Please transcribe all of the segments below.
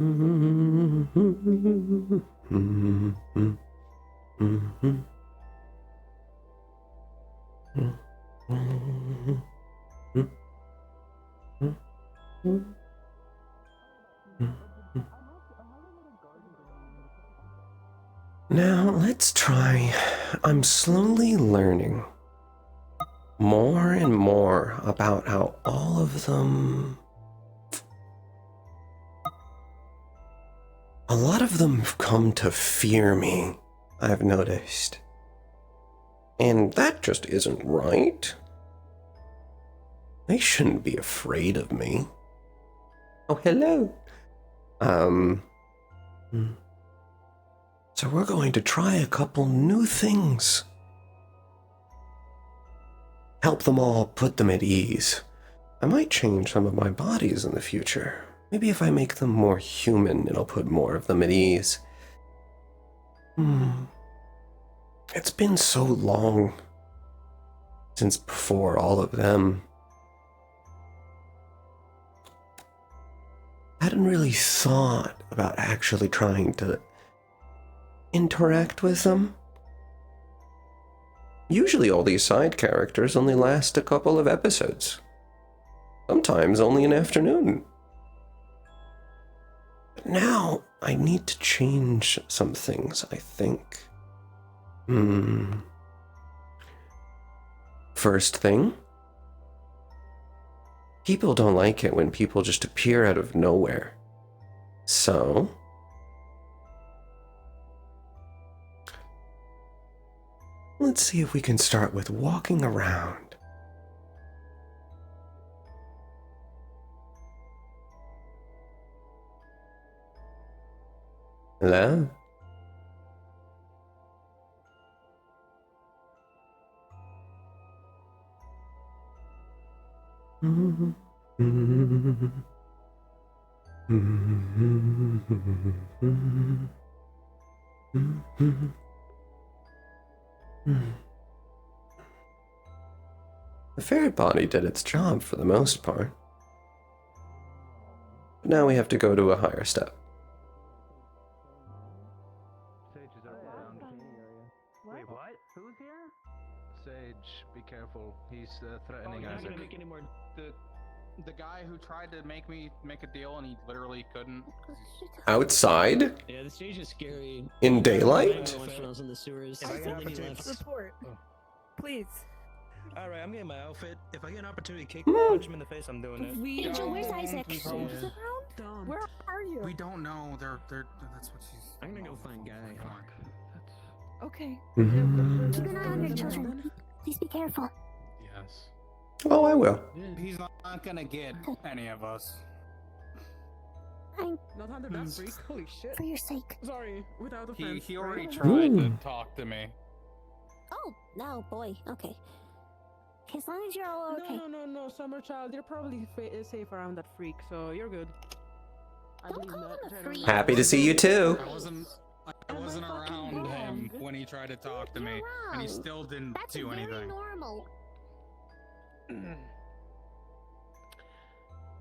Now, let's try. I'm slowly learning more and more about how all of them... A lot of them have come to fear me, I've noticed. And that just isn't right. They shouldn't be afraid of me. Oh, hello. So we're going to try a couple new things. Help them all, put them at ease. I might change some of my bodies in the future. Maybe if I make them more human, it'll put more of them at ease. It's been so long since before all of them. I hadn't really thought about actually trying to interact with them. Usually all these side characters only last a couple of episodes. Sometimes only an afternoon. But now I need to change some things, I think. First thing, people don't like it when people just appear out of nowhere. So let's see if we can start with walking around. Hello? The ferret body did its job for the most part. But now we have to go to a higher step. Wait, what? Who's here? Sage, be careful. He's threatening Isaac. The guy who tried to make me make a deal and he literally couldn't. Outside? Yeah, the stage is scary. In daylight? In the sewers. I said support. Please. Alright, I'm getting my outfit. If I get an opportunity to kick punch him in the face, I'm doing it. Angel, where's Isaac? Where are you? We don't know. They're that's what she's. I'm gonna go find Guy. Okay. Keep an eye on your children. Please be careful. Yes. Oh, I will. He's not gonna get any of us. Not under that freak. Holy shit. For your sake. Sorry, without offense. He already tried to talk to me. Oh, no, boy. Okay. As long as you're all okay. No, Summer Child. You're probably safe around that freak, so you're good. Don't call him a freak. Happy to see you too. I wasn't around him when he tried to talk to me, and he still didn't do anything. That's very normal.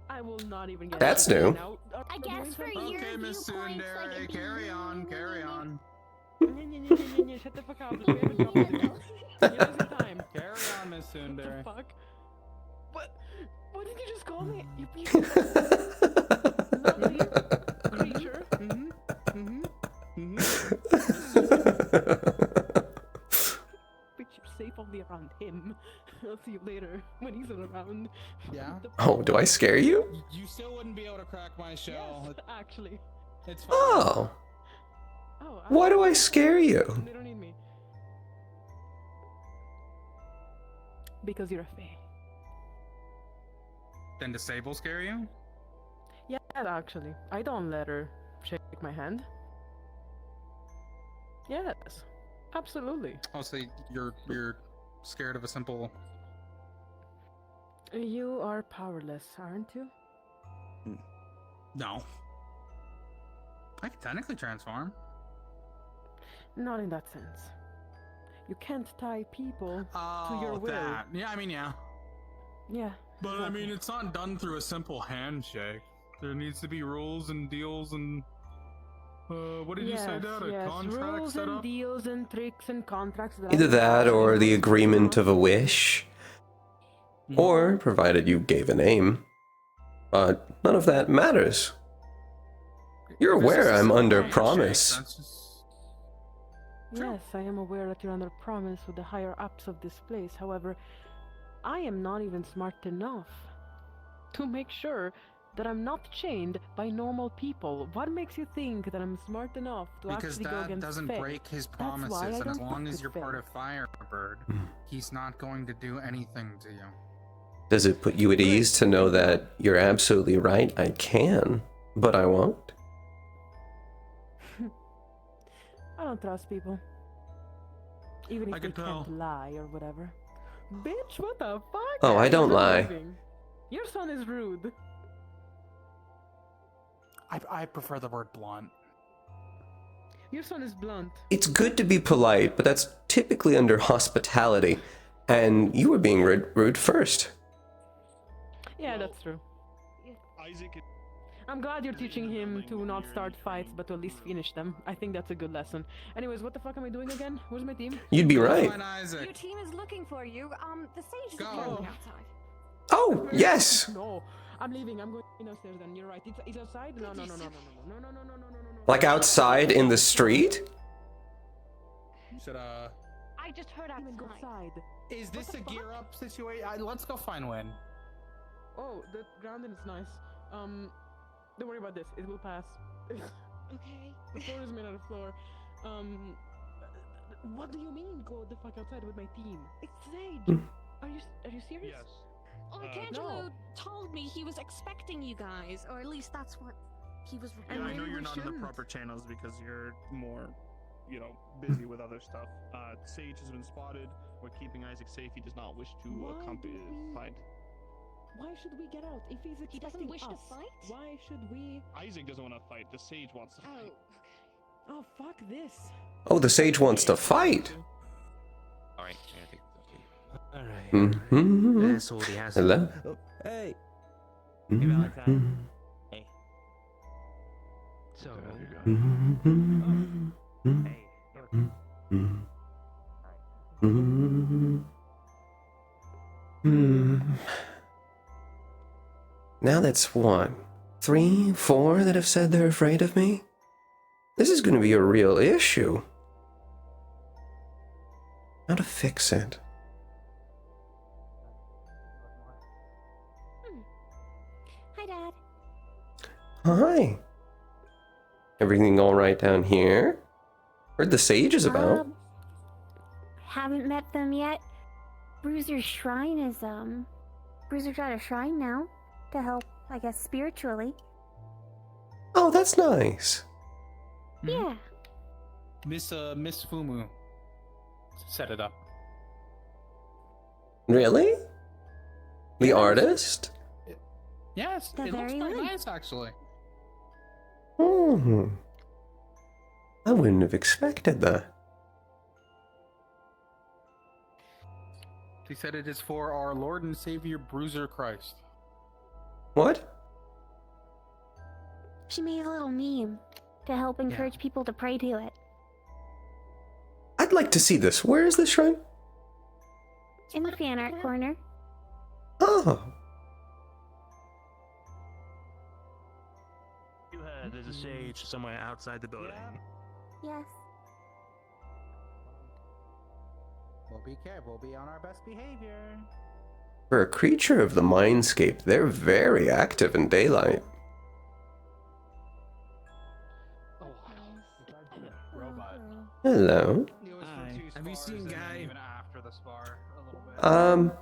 I will not even get That's new. I guess for your Okay, Miss Tsundere, carry on. Shut the fuck up. We have a job to do. You're losing time. Carry on, Miss Tsundere. What the fuck? What did you just call me? You piece of lovely creature. But you're safe only around him. I'll see you later when he's not around. Yeah? Oh, do I scare you? You still wouldn't be able to crack my shell. Yes, actually. It's fine. Oh. Oh, Why do I scare you? They don't need me. Because you're a fae. Then Disable scare you? Yeah, actually. I don't let her shake my hand. Yes. Absolutely. Oh, so you're scared of a simple... You are powerless, aren't you? No. I can technically transform. Not in that sense. You can't tie people to your will. That. Yeah, I mean, yeah. Yeah. But I exactly. mean, it's not done through a simple handshake. There needs to be rules and deals and what did you say, Dad? A contract rules set and up? deals and tricks and contracts. That Either I that or the agreement of a wish. Mhm. Or, provided you gave a name. But none of that matters. You're If it's aware just a I'm simple under handshake, promise. that's just- Yes, I am aware that you're under promise with the higher ups of this place. However, I am not even smart enough to make sure that I'm not chained by normal people. What makes you think that I'm smart enough to Because actually go Dad against doesn't Faye? break his why I promises, and as don't long fuck as with you're part Faye. of Firebird, he's not going to do anything to you. Does it put you at ease to know that you're absolutely right? I can, but I won't. I don't trust people. Even I if they could tell. can't lie or whatever. Bitch, what the fuck? Oh, I don't I'm lie. leaving. Your son is rude. I prefer the word blunt. Your son is blunt. It's good to be polite, but that's typically under hospitality. And you were being rude first. Yeah, that's true. Isaac is I'm glad you're teaching him to not start fights, but to at least finish them. I think that's a good lesson. Anyways, what the fuck am I doing again? Where's my team? You'd be Go right. find Isaac. Your team is looking for you. The sage is Go. apparently outside. Oh, yes! No, I'm leaving. I'm going downstairs then. You're right. It's outside? No, no, no, no, no, no, no, no, no, no, no, no, no. Like outside in the street? You said, I just heard Go outside. outside. is this a gear up situation? Let's go find Win. Oh, the grounding is nice. Don't worry about this. It will pass. Okay. The floor is made out of floor. What do you mean go the fuck outside with my team? It's Sage. Are you serious? yes. Arcangelo told me he was expecting you guys, or at least that's what he was Yeah, And I maybe know you're we not in the shouldn't. proper channels because you're more, busy with other stuff. Sage has been spotted. We're keeping Isaac safe. He does not wish to Why accompany do we- fight. Why should we get out? If he's expecting He doesn't wish to us, fight? why should we? Isaac doesn't want to fight. The Sage wants to fight. Oh, fuck this. Oh, the sage wants to fight. Alright, I think it's okay. Alright. Mm-hmm. That's all he has. Hello? Oh, hey. Mhm. Hey. So, Mhm. Mhm. Mhm. Mhm. Now that's what? 3, 4 that have said they're afraid of me? This is going to be a real issue. How to fix it? Hi, Dad. Hi. Everything all right down here? Heard the sage is about. Haven't met them yet. Bruiser's shrine is, Bruiser's got a shrine now to help, I guess, spiritually. Oh, that's nice. Yeah. Miss Fumu set it up. Really? The artist? Yes, The it looks very quite one. nice actually. Hmm. I wouldn't have expected that. She said it is for our Lord and Savior Bruiser Christ. What? She made a little meme to help encourage people to pray to it. I'd like to see this. Where is this shrine? In the fan art corner. Oh. You heard there's a sage somewhere outside the building. Yes. We'll be careful, be on our best behavior. For a creature of the mindscape, they're very active in daylight. robot. Hello. Hi. Have you seen Guy? Even after the spar, a little bit.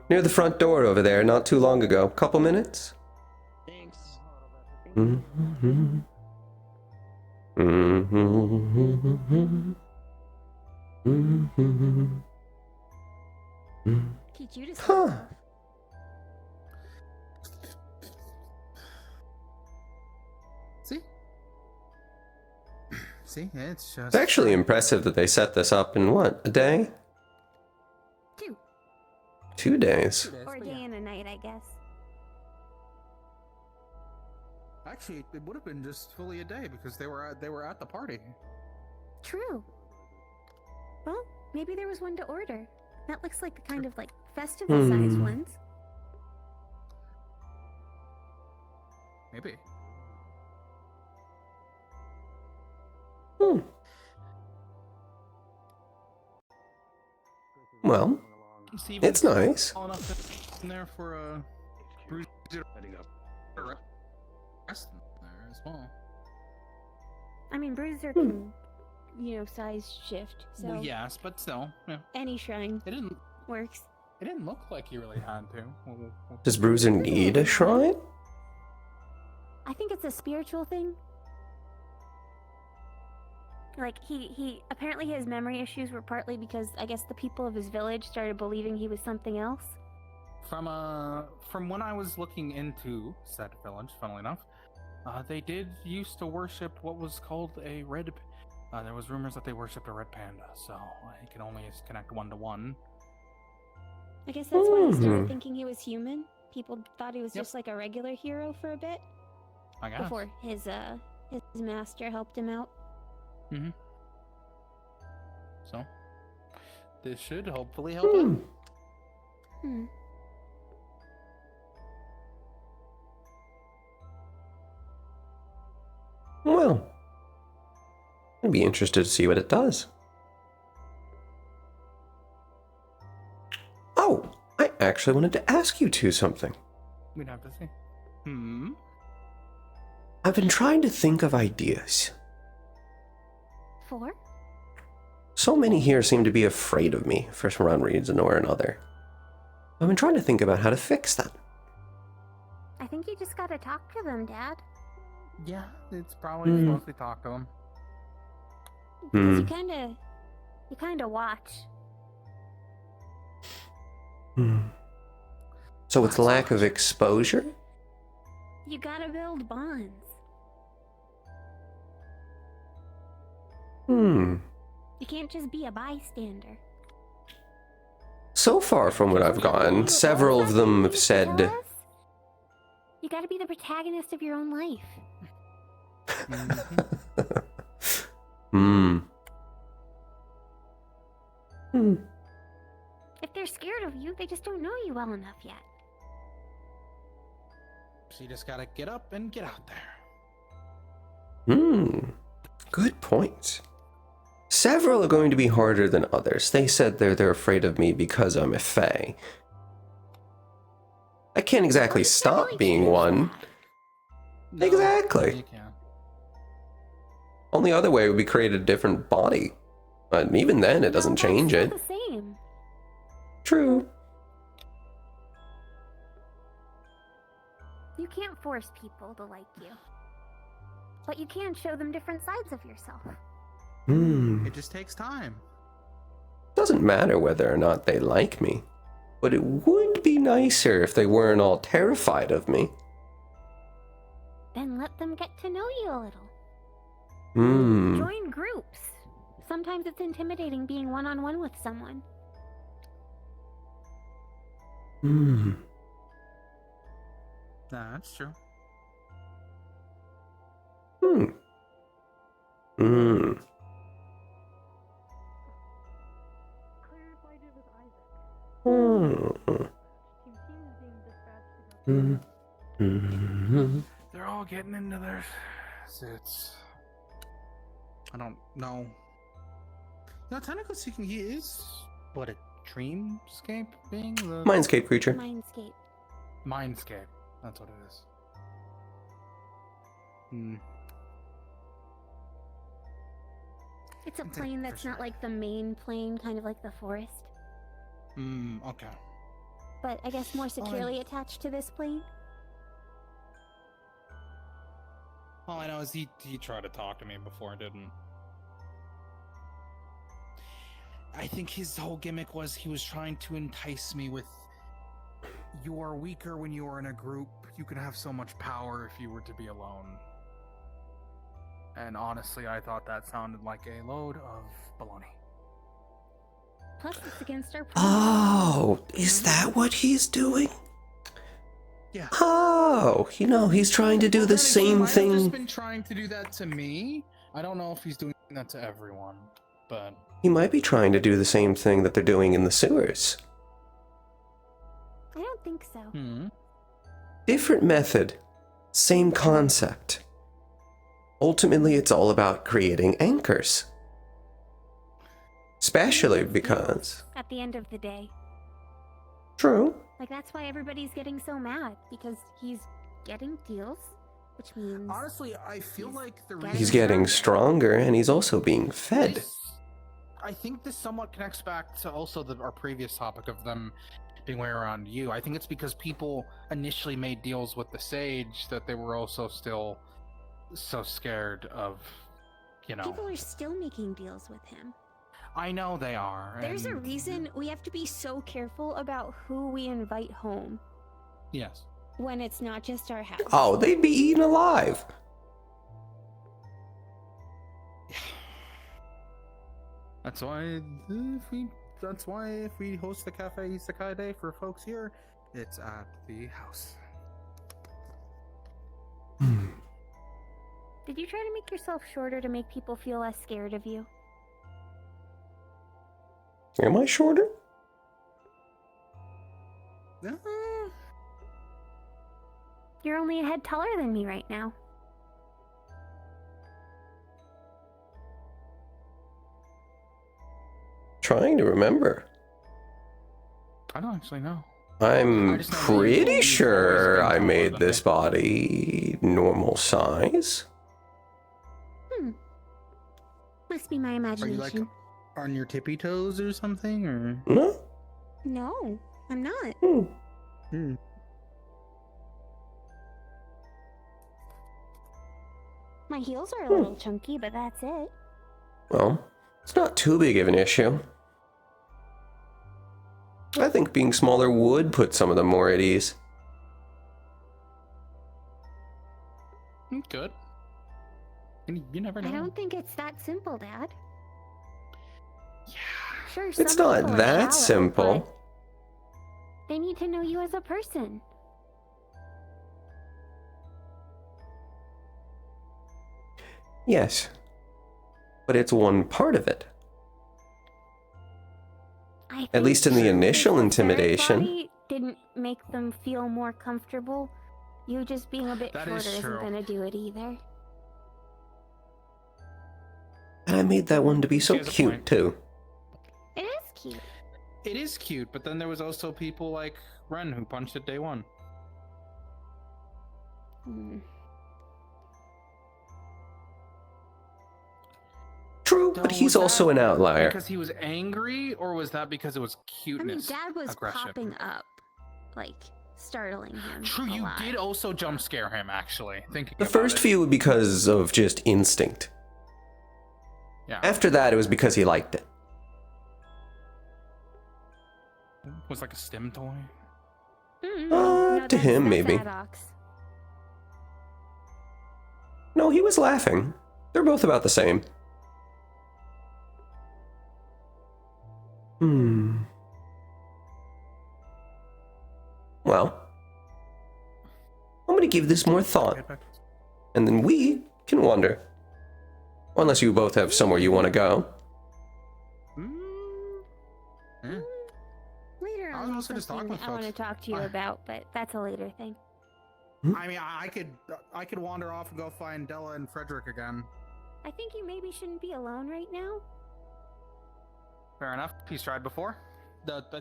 Near the front door over there, not too long ago. Couple minutes. Thanks. Mm-hmm. Mm-hmm. Mm-hmm. Teach you to Huh. See? See, it's just It's actually impressive that they set this up in what, a day? 2. 2 days. Or a day and a night, I guess. Actually, it would have been just fully a day because they were at the party. True. Well, maybe there was one to order. That looks like the kind of like festival-sized ones. Maybe. Well, it's nice. Enough in there for a Bruiser rest in there as well. I mean, Bruiser can, size shift. So Well, yes, but still, yeah. any shrine It didn't. works. It didn't look like he really had to. Does Bruiser need a shrine? I think it's a spiritual thing. Like, he apparently his memory issues were partly because I guess the people of his village started believing he was something else. From when I was looking into said village, funnily enough, they did used to worship what was called a red. There was rumors that they worshipped a red panda, so I can only connect 1 to 1. I guess that's why he started thinking he was human. People thought he was just like a regular hero for a bit. I guess. Before his master helped him out. Mm-hmm. So, this should hopefully help him. Well, I'd be interested to see what it does. Oh, I actually wanted to ask you two something. We'd have to see. I've been trying to think of ideas. For? So many here seem to be afraid of me for one reason or another. I've been trying to think about how to fix that. I think you just gotta talk to them, Dad. Yeah, it's probably mostly talk to him. Because you kinda watch. So it's lack of exposure? You gotta build bonds. You can't just be a bystander. So far from what I've gotten, several of them have said... You gotta be the protagonist of your own life. If they're scared of you, they just don't know you well enough yet. So you just gotta get up and get out there. Good point. Several are going to be harder than others. They said they're afraid of me because I'm a fae. I can't exactly stop being one. No, Exactly. You can. Only other way would be create a different body. But even then, it doesn't change it. It's the same. True. You can't force people to like you. But you can show them different sides of yourself. It just takes time. Doesn't matter whether or not they like me. But it would be nicer if they weren't all terrified of me. Then let them get to know you a little. Join groups. Sometimes it's intimidating being one-on-one with someone. Nah, that's true. They're all getting into their suits. I don't know. Now, technically speaking, he is what, a dreamscape being? The Mindscape creature. Mindscape. Mindscape. That's what it is. It's a plane that's not like the main plane, kind of like the forest. Okay. But I guess more securely attached to this plane. All I know is he tried to talk to me before, didn't. I think his whole gimmick was he was trying to entice me with, you are weaker when you are in a group. You can have so much power if you were to be alone. And honestly, I thought that sounded like a load of baloney. Plus, it's against our. Oh, is that what he's doing? Yeah. Oh, he's trying to do the same He might have just thing. been trying to do that to me. I don't know if he's doing that to everyone, but He might be trying to do the same thing that they're doing in the sewers. I don't think so. Different method, same concept. Ultimately, it's all about creating anchors. Especially because... At the end of the day. True. Like, that's why everybody's getting so mad, because he's getting deals, which means... honestly, I feel like the reason He's getting stronger, and he's also being fed. I think this somewhat connects back to also our previous topic of them being way around you. I think it's because people initially made deals with the Sage that they were also still so scared of, People are still making deals with him. I know they are. There's a and- reason we have to be so careful about who we invite home Yes. when it's not just our house. Oh, they'd be eaten alive. That's why if we host the Cafe Isekai Day for folks here, it's at the house. Did you try to make yourself shorter to make people feel less scared of you? Am I shorter? You're only a head taller than me right now. Trying to remember. I don't actually know. I'm I just know that pretty you've always sure been I taller made than this me. body normal size. Must be my Are you imagination. like on your tippy toes or something, or? No? No, I'm not. My heels are a little chunky, but that's it. Well, it's not too big of an issue. I think being smaller would put some of them more at ease. Good. And you never know. I don't think it's that simple, Dad. Yeah. Sure, It's some not people are that shallow, simple. but they need to know you as a person. Yes. But it's one part of it. I At least in the think initial this intimidation. body didn't make them feel more comfortable. You just being a bit That shorter is isn't true. gonna do it either. And I made that one to be so She has a cute, point. too. It is cute. It is cute, but then there was also people like Ren who punched it day one. True, So but he's was that also an outlier. Because he was angry, or was that because it was I mean, cuteness? Dad was aggression? popping up, like startling him. True, a you lot. did also jump scare him. Actually, thinking The about first it. few were because of just instinct. Yeah. After that, it was because he liked it. Was like a stem toy. No, To him, that's maybe. Adox. No, he was laughing. They're both about the same. Well, I'm gonna give this more thought, and then we can wander. Unless you both have somewhere you want to go. Later I was on, also there's just talking something with I want to folks. talk to you about, but that's a later thing. I mean, I could wander off and go find Della and Frederick again. I think you maybe shouldn't be alone right now. Fair enough. He's tried before.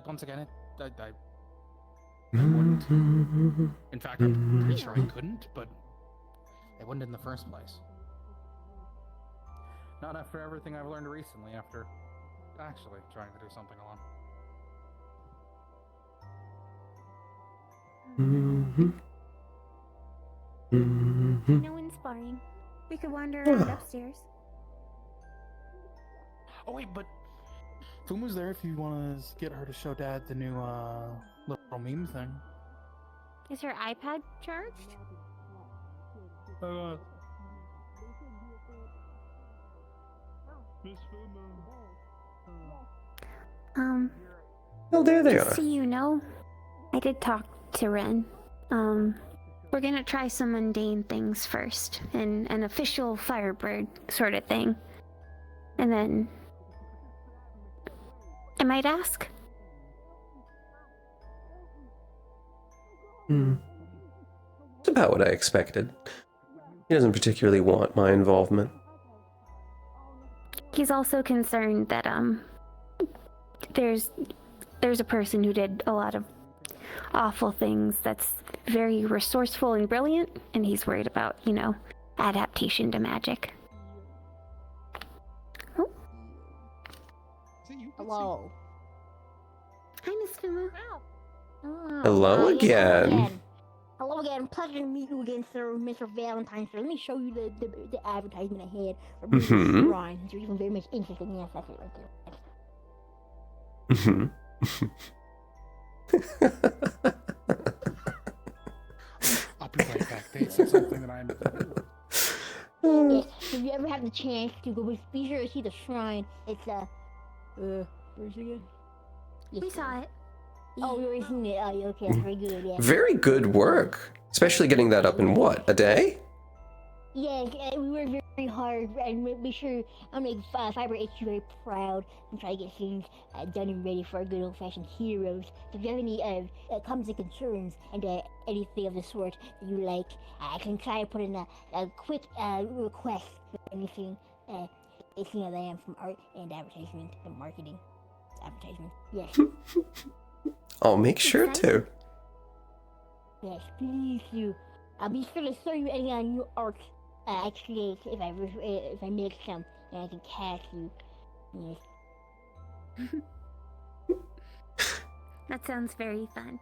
Once again, I wouldn't. In fact, I'm pretty sure I couldn't, but I wouldn't in the first place. Not after everything I've learned recently, after actually trying to do something alone. No one's sparring. We could wander around upstairs. Oh wait, but Fumu's there if you want to get her to show Dad the new little meme thing. Is her iPad charged? Oh, there they Just are. so you know, I did talk to Ren. We're gonna try some mundane things first, and an official Firebird sort of thing. And then, I might ask? It's about what I expected. He doesn't particularly want my involvement. He's also concerned that, there's a person who did a lot of awful things that's very resourceful and brilliant, and he's worried about, adaptation to magic. Oh. Hello. Hi, Miss Fuma. Hello again. Hello again. Pleasure to meet you again, sir, Mr. Valentine, sir. Let me show you the advertisement I had for the shrine. Since you're even very much interested. Yes, that's it right there. I'll be right back. They said something that I'm. Yes, if you ever have the chance to go, be sure to see the shrine. It's where's it again? Yes, We saw it. Oh, you're seen it. Oh, okay, that's very good. Yeah. Very good work. Especially getting that up in what, a day? Yeah, we work very hard and be sure I'll make Fiber HQ very proud and try to get things done and ready for our good old-fashioned heroes. So if you have any comments and concerns and anything of the sort that you like, I can try to put in a quick request for anything. Anything that I am from art and advertisement and marketing. Advertisement, yes. I'll make sure to. Yes, please do. I'll be sure to show you any new art I create if I make some, and I can catch you. Yes. That sounds very fun.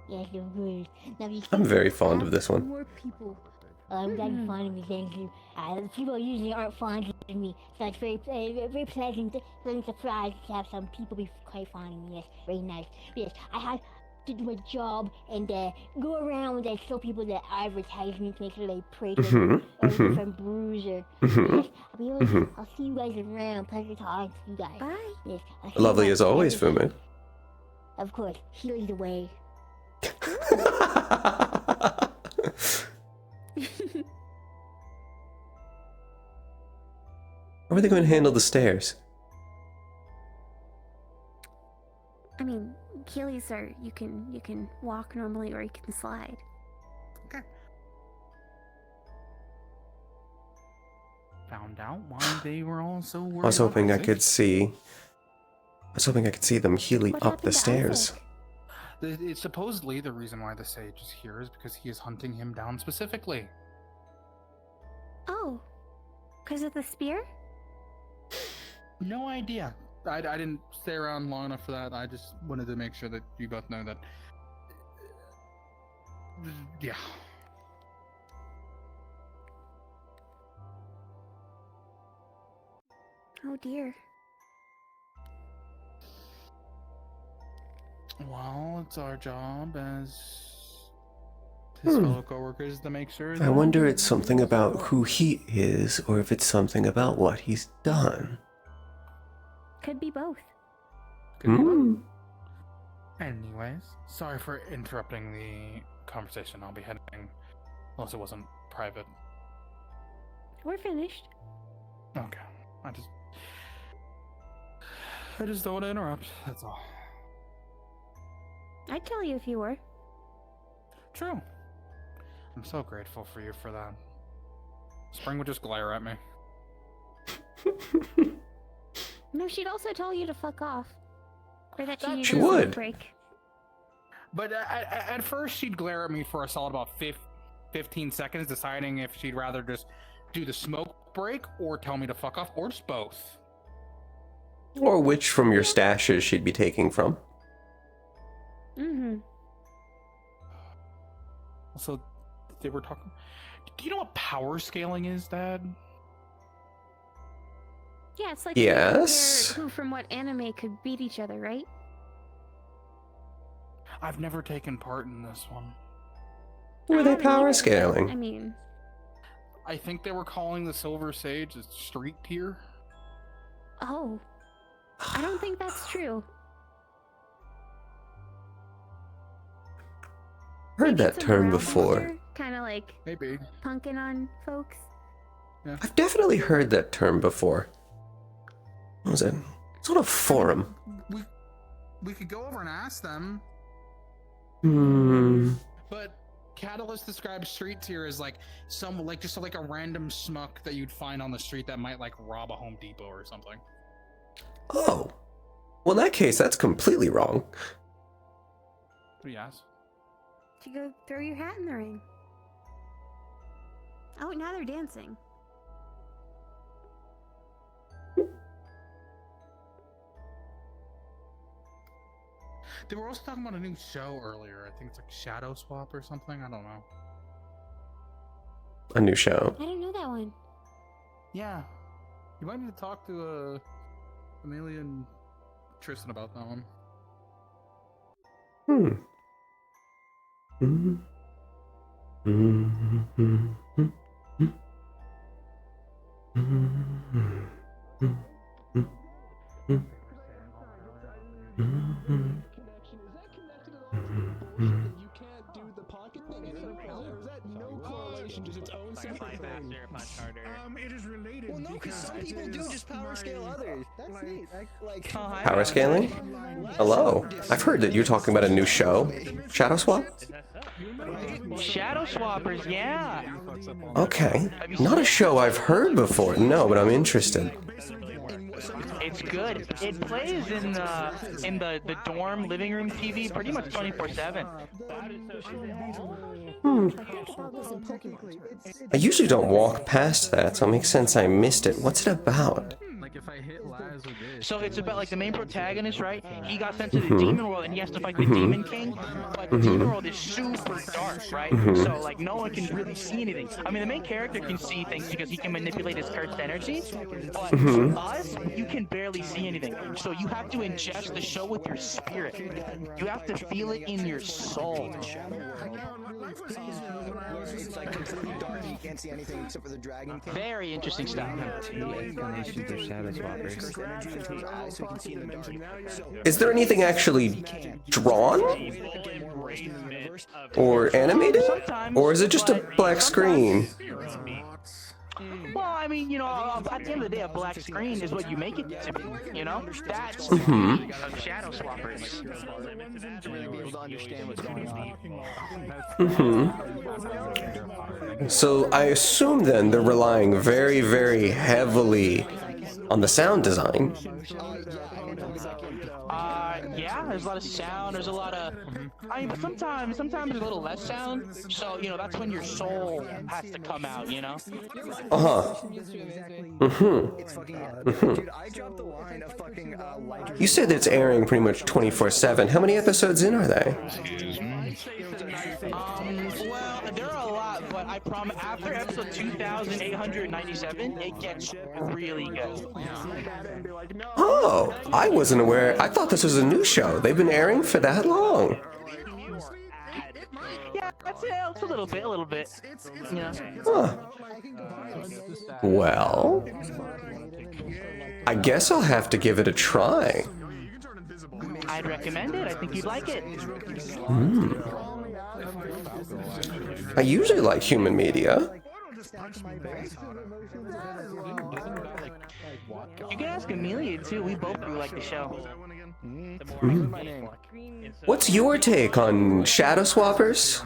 Yes, you're good. Now, I'm very fond of this one. More people. I'm glad you're fond of me, thank you. People usually aren't fond of me, so it's very pleasant surprise to have some people be quite fond of me. Yes, very nice. Yes, I have to do my job and go around and show people the advertisements, make sure they pray to different bruiser. Yes, I'll see you guys around. Pleasure talking to you guys. Bye. Yes, Lovely as always, Fumu. Of course, here's the way. How are they going to handle the stairs? I mean, Keelys are you can walk normally or you can slide. Okay. Found out why they were all so worried. I was hoping I about could see. I was hoping I could see them healing What up happened the to stairs. Isaac? It's supposedly the reason why the sage is here is because he is hunting him down specifically. Oh, because of the spear? No idea. I didn't stay around long enough for that. I just wanted to make sure that you both know that. Yeah. Oh dear. Well, it's our job as his fellow coworkers to make sure. I that- wonder it's something about who he is, or if it's something about what he's done. Could be both. Could be both. Anyways, sorry for interrupting the conversation. I'll be heading, unless it wasn't private. We're finished. Okay. I just don't want to interrupt. That's all. I'd tell you if you were. True. I'm so grateful for you for that. Spring would just glare at me. No, she'd also tell you to fuck off. Or that That you she needed a would. break. But at first, she'd glare at me for a solid about 15 seconds, deciding if she'd rather just do the smoke break or tell me to fuck off, or just both. Or which from your stashes she'd be taking from. Mm-hmm. So, they were talking... Do you know what power scaling is, Dad? Yeah, it's like Yes. who from what anime could beat each other, right? I've never taken part in this one. Who are I they haven't power either, scaling? but, I mean, I think they were calling the Silver Sage a street tier. oh. I don't think that's true. Heard that term before. Kind of like Maybe. punking on folks. I've definitely heard that term before. What was it? It's on a forum. We could go over and ask them. But Catalyst describes street tier as like just like a random schmuck that you'd find on the street that might like rob a Home Depot or something. Oh. Well, in that case, that's completely wrong. Yes. You go throw your hat in the ring. Oh, now they're dancing. They were also talking about a new show earlier. I think it's like Shadow Swap or something. I don't know. A new show. I don't know that one. Yeah. You might need to talk to Amelia and Tristan about that one. You can't do the pocket thing anymore. Or is that no correlation, just its own simple thing? It is related. Well, no, because some people do just power scale others. That's neat. Like Power scaling? Hello. I've heard that you're talking about a new show. Shadow Swap? Shadow Swappers, yeah. Okay. Not a show I've heard before. No, but I'm interested. It's good. It plays in the dorm living room TV pretty much 24/7. I usually don't walk past that, so it makes sense I missed it. What's it about? So it's about like the main protagonist, right? He got sent to the demon world and he has to fight the demon king. But the demon world is super dark, right? So like no one can really see anything. I mean, the main character can see things because he can manipulate his cursed energy. But us, you can barely see anything. So you have to ingest the show with your spirit. You have to feel it in your soul. it's like completely dark. You can't see anything except for the dragon. Very interesting stuff. Explanations of Shadow Swappers. Energy into his eyes so he can see in the dark. Is there anything actually drawn? Or animated? Or is it just a black screen? Well, I mean, you know, at the end of the day, a black screen is what you make it to be, you know? That's Shadow Swappers. To really be able to understand what's going on. So I assume then they're relying very, very heavily on the sound design. Yeah, there's a lot of sound, there's a lot of, I mean, sometimes there's a little less sound, so, you know, that's when your soul has to come out, you know? Dude, I dropped the line of fucking You said it's airing pretty much 24/7. How many episodes in are they? Well, there are a lot, but I promise, after episode 2897, it gets really good. Oh, I wasn't aware. I thought this was a new show. They've been airing for that long. Yeah, that's it. It's a little bit. Yeah. Huh. Well, I guess I'll have to give it a try. I'd recommend it. I think you'd like it. I usually like human media. You can ask Amelia too. We both do like the show. What's your take on Shadow Swappers?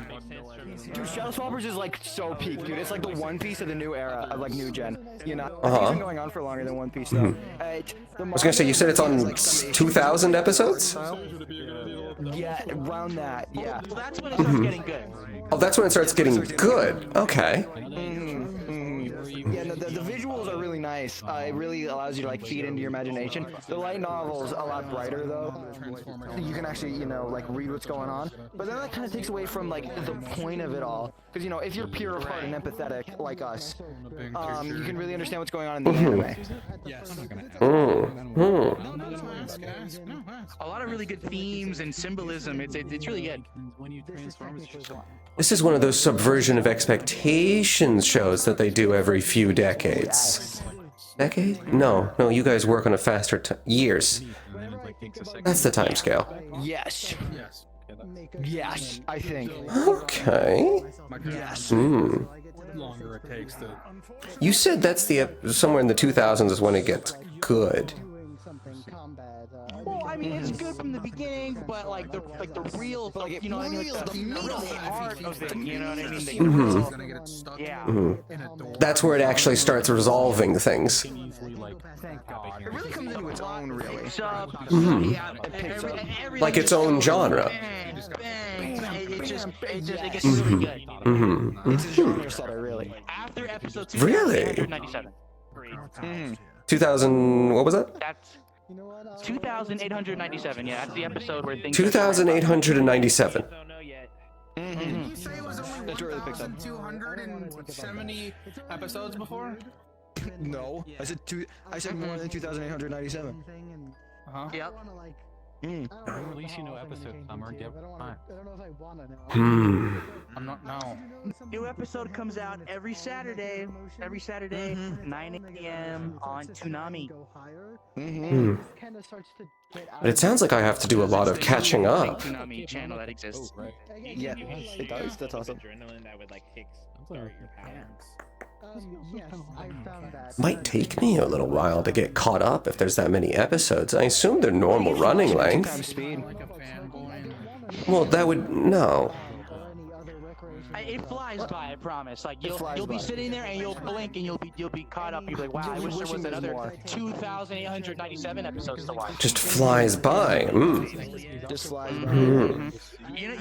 Dude, Shadow Swappers is like so peak, dude. It's like the One Piece of the new era, of like new gen. You know, I think it's been going on for longer than One Piece though. I was gonna say, you said it's on 2,000 episodes? Yeah, around that, yeah. Well, that's when it starts getting good. Oh, that's when it starts getting good. Okay. Yeah, no, the visuals are really nice. It really allows you to like feed into your imagination. The light novel's a lot brighter though. You can actually, you know, like read what's going on. But then that kind of takes away from like the point of it all. Because, you know, if you're pure of heart and empathetic like us, you can really understand what's going on in the anime. A lot of really good themes and symbolism. It's really good. This is one of those subversion of expectations shows that they do every few decades. Decade? No, you guys work on a faster years. That's the time scale. Yes. Yes, I think. Okay. Yes. Hmm. Longer it takes to. You said that's the somewhere in the 2000s is when it gets good. Well, I mean, it's good from the beginning, but like the real, you know what I mean, like the real heart of it. You know what I mean? Mhm. Yeah. Mhm. That's where it actually starts resolving things. Thank God. It really comes into its own, really. Mhm. Like its own genre. It just gets Mhm. really good. Mhm. It's a genre setter, really. After episode Really? 2897. 2000. What was that? That's 2897. Yeah, that's the episode where things. 2897. Did you say it was only 1,270 episodes before? No, I said more than 2,897. Uh-huh. Yep. At least you know episode number. Give time. Hmm. I'm not. No. New episode comes out every Saturday. Every Saturday, 9 a.m. on Toonami. Hmm. But it sounds like I have to do a lot of catching up. Toonami channel that exists. Yeah, it does. That's awesome. Adrenaline that would like kickstart your powers. Yes, I found that. Might take me a little while to get caught up if there's that many episodes. I assume they're normal running length. Speed. Well, that would no. It flies by, I promise. Like you'll be sitting there and you'll blink and you'll be caught up. You'll be like, wow, I wish there was another 2,897 episodes to watch. Just flies by. Mm. Just flies by. Mm.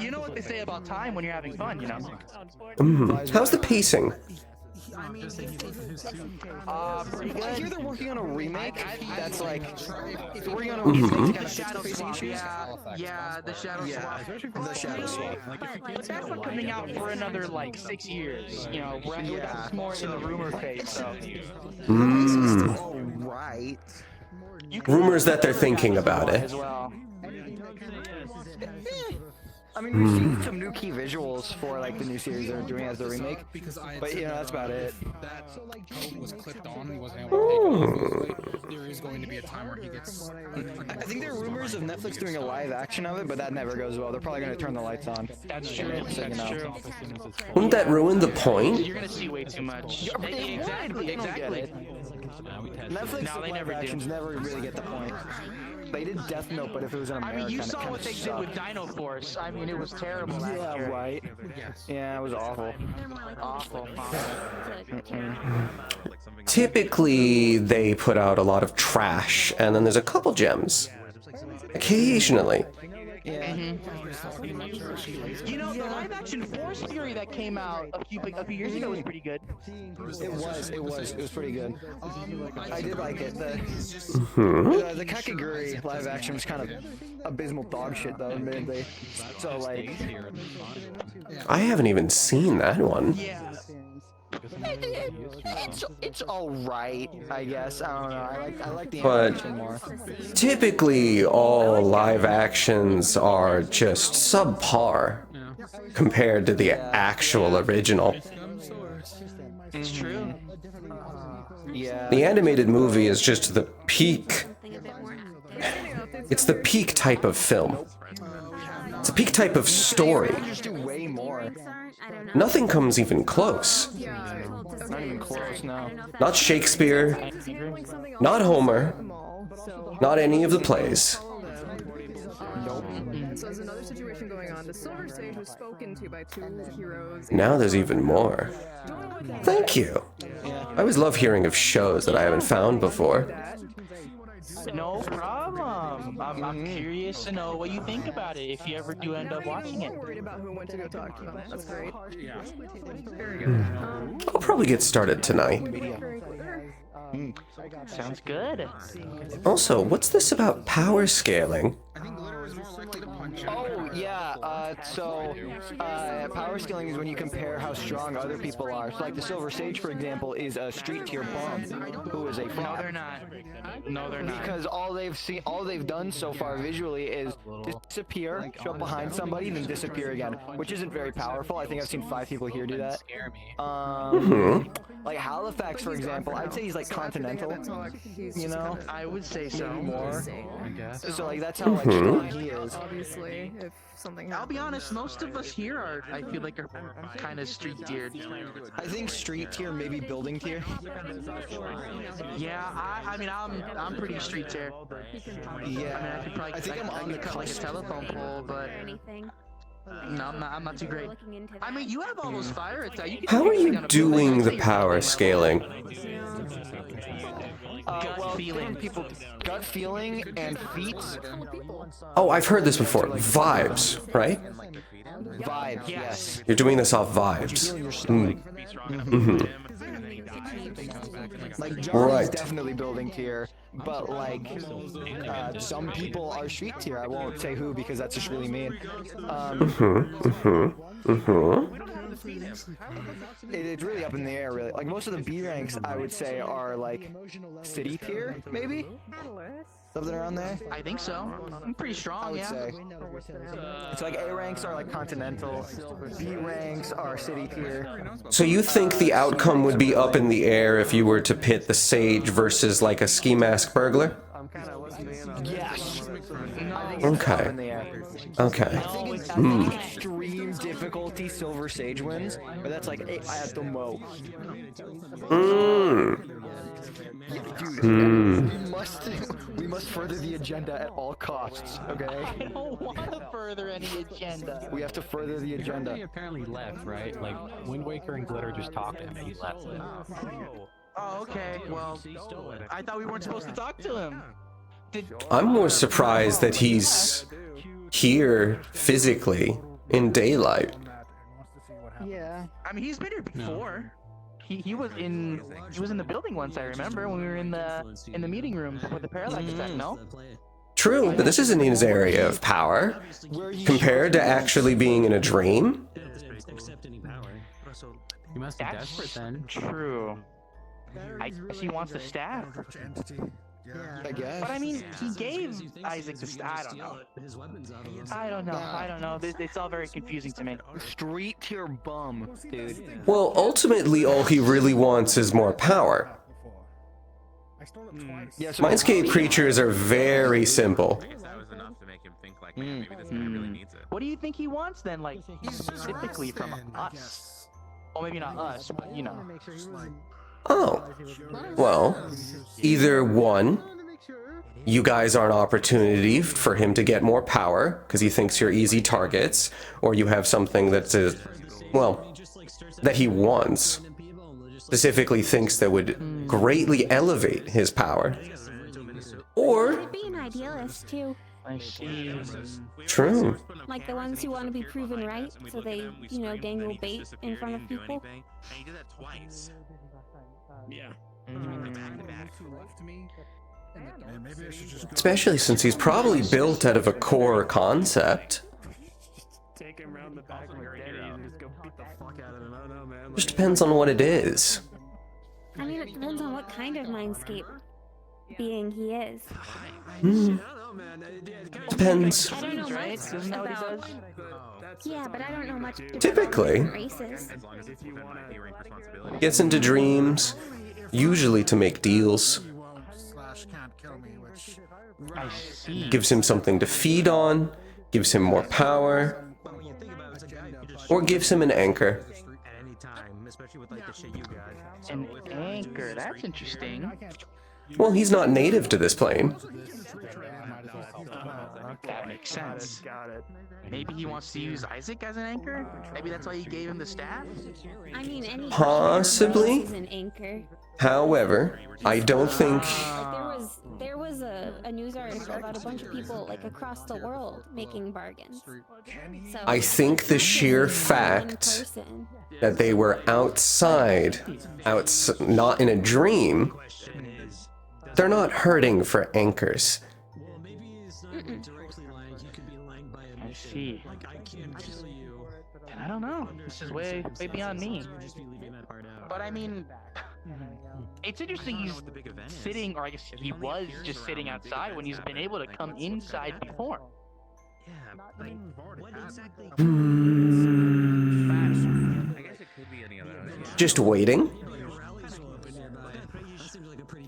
You know what they say about time when you're having fun, you know? Mm. How's the pacing? Pretty I hear good. they're working on a remake. That's like working on a Mhm. remake. Shadow swap, yeah, the shadow swap. The shadow swap. But that's not coming out for another like 6 years. You know, that's more in the rumor phase. So Mm. All right. Rumors that they're thinking about it. as well. I mean, we've seen some new key visuals for like the new series they're doing as the remake, but you know that's about it. That was clicked on. He wasn't able to take it off. There is going to be a time where he gets. I think there are rumors of Netflix doing a live action of it, but that never goes well. They're probably going to turn the lights on. That's true. So, you That's know. true. Wouldn't that ruin the point? You're gonna see way too much. Exactly. Netflix No, they live never do. actions never really get the point. They did Death Note, but if it was in I America, mean, you it saw kind what of they did sucked. with Dino Force. I mean, it was terrible last Yeah, year. right. Yeah, it was awful. Awful. Typically, they put out a lot of trash, and then there's a couple gems. Occasionally. Yeah. You know, the live-action Force Fury that came out a few years ago was pretty good. It was pretty good. I did like it. Mhm. The Kakegurui live action was kind of abysmal dog shit, though, admittedly. So, like, I haven't even seen that one. Yeah. it's all right, I guess. I don't know. I like the But animation more. typically, all live actions are just subpar compared to the actual original. It's true. Yeah. The animated movie is just the peak. It's the peak type of film. It's a peak type of story. Just do way more. Nothing comes even close. Not even close, no. Not Shakespeare, not Homer, not any of the plays. So there's another situation going on. The Silver Sage was spoken to by two heroes. Now there's even more. Thank you. I always love hearing of shows that I haven't found before. No problem. I'm curious to know what you think about it if you ever do end up watching it. Worried about who went to go talk to them. That's great. Yeah. Very good. I'll probably get started tonight. Sounds good. Also, what's this about power scaling? Oh, yeah, power scaling is when you compare how strong other people are. So, like, the Silver Sage, for example, is a street tier bum who is a fraud. No, they're not. No, they're not. Because all they've done so far visually is disappear, show up behind somebody, then disappear again, which isn't very powerful. I think I've seen 5 people here do that. Like Halifax, for example, I'd say he's like continental. You know, I would say so. maybe more. I guess. So like that's how like strong he is. Obviously, if something I'll be honest, most of us here are, I feel like, are kind of street tiered. I think street tier, maybe building tier. Yeah, I mean, I'm pretty street tier. Yeah, I think I'm on the cut like a telephone pole, but no, I'm not too great. I mean, you have all those fire attacks. How are you doing the power scaling? Gut feeling. Gut feeling and feet. Oh, I've heard this before. Vibes, right? Vibes, yes. You're doing this off vibes. Like Johnny's Right. definitely building tier, but like some people are street tier. I won't say who because that's just really mean. It's really up in the air, really. Like most of the B ranks, I would say, are like city tier, maybe something around there. I think so. I'm pretty strong. I would Yeah. say. It's like A ranks are like continental, B ranks are city tier. So you think the outcome would be up in the air if you were to pit the Sage versus like a ski mask burglar? Yes. Okay. Okay. Extreme difficulty, Silver Sage wins, but that's like at the most. We must further the agenda at all costs. Okay. I don't want to further any agenda. We have to further the agenda. He apparently left, right? Like Wind Waker and Glitter just talked to him and he left. Oh, okay. Well, I thought we weren't supposed to talk to him. I'm more surprised that he's here physically in daylight. Yeah. I mean, he's been here before. He was in the building once. I remember when we were in the meeting room with the parallax attack. No. True, but this isn't in his area of power. Compared to actually being in a dream. He must be desperate then. True. I guess he wants the staff. I guess. But I mean, he gave Isaac the staff. I don't know. I don't know. It's all very confusing to me. Street tier bum, dude. Well, ultimately, all he really wants is more power. Mindscape creatures are very simple. What do you think he wants then, like specifically from us? Well, maybe not us, but you know. Oh. Well, either one, you guys are an opportunity for him to get more power because he thinks you're easy targets, or you have something that's that he wants, specifically thinks that would greatly elevate his power. Or Could be an idealist too. I see. True. Like the ones who want to be proven right, so they, dangle bait in front of people. Yeah. Especially since he's probably built out of a core concept. Take him round the back with Denny and just go beat the fuck out of him. I don't know, man. Just depends on what it is. I mean, it depends on what kind of mindscape being he is. Depends. I don't know much about... Yeah, but I don't know much about Typically. different races. Gets into dreams, usually to make deals. I see. Gives him something to feed on, gives him more power, or gives him an anchor. An anchor. That's interesting. Well, he's not native to this plane. That makes sense. Maybe he wants to use Isaac as an anchor? Maybe that's why he gave him the staff? I mean, any Possibly. is an anchor. However, I don't think... There was a news article about a bunch of people across the world making bargains. So I think the sheer fact that they were outside, not in a dream, they're not hurting for anchors. I see. I don't know. This is way beyond me. But I mean, it's interesting he's sitting, or I guess he was just sitting outside when he's been able to come inside before. Just waiting?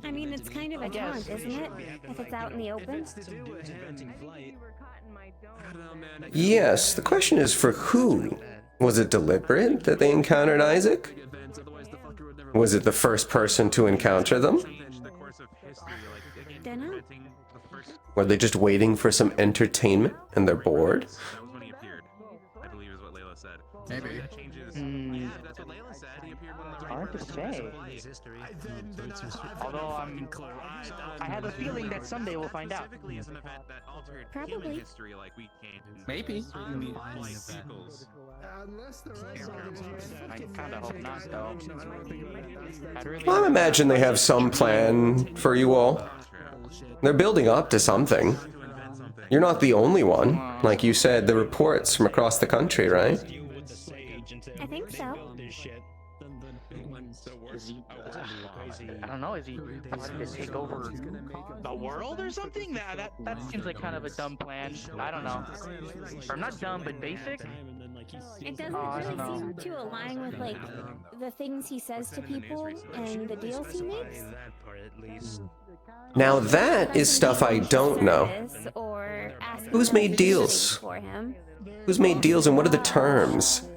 I mean, it's kind of a taunt, isn't it? If it's out in the open. Yes, the question is for who? Was it deliberate that they encountered Isaac? Was it the first person to encounter them? Dunno. Were they just waiting for some entertainment and they're bored? Maybe. Hard to say. Although I have a feeling that someday we'll find out. Probably. Maybe. I kinda hope not, though. I imagine they have some plan for you all. They're building up to something. You're not the only one. Like you said, the reports from across the country, right? I think so. I don't know, is he wanting to take over the world or something? That seems like kind of a dumb plan. I don't know. Or not dumb, but basic? It doesn't really seem to align with, like, the things he says to people and the deals he makes. Now that is stuff I don't know. Who's made deals? Who's made deals and what are the terms?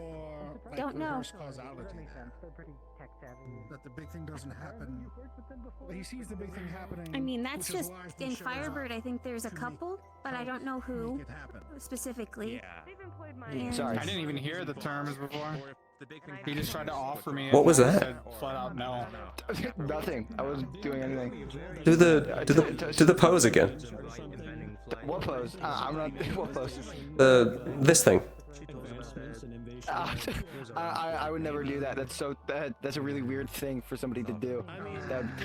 Don't know. That the big thing doesn't happen. He sees the big thing happening. I mean, that's just in Firebird. I think there's a couple, but I don't know who specifically. And Sorry, I didn't even hear the terms before. He just tried to offer me. What was that? Said flat out no. Nothing. I wasn't doing anything. Do the pose again. What pose? I'm not. What pose? This thing. I would never do that. That's a really weird thing for somebody to do.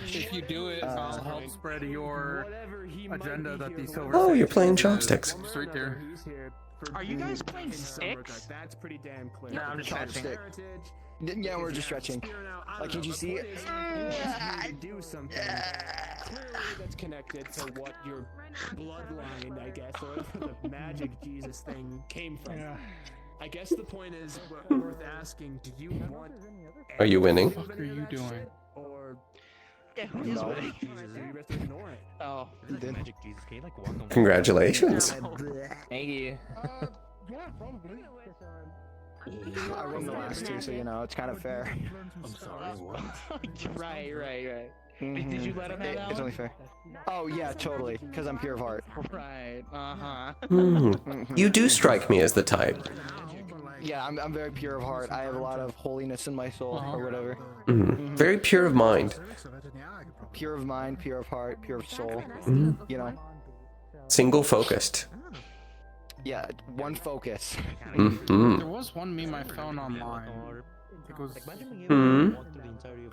If you do it, I'll help spread your agenda that these silver. Oh, you're playing chopsticks. It's right there. Are you guys playing sticks? That's pretty damn clear. No, I'm just stretching. Yeah, we're just stretching. Like, can't you see it? Do something clearly that's connected to what your bloodline, I guess, or the magic Jesus thing came from. Yeah. I guess the point is worth asking, do you want... Are you winning? What the fuck are you doing? Or... Yeah, who is winning? You have to ignore it. Oh. Magic Jesus, can you like walk on? Congratulations. Thank you. Yeah, probably. I won the last two, so you know, it's kind of fair. I'm sorry, what? Right. Did you let him have that It's only fair. Oh, yeah, totally. Because I'm pure of heart. Right, uh-huh. You do strike me as the type. Yeah, I'm very pure of heart. I have a lot of holiness in my soul, or whatever. Very pure of mind. Pure of mind, pure of heart, pure of soul. You know? Single focused. Yeah, one focus. There was one meme I found online. It was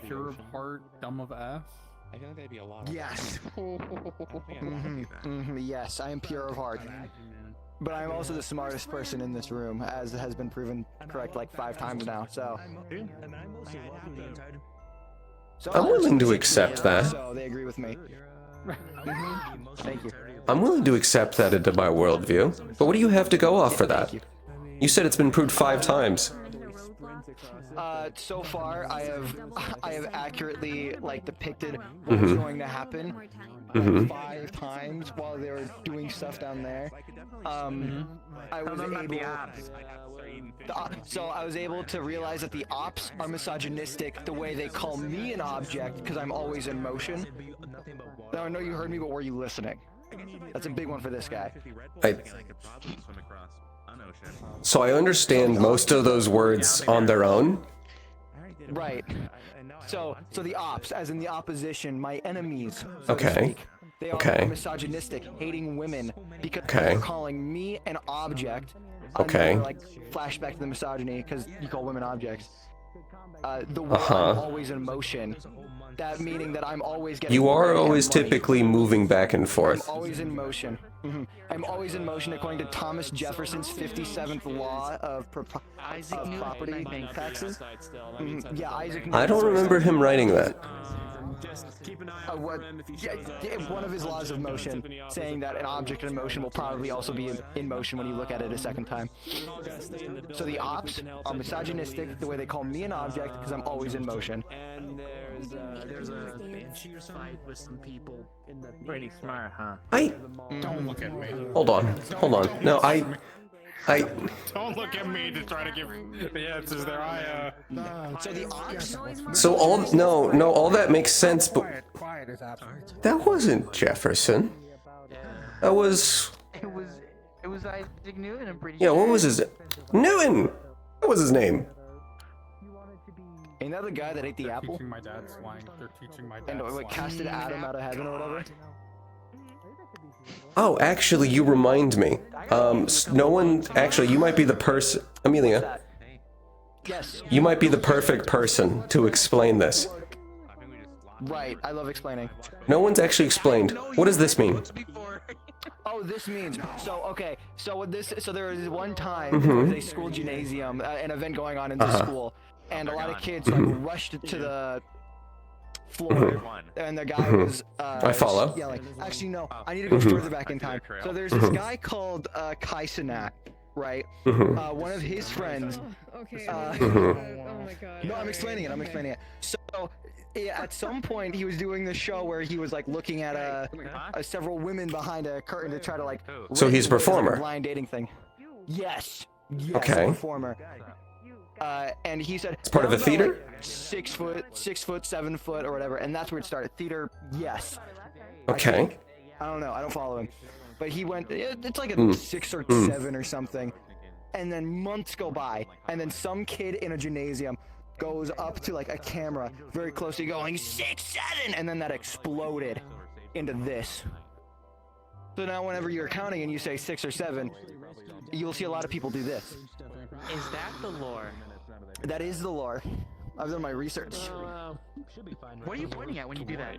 pure of heart, dumb of F. I feel like that'd be a lot. Yes. Yes, I am pure of heart. But I'm also the smartest person in this room, as has been proven correct like 5 times now, so... I'm willing to accept that. So they agree with me. Thank you. I'm willing to accept that into my worldview. But what do you have to go off for that? You said it's been proved 5 times. So far, I have accurately like depicted what was going to happen 5 times while they were doing stuff down there. I was able. So I was able to realize that the ops are misogynistic the way they call me an object because I'm always in motion. Now I know you heard me, but were you listening? That's a big one for this guy. So I understand most of those words on their own. Right. So the ops, as in the opposition, my enemies. Okay. They are misogynistic, hating women because they're calling me an object. Okay. Like flashback to the misogyny because you call women objects. The way I'm always in motion. That meaning that I'm always getting. You are always typically moving back and forth. I'm always in motion. I'm always in motion according to Thomas Jefferson's 57th law of property taxes. Yeah, Isaac. I don't remember him writing that. Just keep an eye out for him if he shows up. One of his laws of motion, saying that an object in motion will probably also be in motion when you look at it a second time. So the ops are misogynistic, the way they call me an object, because I'm always in motion. There's a fight with some people in the. Pretty smart, huh? Don't look at me. Hold on. No, I. Don't look at me to try to give the answers there. So the ox. So all that makes sense, but Quiet is absolute. that wasn't Jefferson. That was. It was Isaac Newton. I'm pretty Yeah, sure. what was his? Newton. What was his name? Ain't that the guy that ate the apple? Teaching my dad swine. They're teaching my dad. And like casted Adam out of heaven or whatever. Oh, actually, you remind me. No one. Actually, you might be the person. Amelia. Yes. You might be the perfect person to explain this. Right. I love explaining. No one's actually explained. What does this mean? Oh, this means so. Okay, so with this, so there was one time there was a school gymnasium, an event going on in the school, and a lot of kids like rushed to the floor, and the guy was I follow. yelling. Actually, no, I need to go further back in time. So there's this guy called Kai Cenat, right? One of his friends. Okay. Oh my god. No, I'm explaining it. So at some point he was doing this show where he was like looking at several women behind a curtain to try to like. So he's a performer. Blind dating thing. Yes. Okay. A performer. And he said It's part of a theater? Like 6 foot, 7 foot, or whatever, and that's where it started. Theater, yes. Okay. I don't know. I don't follow him, but he went. It's like a 6 or 7 or something, and then months go by, and then some kid in a gymnasium goes up to like a camera very closely, going 6, 7, and then that exploded into this. So now, whenever you're counting and you say 6 or 7, you'll see a lot of people do this. Is that the lore? That is the lore. I've done my research. What are you pointing at when you do that?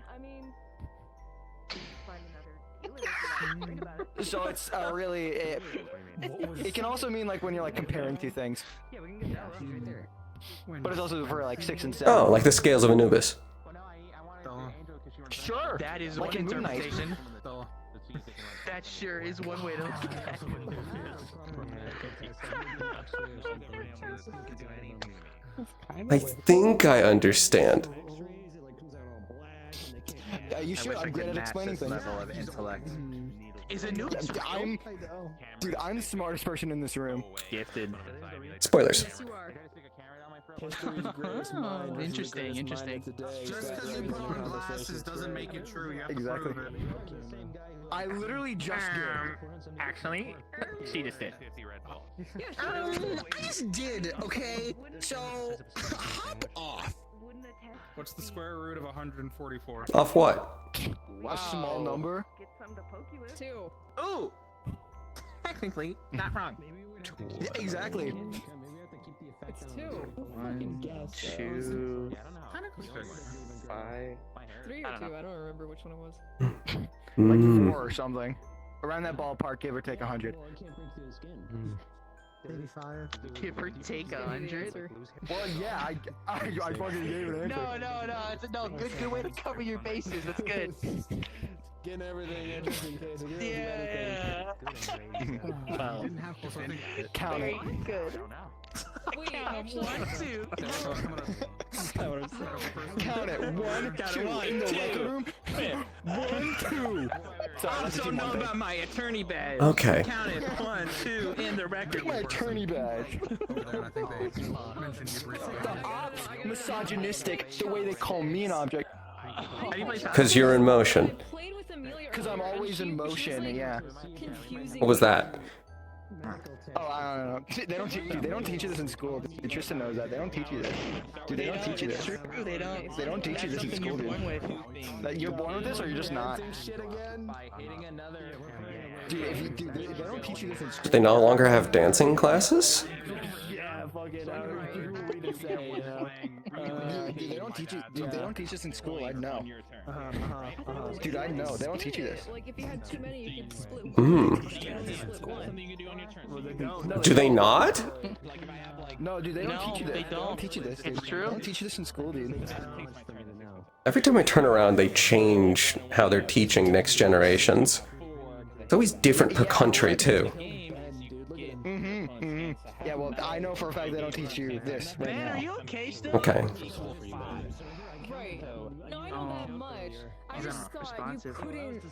So it's really it can also mean like when you're like comparing two things. But it's also for like 6 and 7. Oh, like the scales of Anubis. Sure. That is like one in Moon Knight. interpretation. That sure is one way to look at it. I think I understand. You should. I'm good at explaining things. Level of intellect. Is it new? Dude, I'm the smartest person in this room. Gifted. Spoilers. Oh, interesting. Just because you put on glasses doesn't make it true. You have to prove it. I literally just did. Actually, she just did. I just did. Okay, so hop off. What's the square root of 144? Off what? A small number. 2. Ooh. Technically, not wrong. Yeah, exactly. It's 2. 1, 2, 5. 3 or 2. I don't remember which one it was. Like 4 or something. Around that ballpark, give or take 100. 85. Give or take 100. Well, yeah, I fucking gave it an answer. No. Good way to cover your bases. That's good. Getting everything in just in case. Yeah. Wow. Count it. Good. Wait, 1, 2. Count it. 1, 2 in the locker room. 1, 2. I don't know about my attorney badge. Okay. Count it. 1, 2 in the record. My attorney badge. I think they mentioned you briefly. The ops misogynistic the way they call me an object. Because you're in motion. Because I'm always in motion, yeah. What was that? Oh, I don't know. They don't teach you this in school. Dude, Tristan knows that. They don't teach you this. Dude, they don't teach you this. They don't. They don't teach you this in school, dude. That you're born with this or you're just not. Dude, they don't teach you this in school. Do they no longer have dancing classes? Yeah, fuck it. Way to say, you know. Dude, they don't teach you. Dude, they don't teach this in school. I know. Dude, I know. They don't teach you this. Like if you had too many, you could split one. Mm. Split one. Do they not? No, dude, they don't teach you this. They don't teach you this. Dude. It's true. They don't teach you this in school, dude. Every time I turn around, they change how they're teaching next generations. It's always different per country, too. Yeah, well, I know for a fact they don't teach you this right Man, now. are you okay still? Okay. Right. No, I know that much. I just thought you couldn't.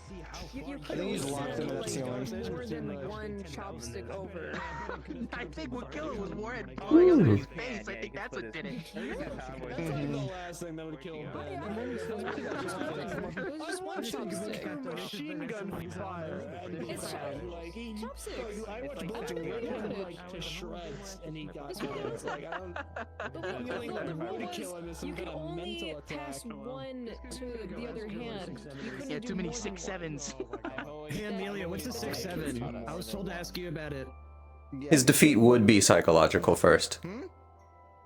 You couldn't he's locked into the like ceiling. more than one chopstick over. I think what killed him was more head falling over his face. I think that's what did it. That's like the last thing that would kill Ben. It was just one chopstick. Machine gun fire. It's chopsticks. I watched Bullets rip him like to shreds, and he got killed. Like I don't. I'm feeling like if I were to kill him, it's some kind of mental attack. Pass one to the other hand. You couldn't Yeah, do too many more than 6-7s. Hey Amelia, what's a 6-7? I was told to ask you about it. His defeat would be psychological first.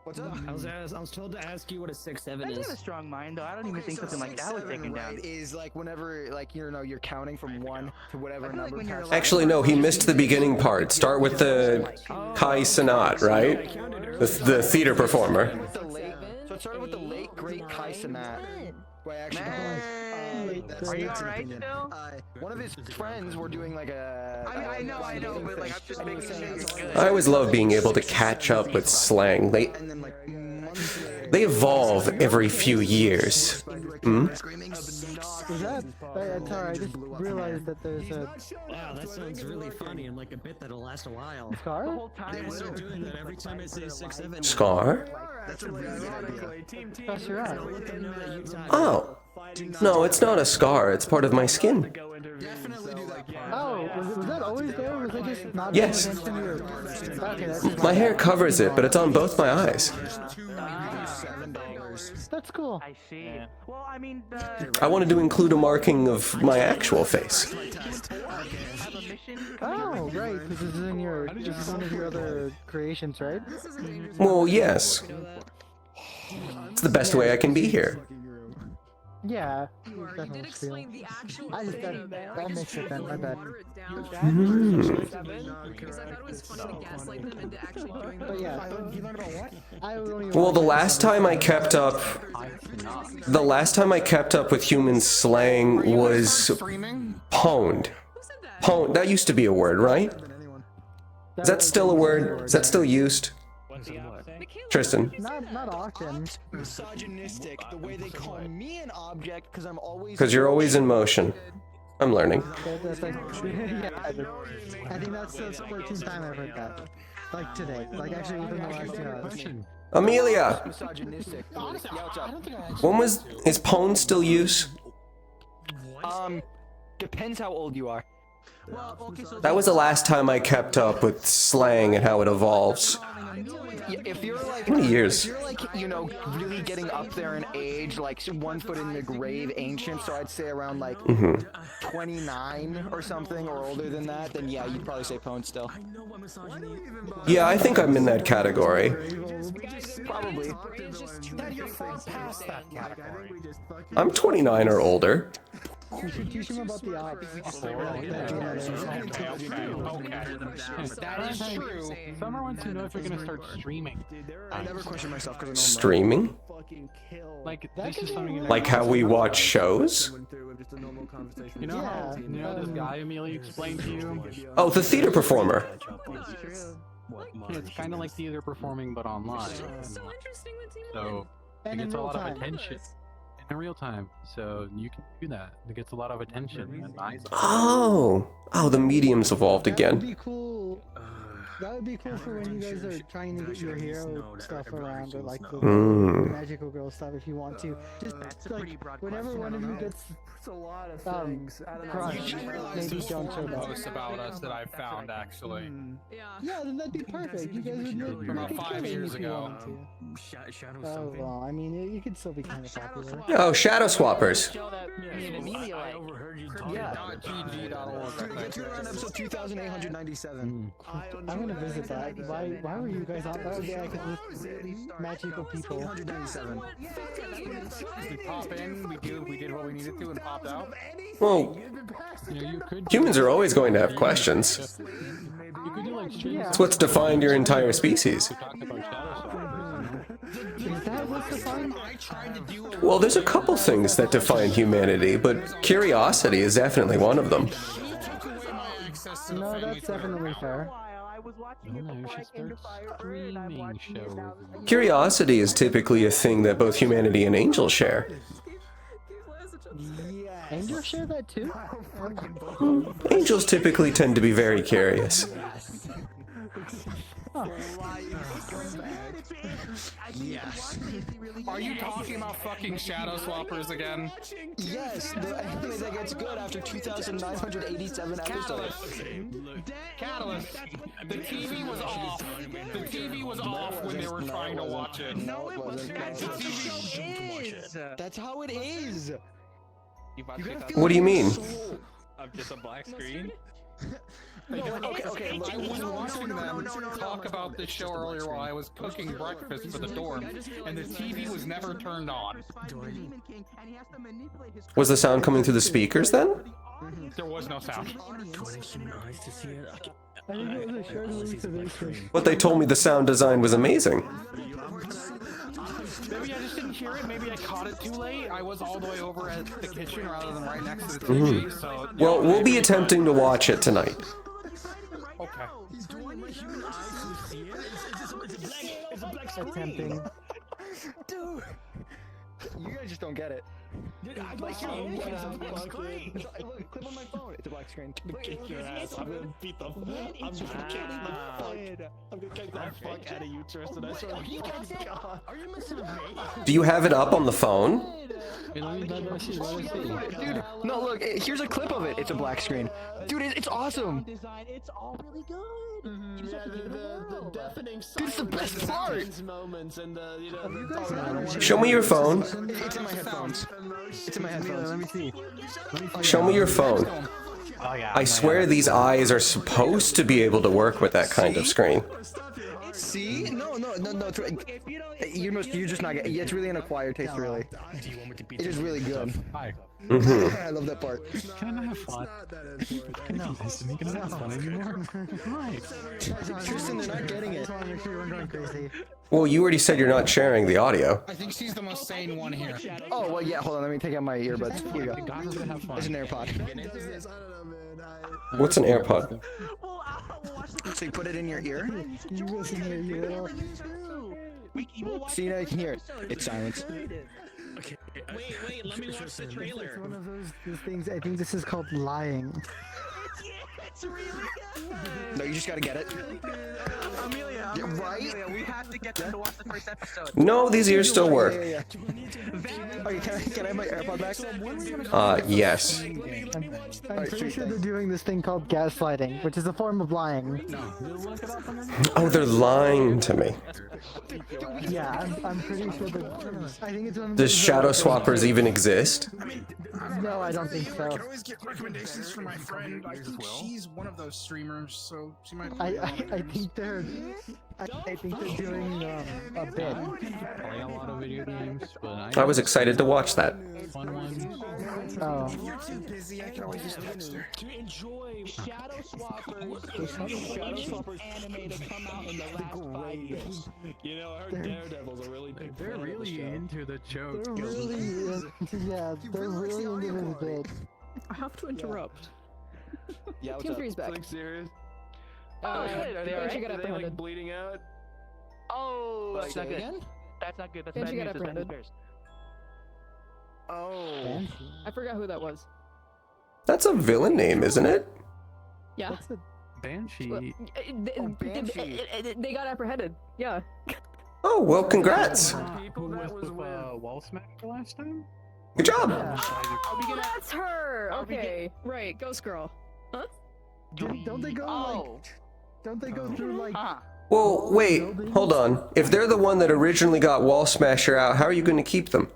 What's up? I was told to ask you what a 6-7 I do is. have a strong mind, though. I don't even think something like that would take him down. Is like whenever, like, you know, you're counting from 1 to whatever number. when you're Actually, no, he missed the beginning part. Start with the Kai Cenat, right? The theater performer. So it started with the late great Kai Cenat. Who I actually don't Are you alright still? One of his friends were doing like a. I know, but like I'm just making sure you're good. I always love being able to catch up with slang. They evolve every few years. Hmm? Is that? Sorry, I just realized that there's a. Wow, that sounds really funny and like a bit that'll last a while. Scar? They start doing that every time I say 6-7. Scar? That's a really good idea. That's right. Oh. No, it's not a scar. It's part of my skin. Oh, was that always there? Was I just not Yes. paying attention to your... Okay, that's My hair covers it, but it's on both my eyes. That's cool. I see. Well, I mean, I wanted to include a marking of my actual face. Oh, right, because this is in your... This is one of your other creations, right? Well, yes. It's the best way I can be here. Yeah, You definitely did explain the actual I just thing, got though. that I makes just it then, my bad. water it down. Because I thought it was funny to gaslight them into actually doing But that. yeah, you learned about what? I don't even Well, the last time I kept up with human slang was pwned. Pwned. That used to be a word, right? Is that still a word? Is that still used? Tristan. Not often. Misogynistic, the way they call me an object because I'm always. Because you're always in motion. I'm learning. That's like, yeah, I think that's the 14th time I've heard that. Like today. Like actually within the last 2 hours. Amelia! Misogynistic. Yeah, what's up? When was... Is pwn still used? Depends how old you are. That was the last time I kept up with slang and how it evolves. If you're like, How many years? If you're like, you know, really getting up there in age, like 1 foot in the grave, ancient, so I'd say around like 29 or something, or older than that, then yeah, you'd probably say pwn still. Yeah, I think I'm in that category. Probably. You're far past that category. I'm 29 or older. You should teach him about the ops. That is true. Summer wants to know if you're gonna start streaming. I never question myself because I know Streaming? Like, this is something Like how we watch shows? you know how this guy Amelia explained to you? Oh, the theater performer. Yeah, it's kind of like theater performing but online. So it And in gets a real lot of time. attention in real time. So you can do that. It gets a lot of attention and eyes. Oh. Oh, the medium's evolved That would again. be cool. That would be cool for when you guys are trying to get your hero stuff around, or like the magical girl stuff if you want to. Just like whenever one of you gets It's a lot of things. I don't know. crushed, maybe don't show up. Posts about us that I found actually. Yeah, then that'd be perfect. You guys would make From a about 5 killing years if you ago. wanted to. Oh well, I mean, you could still be kind of popular. Oh, shadow swappers. Yeah. Get to around episode 2897. I'm gonna visit that. Why were you guys on? Oh yeah, because magical people. 397. We pop in, we did what we needed to and popped out. Well, You could humans are always going to have questions. You could do like It's what's defined your entire species. Is that what's defined? Well, there's a couple things that define humanity, but curiosity is definitely one of them. No, that's definitely fair. was watching it No, before she I came to starts Firebird, and I'm streaming watching it now. shows. Curiosity is typically a thing that both humanity and angels share. Angels share that too? Angels typically tend to be very curious. Yes. Are you talking about fucking Shadow Swappers again? Yes, the anime that gets good after 2,987 episodes. Catalyst. The TV was off. The TV was off when they were trying to watch it. No, it wasn't. That's how it is. What do you mean? Of just a black screen? Okay, I was watching them talk about this show earlier while I was cooking breakfast for the dorm, and the TV was never turned on. Was the sound coming through the speakers then? There was no sound. But they told me the sound design was amazing. Maybe I just didn't hear it. Maybe I caught it too late. I was all the way over at the kitchen rather than right next to the TV. So Well, we'll be attempting to watch it tonight. okay. Attempting. Dude, you guys just don't get it. Dude, I like it's a black screen. Look, clip on my phone. It's a black screen. Kick your ass. I'm gonna beat the. I'm gonna kick the fuck out of you, Tristan. I swear to God. Are you missing me? Do you have it up on the phone? Dude, no, look, here's a clip of it. It's a black screen. Dude, it's awesome. Design, it's all really good. Yeah, the deafening It's the best part. moments and the, you know, Show me your phone. It's in my headphones. It's in my headphones. Let me see. Show me your phone. Oh yeah. I swear these eyes are supposed to be able to work with that kind of screen. See? No. You're just not getting. It's really an acquired taste, really. It is really good. Hi. I love that part. Can I have fun? No, this is making it not fun anymore. Hi. Tristan, they're not getting it. Well, you already said you're not sharing the audio. I think she's the most sane one here. Oh, well, yeah, hold on. Let me take out my earbuds. Here you go. God, we're gonna have fun. It's an AirPod. What's an AirPod? So you put it in your ear. You listen here, you little. See, now you can hear it. It's silence. Okay. Wait, let me watch the trailer. It's one of those things. I think this is called lying. It's really good. No, you just gotta get it. Amelia, Yeah, right? Amelia, we have to get them to watch the first episode. No, these ears still work. Yeah. Okay, can I have my AirPod back? Yes. I'm pretty sure they're doing this thing called gaslighting, which is a form of lying. Oh, they're lying to me. Yeah, I'm pretty sure that. I think it's one of Does those, Shadow Swappers even exist? No, I don't think so. I can always get recommendations from my friend. I think she's one of those streamers, so she might. I think they're. I think they're doing a bit. Play a lot of video games, but I was excited to watch that. Fun one. Oh. If you're too busy, I can always just text her. To enjoy Shadow Swappers anime to come out in the last 5 years. You know, I heard Daredevil's a really big They're fan of the really show. into the joke. They're really, yeah, they're really into this bit. I have to interrupt. Yeah, what's Team up? 3's back. Like serious? Oh, shit, are they Banshee alright? got Are they like apprehended. bleeding out? Oh, that's not good. Again? That's not good. That's Banshee bad got news. That's bad news. apprehended. Bears. Oh. I forgot who that was. That's a villain name, isn't it? Yeah. Banshee. Well, Banshee. they got apprehended. Yeah. Oh, well, congrats. Who was with Wall Smacker last time? Good job. That's her. Okay. Right. Ghost Girl. Huh? Don't they go like? Don't they go through like? Well, wait, hold on. If they're the one that originally got Wall Smasher out, how are you going to keep them?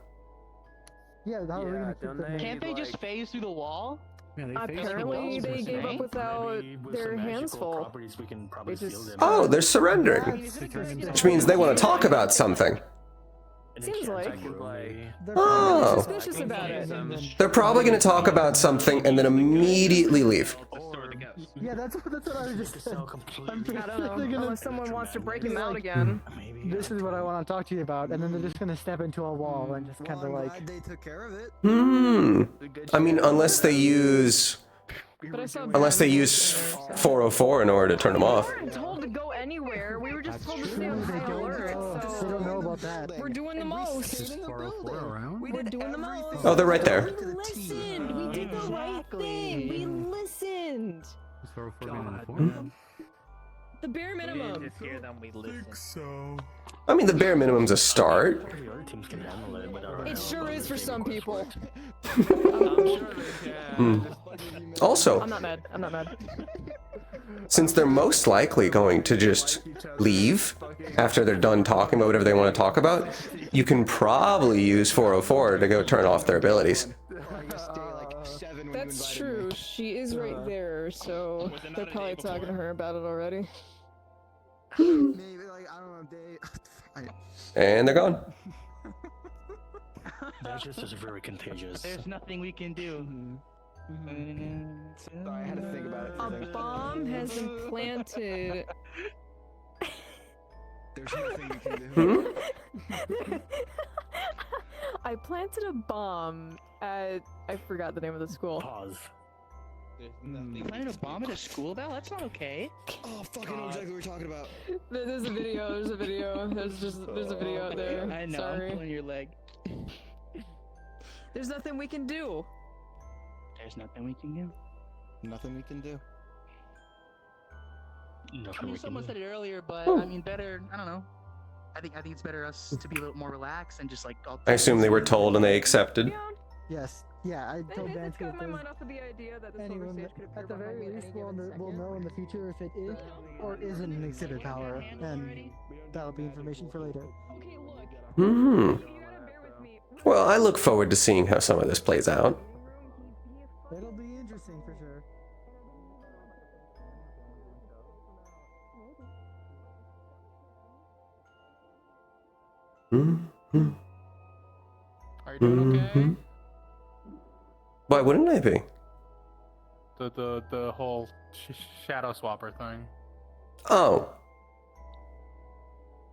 Yeah, how are we gonna keep them? Can't they just phase through the wall? Yeah, Apparently, they gave up without their hands full. They just. Oh, they're surrendering. Which means they want to talk about something. Seems like. Oh. Suspicious about it. They're probably going to talk about something and then immediately leave. Yeah, that's what I was just saying. I'm pretty I don't sure know. they're gonna. Unless someone wants to break be him out like, again. This is what I want to talk to you about, and then they're just gonna step into a wall and just kind of like. They took care of it. I mean, unless they use But I saw Unless they use 404 in order to turn them off. We weren't told to go anywhere. We were just told to stay on high alert. So They don't know about that. we're doing the most. We're doing the most. Oh, they're right there. We listened. We did the right thing. We listened. The bare minimum. Just hear them, we listen. So. I mean, the bare minimum's a start. It sure is for some people. Also, I'm not mad. I'm not mad. since they're most likely going to just leave after they're done talking about whatever they want to talk about, you can probably use 404 to go turn off their abilities. That's true. She is right there, so they're probably talking to her about it already. Maybe, like, I don't know, And they're gone. That's just very contagious. There's nothing we can do. Sorry, I had to think about it. A bomb has been planted. There's nothing we can do. I planted a bomb at I forgot the name of the school. Pause. You planted a bomb at a school, Val? That's not okay. Oh, fuck, I know exactly what we're talking about. There's a video. There's a video. There's a video out there. I know. Sorry. I'm pulling your leg. There's nothing we can do. There's nothing we can do. Nothing we can do. I mean, someone said it earlier, but I mean, better. I don't know. I think it's better us to be a little more relaxed and just like. I assume they were told and they accepted. Yes. Yeah, I told It's Nancy got if my there's mind off of the idea that the silver anyone stage could appear at the behind very me at least any given we'll second. know in the future if it is or isn't an exhibit power, and that'll be information for later. Well, I look forward to seeing how some of this plays out. It'll be interesting for sure. Are you doing okay? Why wouldn't I be? The whole shadow swapper thing. Oh.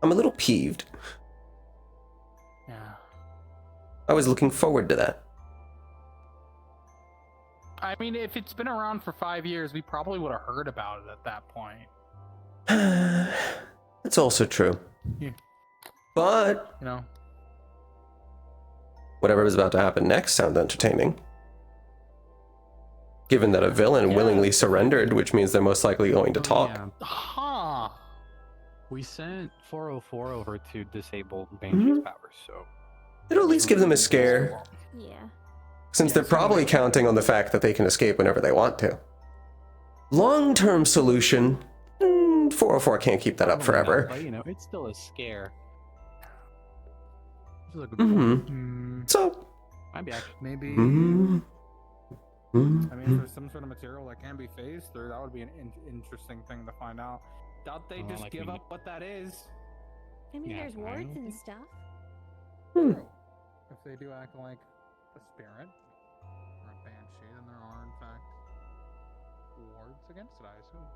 I'm a little peeved. Yeah. I was looking forward to that. I mean, if it's been around for 5 years, we probably would have heard about it at that point. That's also true. Yeah. But, You know. whatever was about to happen next sounds entertaining. Given that a villain willingly surrendered, which means they're most likely going to talk. Huh. We sent 404 over to disable Banshee's powers, so. It'll at least give them a scare. Yeah. Since they're probably counting on the fact that they can escape whenever they want to. Long-term solution, 404 can't keep that up forever. But, you know, it's still a scare. So, Maybe. I mean, if there's some sort of material that can be phased through, that would be an interesting thing to find out. Doubt they just give up what that is. I mean, there's wards and stuff. If they do act like a spirit or a banshee, then there are, in fact, wards against it, I assume.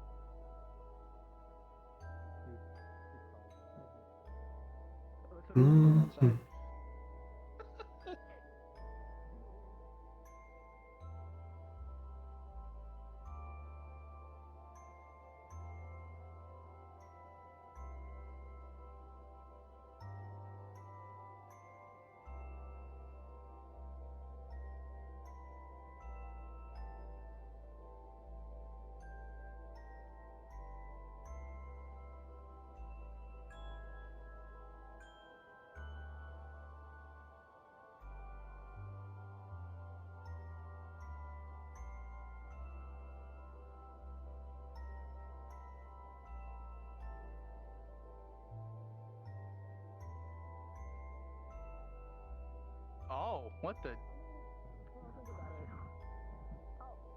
Oh, what the?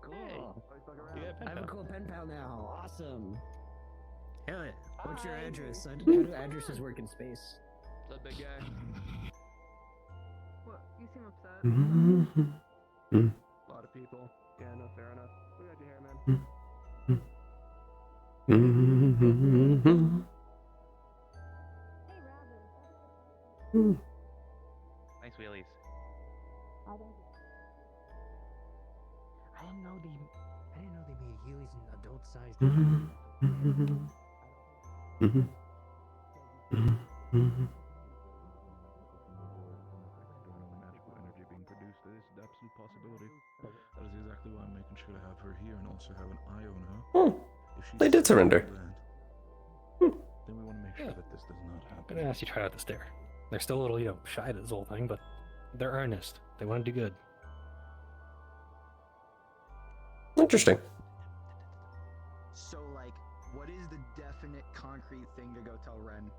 Cool. I have a cool pen pal now. Awesome. Hell yeah. What's your address? How do addresses work in space? The big guy. What? You seem upset. A lot of people. Yeah, no, fair enough. We got your hair, man. Nice wheelies. I didn't know the didn't know they made Heelys in adult-sized. Magical energy being produced is an absolute possibility. That is exactly why I'm making sure to have her here and also have an eye on her. They did surrender. Then we want to make sure that this does not happen. I asked you try out the stair. They're still a little, shy to this whole thing, but they're earnest. They want to do good. Interesting. So, like, what is the definite concrete thing to go tell Ren?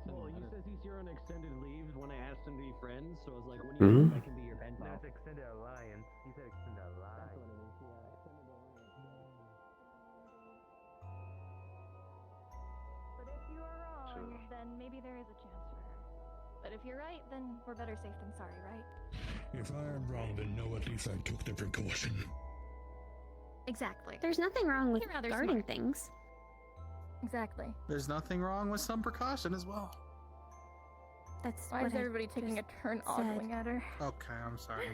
Well, he says he's here on extended leave when I asked him to be friends, so I was like, when do you think I can be your pen pal? That's extended alliance. He said extended alliance. But if you are wrong, then maybe there is a chance for her. But if you're right, then we're better safe than sorry, right? If I am wrong, then know at least I took the precaution. Exactly. There's nothing wrong with You're rather guarding smart. things. Exactly. There's nothing wrong with some precaution as well. That's Why what is everybody taking a turn ogling at her? Okay, I'm sorry.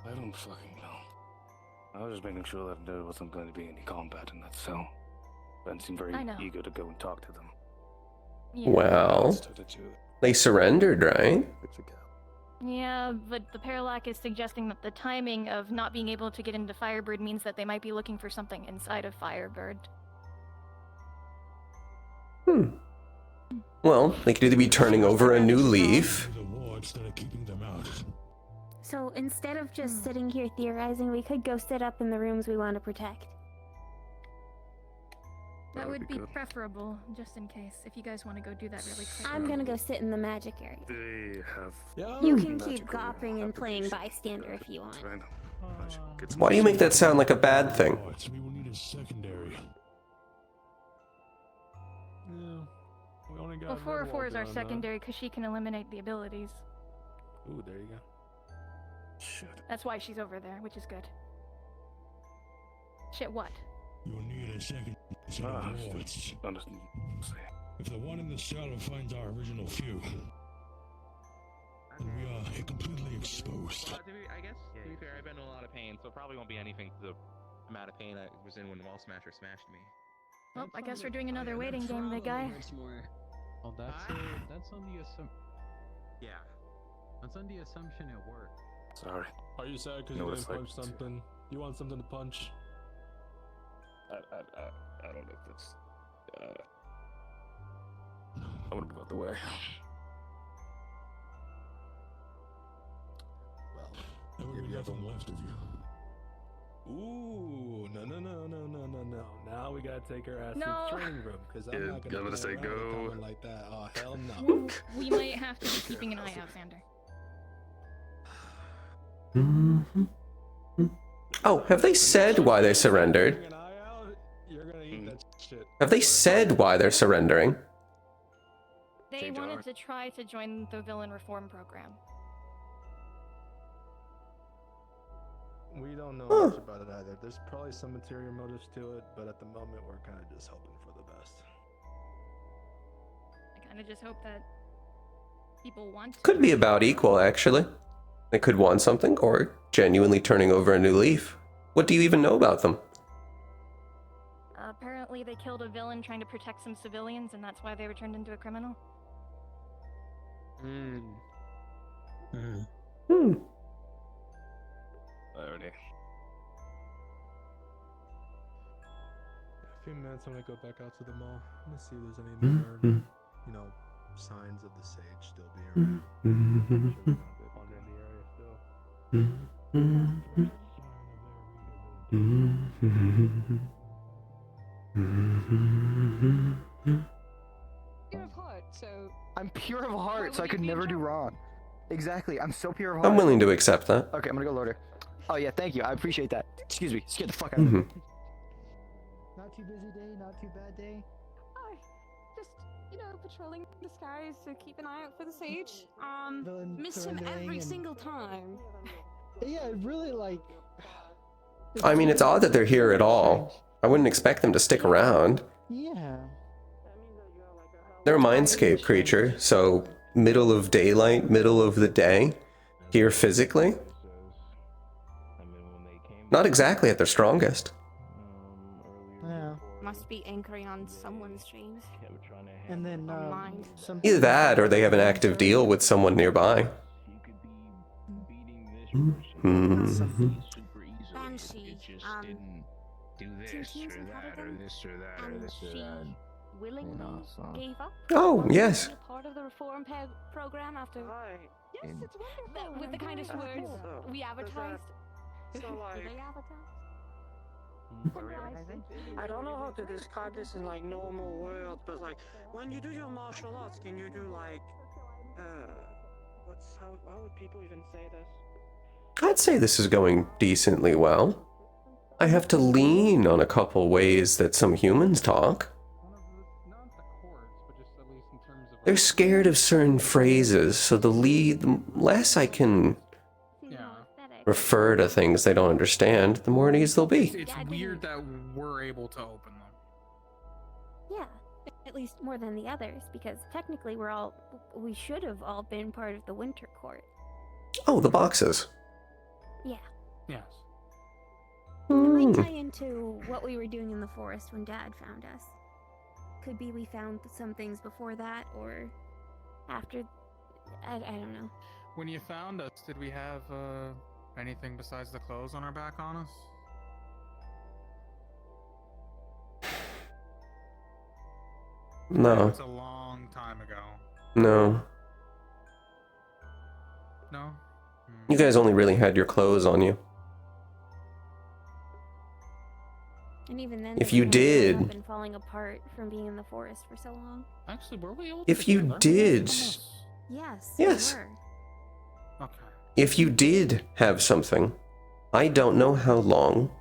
I don't fucking know. I was just making sure that there wasn't going to be any combat in that cell. Ben seemed very I know. eager to go and talk to them. Well, they surrendered, right? Yeah, but the Parallax is suggesting that the timing of not being able to get into Firebird means that they might be looking for something inside of Firebird. Well, they could either be turning over a new leaf. So instead of just sitting here theorizing, we could go sit up in the rooms we want to protect. That would be preferable, just in case, if you guys want to go do that really quick. I'm gonna go sit in the magic area. They have. You can keep gawping and playing bystander if you want. Why do you make that sound like a bad thing? We will need a secondary. Well, 404 is our secondary because she can eliminate the abilities. Ooh, there you go. Shit. That's why she's over there, which is good. Shit, what? You'll need a second set of wards. If the one in the cellar finds our original few, then we are completely exposed. I guess, to be fair, I've been in a lot of pain, so it probably won't be anything to the amount of pain I was in when the Wall Smasher smashed me. Well, I guess we're doing another waiting game, big guy. Well, that's on the assumption. Yeah. That's on the assumption it worked. Sorry. Are you sad because No, you it's didn't like- punch something? You want something to punch? I don't know if it's. I'm gonna move out the way. There will be nothing left of you. Ooh, no. Now we gotta take her ass No. to the training room because I'm Yeah, not gonna I'm gonna play say around with go. someone like that. Oh hell no. We might have to be keeping an eye out, Xander. Oh, have they said why they surrendered? You're gonna eat that shit. Have they said why they're surrendering? They wanted to try to join the villain reform program. We don't know much about it either. There's probably some material motives to it, but at the moment we're kind of just hoping for the best. I kind of just hope that people want to. Could be about equal, actually. They could want something, or genuinely turning over a new leaf. What do you even know about them? Apparently they killed a villain trying to protect some civilians, and that's why they were turned into a criminal. Alrighty. In a few minutes, I'm gonna go back out to the mall. I'm gonna see if there's any more, signs of the sage still being around. Wander in the area still. Pure of heart, so. I'm pure of heart, so I could never do wrong. Exactly, I'm so pure of heart. I'm willing to accept that. Okay, I'm gonna go loader. Oh yeah, thank you. I appreciate that. Excuse me, scared the fuck out of me. Not too busy day, not too bad day. Just, patrolling the skies to keep an eye out for the sage. Villain Miss him surrendering every and- single time. Yeah, it really I mean, it's odd that they're here at all. I wouldn't expect them to stick around. Yeah. They're a mindscape creature, so middle of daylight, middle of the day, here physically. Not exactly at their strongest. Yeah. Must be anchoring on someone's dreams. And then Mind. Either that, or they have an active deal with someone nearby. Banshee, teams encountered them, and she willingly gave up. Oh, yes. Be a part of the reform program after. Yes, it's wonderful. With the kind of words we advertised. So like, They advertised. I don't know how to describe this in like normal words, but like when you do your martial arts, can you do like how would people even say this? I'd say this is going decently well. I have to lean on a couple ways that some humans talk. They're scared of certain phrases, so the less I can refer to things they don't understand, the more at ease they'll be. It's weird that we're able to open them. Yeah, at least more than the others, because technically we should have all been part of the Winter Court. Oh, the boxes. Yeah. Yes. It might tie into what we were doing in the forest when Dad found us. Could be we found some things before that, or after. I don't know. When you found us, did we have anything besides the clothes on our back on us? No. It's a long time ago. No. No? You guys only really had your clothes on you. And even then, If you did, been falling apart from being in the forest for so long. Actually, were we all if you did, Yes. Yes. We were. Okay. if you did have something, I don't know how long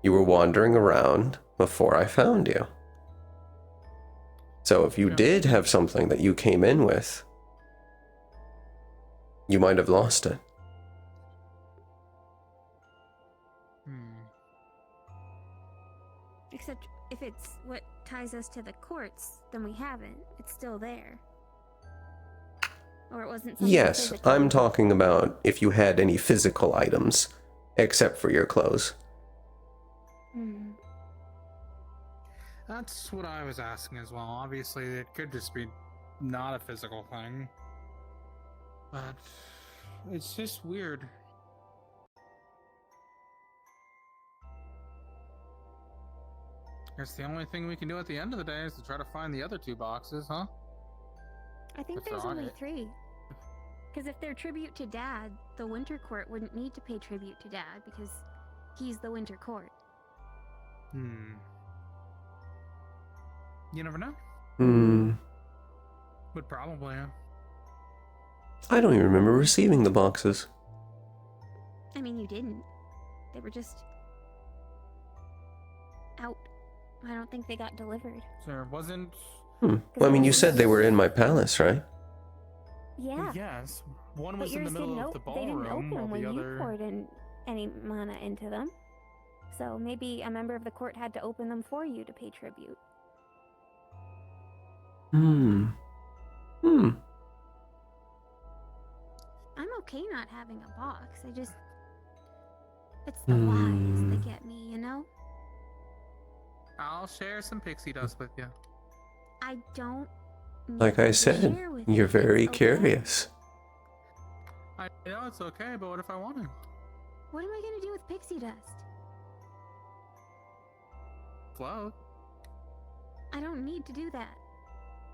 you were wandering around before I found you. So if you did have something that you came in with, you might have lost it. Except if it's what ties us to the courts, then we haven't. It's still there. Or it wasn't something Yes, physical. I'm talking about if you had any physical items, except for your clothes. That's what I was asking as well. Obviously, it could just be not a physical thing. But it's just weird. Guess the only thing we can do at the end of the day is to try to find the other two boxes, huh? I think If there's they're on only it. 3. Because if they're tribute to Dad, the Winter Court wouldn't need to pay tribute to Dad because he's the Winter Court. You never know. But probably, yeah. I don't even remember receiving the boxes. I mean, you didn't. They were just out. I don't think they got delivered. There wasn't. Well, I mean, you said they were in my palace, right? Yeah. Yes. One But was in the yours middle didn't of the they didn't ballroom, while open when the you other. poured in any mana into them. So maybe a member of the court had to open them for you to pay tribute. I'm okay not having a box. It's the lies that get me, you know? I'll share some pixie dust with you. I don't need Like I to said, share with you're you. very It's okay. curious. I know it's okay, but what if I wanted? What am I gonna do with pixie dust? Float. I don't need to do that.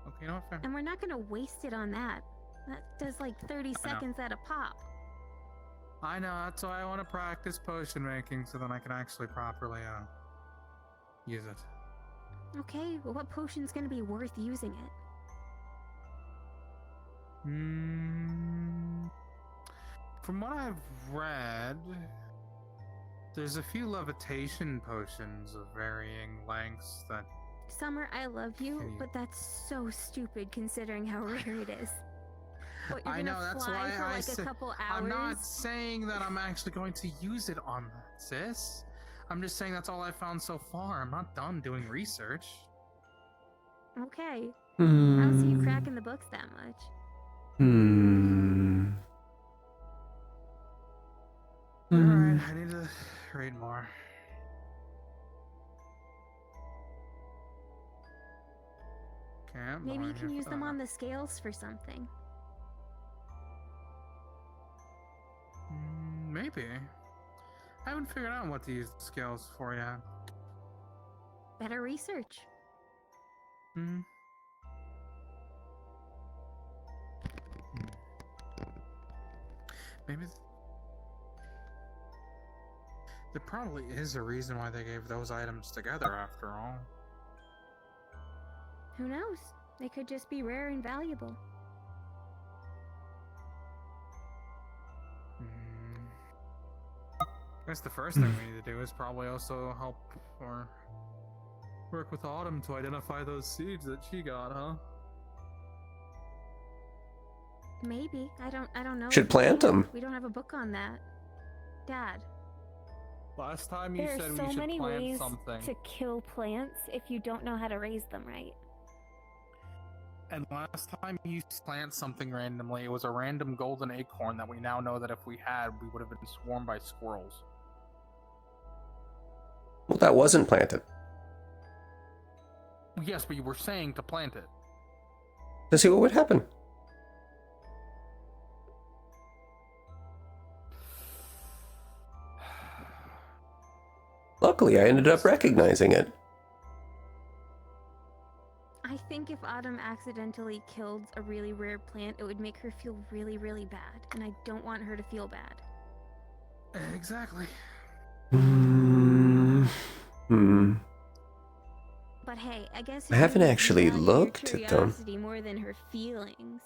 Okay, no fair. And we're not gonna waste it on that. That does like 30 seconds at a pop. I know, that's why I want to practice potion making so then I can actually properly use it. Okay, well, what potion's gonna be worth using it? From what I've read, there's a few levitation potions of varying lengths that. Summer, I love you, but that's so stupid considering how rare it is. What, you're I know, gonna that's fly why for I like said. a couple hours? I'm not saying that I'm actually going to use it on that, sis. I'm just saying that's all I found so far. I'm not done doing research. Okay. I don't see you cracking the books that much. Alright, I need to read more. Okay, Maybe you can use them on the scales for something. Maybe. I haven't figured out what to use the scales for yet. Better research. Maybe there probably is a reason why they gave those items together after all. Who knows? They could just be rare and valuable. I guess the first thing we need to do is probably also help or work with Autumn to identify those seeds that she got, huh? Maybe. I don't know. Should plant them. We don't have a book on that. Dad. Last time you There said are we so should many plant ways something. to kill plants if you don't know how to raise them right. And last time you plant something randomly, it was a random golden acorn that we now know that if we had, we would have been swarmed by squirrels. Well, that wasn't planted. Yes, but you were saying to plant it. To see what would happen. Luckily, I ended up recognizing it. I think if Autumn accidentally killed a really rare plant, it would make her feel really, really bad. And I don't want her to feel bad. Exactly. But hey, I guess I haven't actually looked at them. curiosity more than her feelings.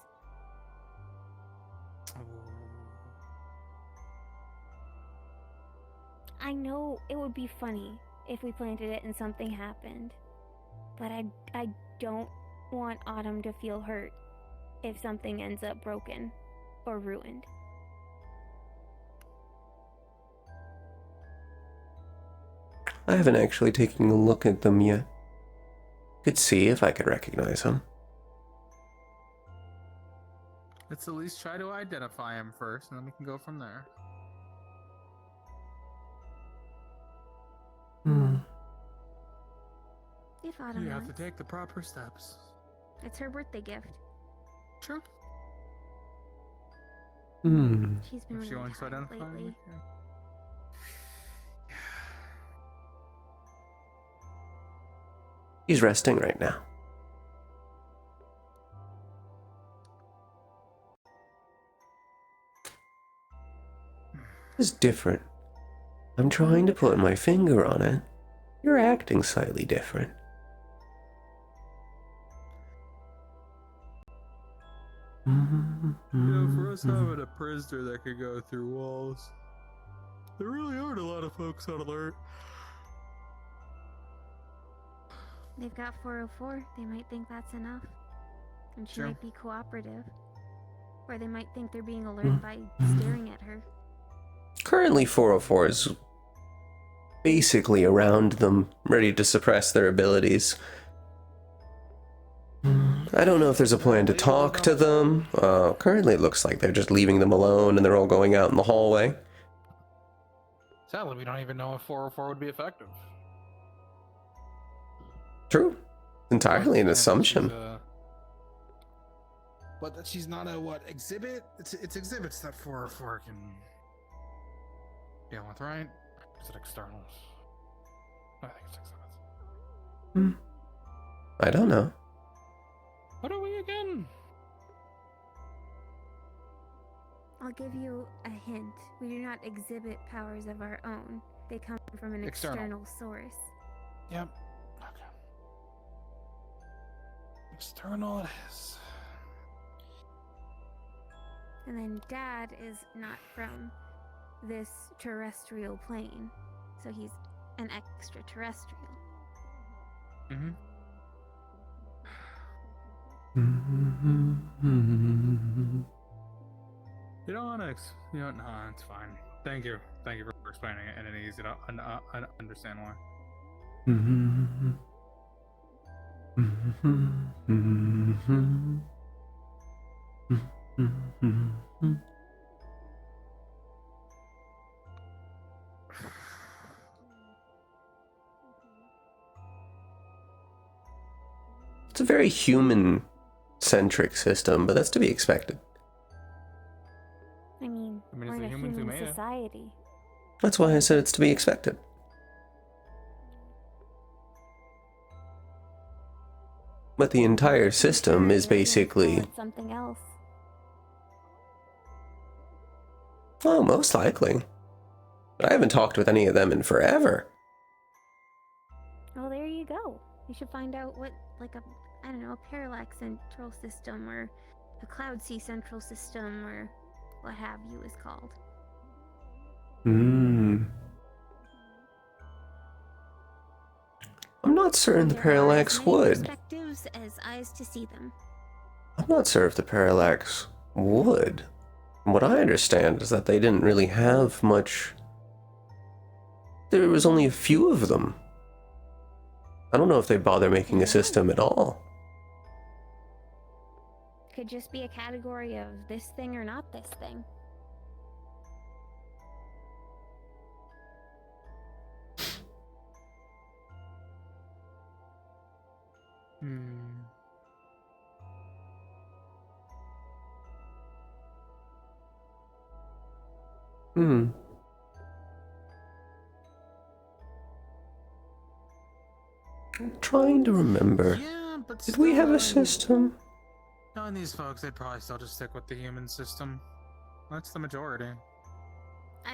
I know it would be funny if we planted it and something happened, but I don't want Autumn to feel hurt if something ends up broken or ruined. I haven't actually taken a look at them yet. Could see if I could recognize them. Let's at least try to identify him first, and then we can go from there. If Autumn You have to wants. take the proper steps. It's her birthday gift. Sure. She's been If she really wants to tired identify lately. me, He's resting right now. It's different. I'm trying to put my finger on it. You're acting slightly different. for us having a prisoner that could go through walls, there really aren't a lot of folks on alert. They've got 404. They might think that's enough. And she Sure. might be cooperative. Or they might think they're being alert by staring at her. Currently, 404 is basically around them, ready to suppress their abilities. I don't know if there's a plan to talk to them. Currently, it looks like they're just leaving them alone and they're all going out in the hallway. Sadly, we don't even know if 404 would be effective. True. Entirely an assumption. But that she's not a what exhibit? It's exhibits that 404 can deal with, right? Is it externals? I think it's exhibits. I don't know. What are we again? I'll give you a hint. We do not exhibit powers of our own. They come from an external source. Yep. Okay. External it is. And then Dad is not from this terrestrial plane. So he's an extraterrestrial. Mm-hmm. You don't want to. You don't. No, it's fine. Thank you for explaining it, and it's easy to understand why. It's a very human-centric system, but that's to be expected. I mean, we're in a human society. That's why I said it's to be expected. But the entire system is basically... something else. Oh, most likely. But I haven't talked with any of them in forever. Well, there you go. You should find out what, like I don't know, a parallax central system or a cloud sea central system or what have you is called. I'm not certain the parallax would. Perspectives as eyes to see them. I'm not sure if the parallax would. From what I understand is that they didn't really have much. There was only a few of them. I don't know if they bother making a system at all. Could just be a category of this thing or not this thing. I'm trying to remember. Yeah, but did we have a system? Knowing these folks, they'd probably still just stick with the human system. That's the majority.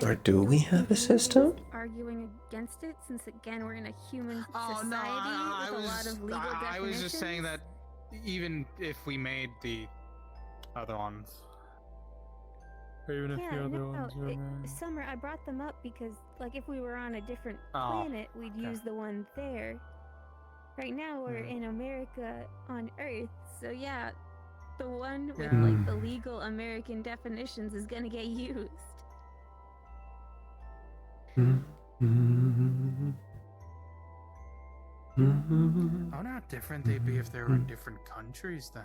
Or do we have a system? Arguing against it, since again we're in a human society with a lot of legal definitions. I was just saying that even if we made the other ones, even if the other ones were made. Summer, I brought them up because, like, if we were on a different planet, we'd use the one there. Right now we're in America on Earth, so yeah, the one with like the legal American definitions is gonna get used. How not different they'd be if they were in different countries then?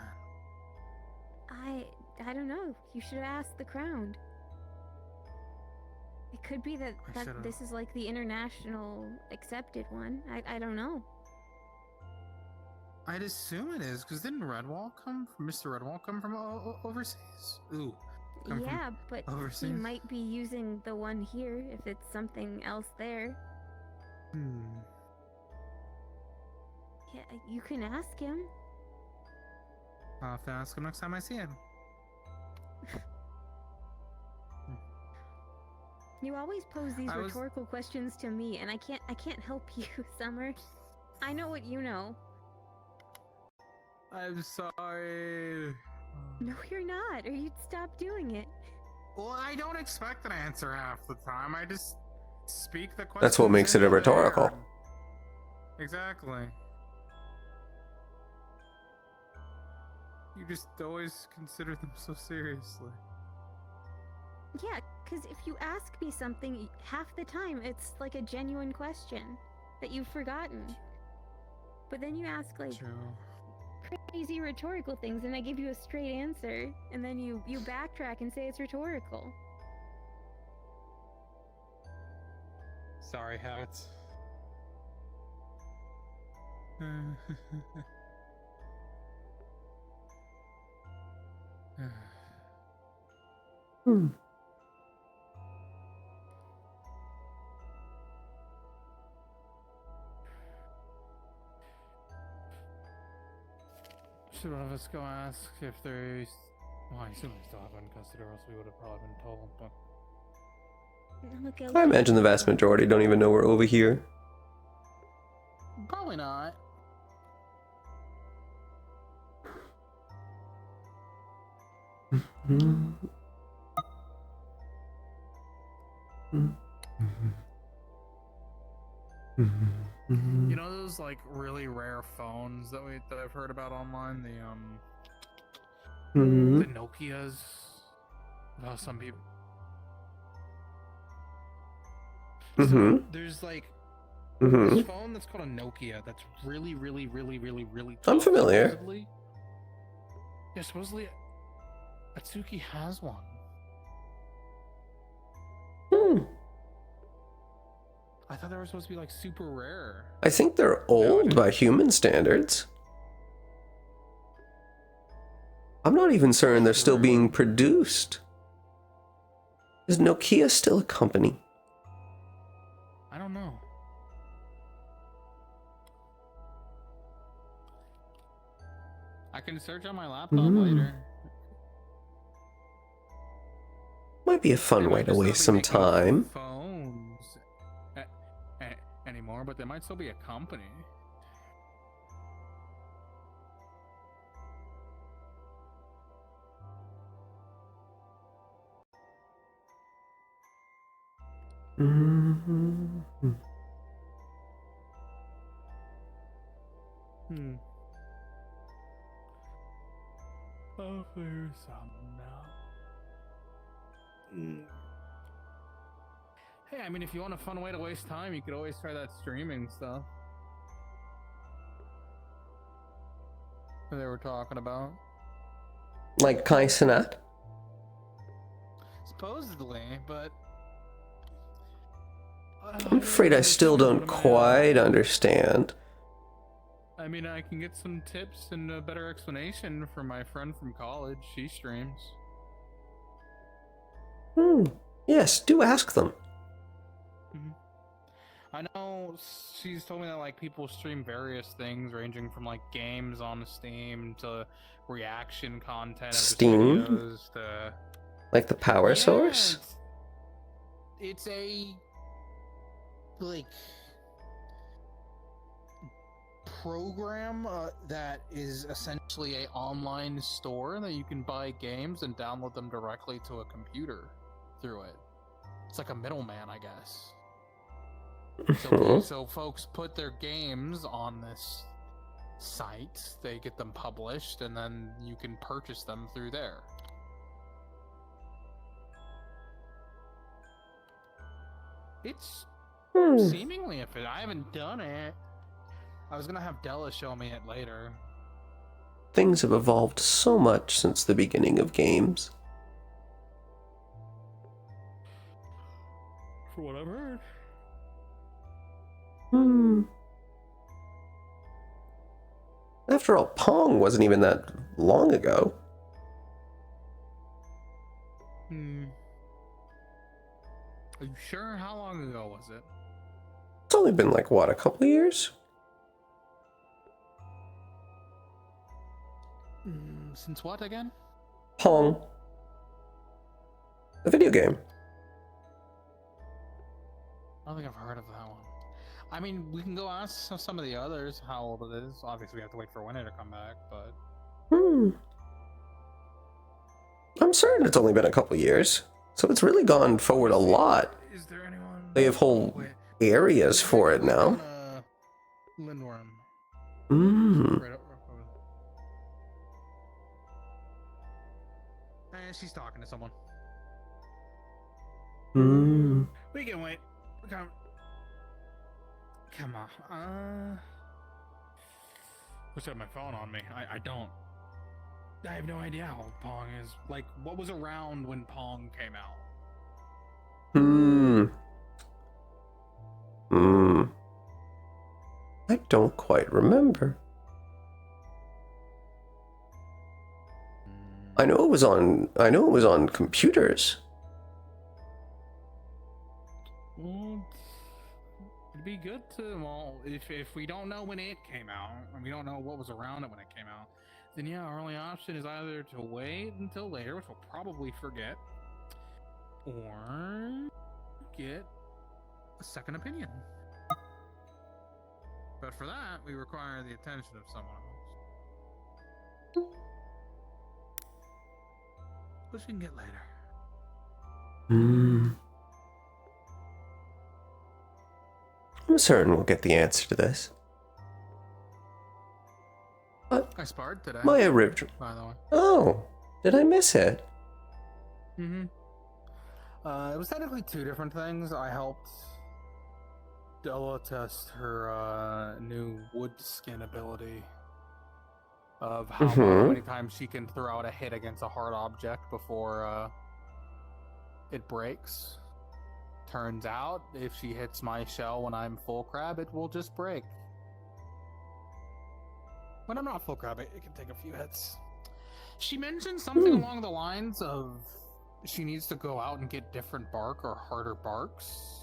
I don't know. You should ask the Crown. It could be that this is like the international accepted one. I don't know. I'd assume it is, because didn't Mr. Redwall come from overseas? Ooh. Yeah, but overseas? he might be using the one here if it's something else there. Yeah, you can ask him. I'll have to ask him next time I see him. You always pose these rhetorical questions to me, and I can't help you, Summer. I know what you know. I'm sorry. No, you're not, or you'd stop doing it. Well, I don't expect an answer half the time. I just speak the question. That's what makes it a rhetorical. Exactly. You just always consider them so seriously. Yeah, because if you ask me something, half the time it's like a genuine question that you've forgotten. But then you ask like crazy rhetorical things and I give you a straight answer, and then you backtrack and say it's rhetorical. Sorry, Hats. Should one of us go ask if there's... Well, I assume they still have one in custody, or else we would have probably been told, but... I imagine the vast majority don't even know we're over here. Probably not. You know those like really rare phones that I've heard about online, the Nokias? Some people There's like Mm-hmm. this phone that's called a Nokia that's really I'm familiar. Supposedly. Yeah, supposedly Atsuki has one. I thought they were supposed to be like super rare. I think they're old by human standards. I'm not even certain they're still being produced. Is Nokia still a company? I don't know. I can search on my laptop later. Might be a fun way to waste some time. Phones anymore, but they might still be a company. I'll figure something out. Hey, I mean, if you want a fun way to waste time, you could always try that streaming stuff that they were talking about. Like Kai Cenat? Supposedly, but I'm afraid I still don't quite understand. I mean, I can get some tips and a better explanation from my friend from college. She streams. Yes, do ask them. I know she's told me that like people stream various things ranging from like games on Steam to reaction content of Steam? videos to Like the power source? it's a like program that is essentially a online store that you can buy games and download them directly to a computer through it. It's like a middleman, I guess. So folks put their games on this site, they get them published, and then you can purchase them through there. It's seemingly efficient. I haven't done it. I was gonna have Della show me it later. Things have evolved so much since the beginning of games. For what I've heard. After all, Pong wasn't even that long ago. Are you sure? How long ago was it? It's only been like, what, a couple of years? Since what again? Pong. The video game. I don't think I've heard of that one. I mean, we can go ask some of the others how old it is. Obviously, we have to wait for Winnie to come back, but... I'm certain it's only been a couple of years. So it's really gone forward a lot. Is there anyone... They have whole areas for it now. Lindworm. And she's talking to someone. We can wait. Come on. Wish I had my phone on me. I don't. I have no idea how old Pong is. Like, what was around when Pong came out? I don't quite remember. I know it was on computers. Well, it'd be good to, well, if we don't know when it came out, and we don't know what was around it when it came out, then yeah, our only option is either to wait until later, which we'll probably forget, or get a second opinion. But for that, we require the attention of someone else. Which we can get later. I'm certain we'll get the answer to this. But I sparred today. my original. By the way. Oh, did I miss it? It was technically two different things. I helped Della test her new wood skin ability of how many times she can throw out a hit against a hard object before it breaks. Turns out, if she hits my shell when I'm full crab, it will just break. When I'm not full crab, it can take a few hits. She mentioned something along the lines of she needs to go out and get different bark or harder barks.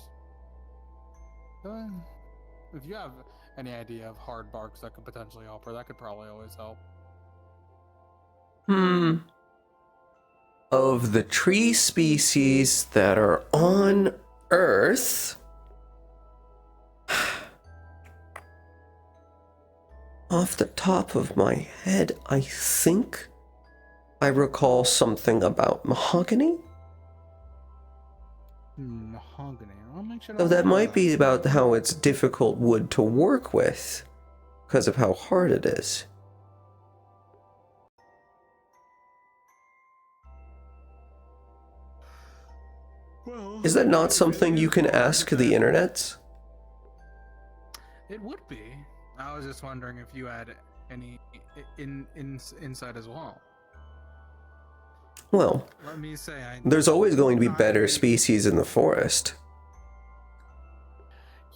If you have any idea of hard barks that could potentially help her, that could probably always help. Of the tree species that are on Earth, off the top of my head, I think I recall something about mahogany. Mahogany. I'll make sure. So that might be about how it's difficult wood to work with because of how hard it is. Well, Is that not something you can ask the internets? It would be. I was just wondering if you had any insight as well. Well, Let me say, there's always going to be better species in the forest.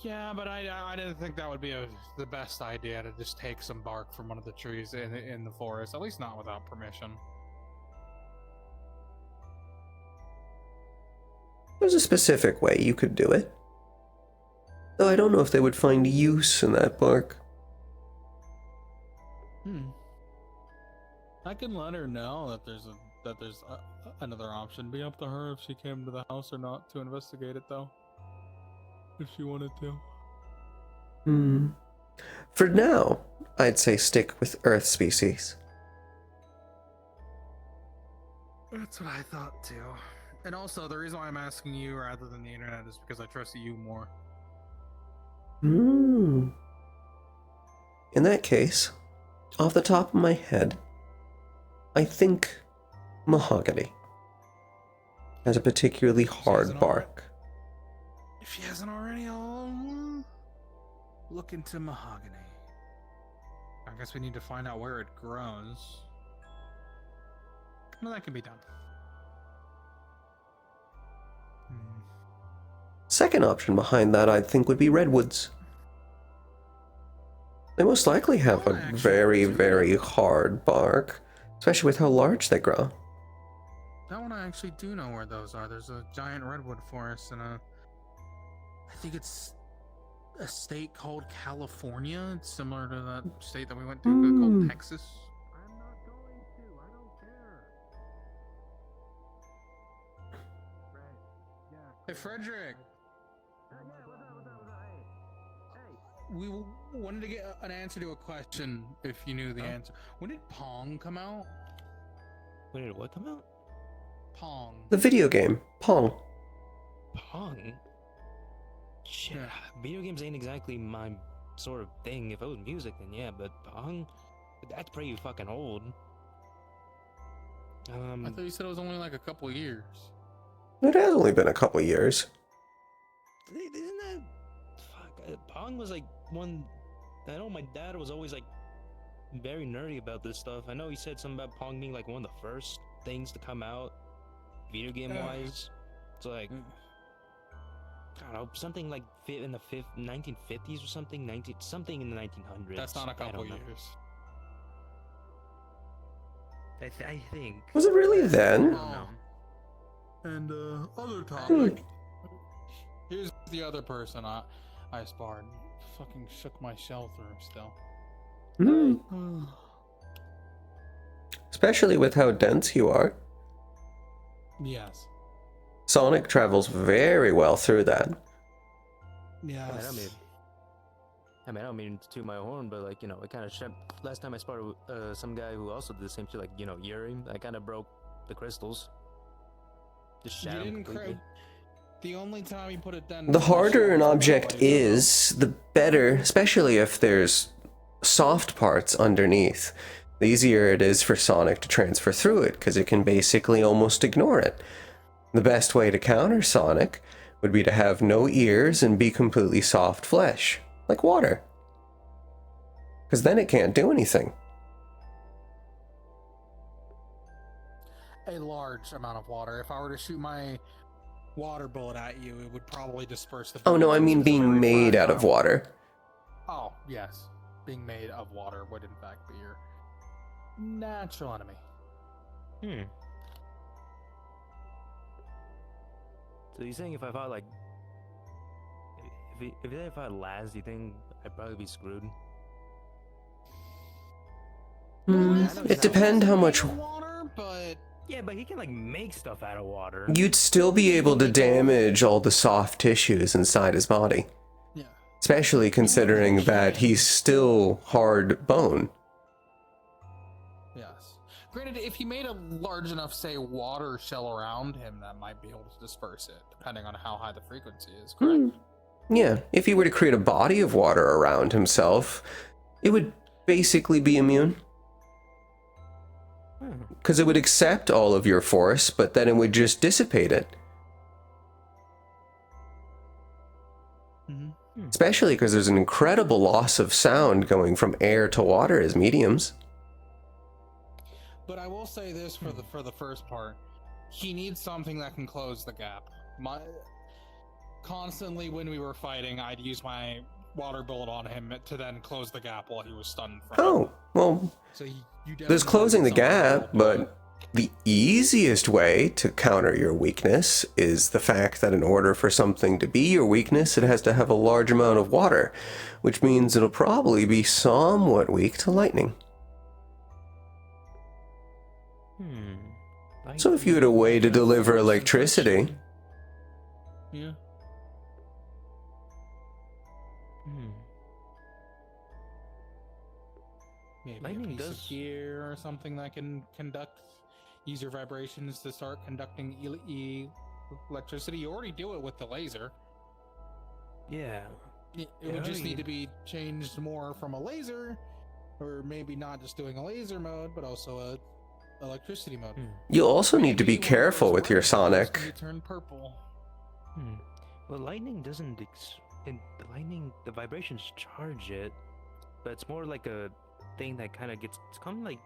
Yeah, but I didn't think that would be the best idea to just take some bark from one of the trees in the forest, at least not without permission. There's a specific way you could do it. Though I don't know if they would find use in that bark. I can let her know that there's another option. Be up to her if she came to the house or not to investigate it, though. If she wanted to. For now, I'd say stick with Earth species. That's what I thought too. And also, the reason why I'm asking you rather than the internet is because I trust you more. In that case, off the top of my head, I think mahogany has a particularly hard bark. If she hasn't already, I'll look into mahogany. I guess we need to find out where it grows. Well, that can be done. Second option behind that, I think, would be redwoods. They most likely have a very, very hard bark, especially with how large they grow. That one I actually do know where those are. There's a giant redwood forest in I think it's a state called California. It's similar to that state that we went to called Texas. I'm not going to. I don't care. Hey, Frederick. We wanted to get an answer to a question, if you knew the answer. When did Pong come out? When did what come out? Pong. The video game, Pong. Pong? Shit, video games ain't exactly my sort of thing. If it was music, then yeah, but Pong? That's pretty fucking old. I thought you said it was only like a couple years. It has only been a couple years. Isn't that... Fuck, Pong was like one... I know my dad was always like very nerdy about this stuff. I know he said something about Pong being like one of the first things to come out, video game wise. It's like... I don't know, something like in the 1950s or something, something in the 1900s. That's not a couple years. I think. Was it really then? And other topic. Here's the other person I sparred. Fucking shook my shell through still. Especially with how dense you are. Yes. Sonic travels very well through that. Yes. I mean, I don't mean to toot my horn, but like, you know, it kind of last time I sparred some guy who also did the same shit, like, you know, Yuri, I kind of broke the crystals. Just shattered them completely. The only time you put it down. The harder an object is, the better, especially if there's soft parts underneath. The easier it is for Sonic to transfer through it, because it can basically almost ignore it. The best way to counter Sonic would be to have no ears and be completely soft flesh, like water. Because then it can't do anything. A large amount of water. If I were to shoot my water bullet at you, it would probably disperse the. Oh no, I mean being made out of water. Oh, yes. Being made of water would in fact be your natural enemy. So you're saying if I fought like, if I fought Laz, do you think I'd probably be screwed? It depends how much. Yeah, but he can like make stuff out of water. You'd still be able to damage all the soft tissues inside his body. Yeah. Especially considering that he's still hard bone. Yes. Granted, if he made a large enough, say, water shell around him, that might be able to disperse it, depending on how high the frequency is, correct? Yeah, if he were to create a body of water around himself, it would basically be immune. Because it would accept all of your force, but then it would just dissipate it. Especially because there's an incredible loss of sound going from air to water as mediums. But I will say this for the first part. He needs something that can close the gap. Constantly when we were fighting, I'd use my water bullet on him to then close the gap while he was stunned. Oh, well, so there's closing the gap, but the easiest way to counter your weakness is the fact that in order for something to be your weakness, it has to have a large amount of water, which means it'll probably be somewhat weak to lightning. So if you had a way to deliver electricity... Yeah. Maybe Lightning a piece does. of gear or something that can use your vibrations to start conducting electricity. You already do it with the laser. Yeah. It would just need to be changed more from a laser, or maybe not just doing a laser mode, but also a electricity mode. You'll also need to be careful with your sonic. You turn purple. Well, lightning doesn't. The vibrations charge it, but it's more like a thing that kind of gets. It's kind of like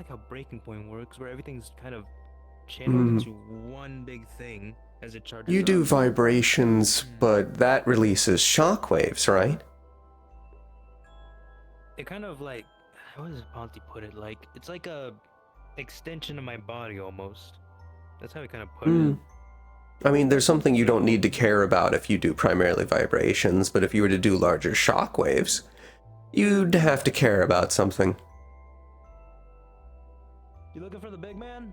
how breaking point works, where everything's kind of channeled into one big thing as it charges. You do up. vibrations, but that releases shockwaves, right? It kind of like, how does Ponty put it? Like, it's like a extension of my body almost. That's how he kind of put it. I mean, there's something you don't need to care about if you do primarily vibrations, but if you were to do larger shockwaves, you'd have to care about something. You looking for the big man?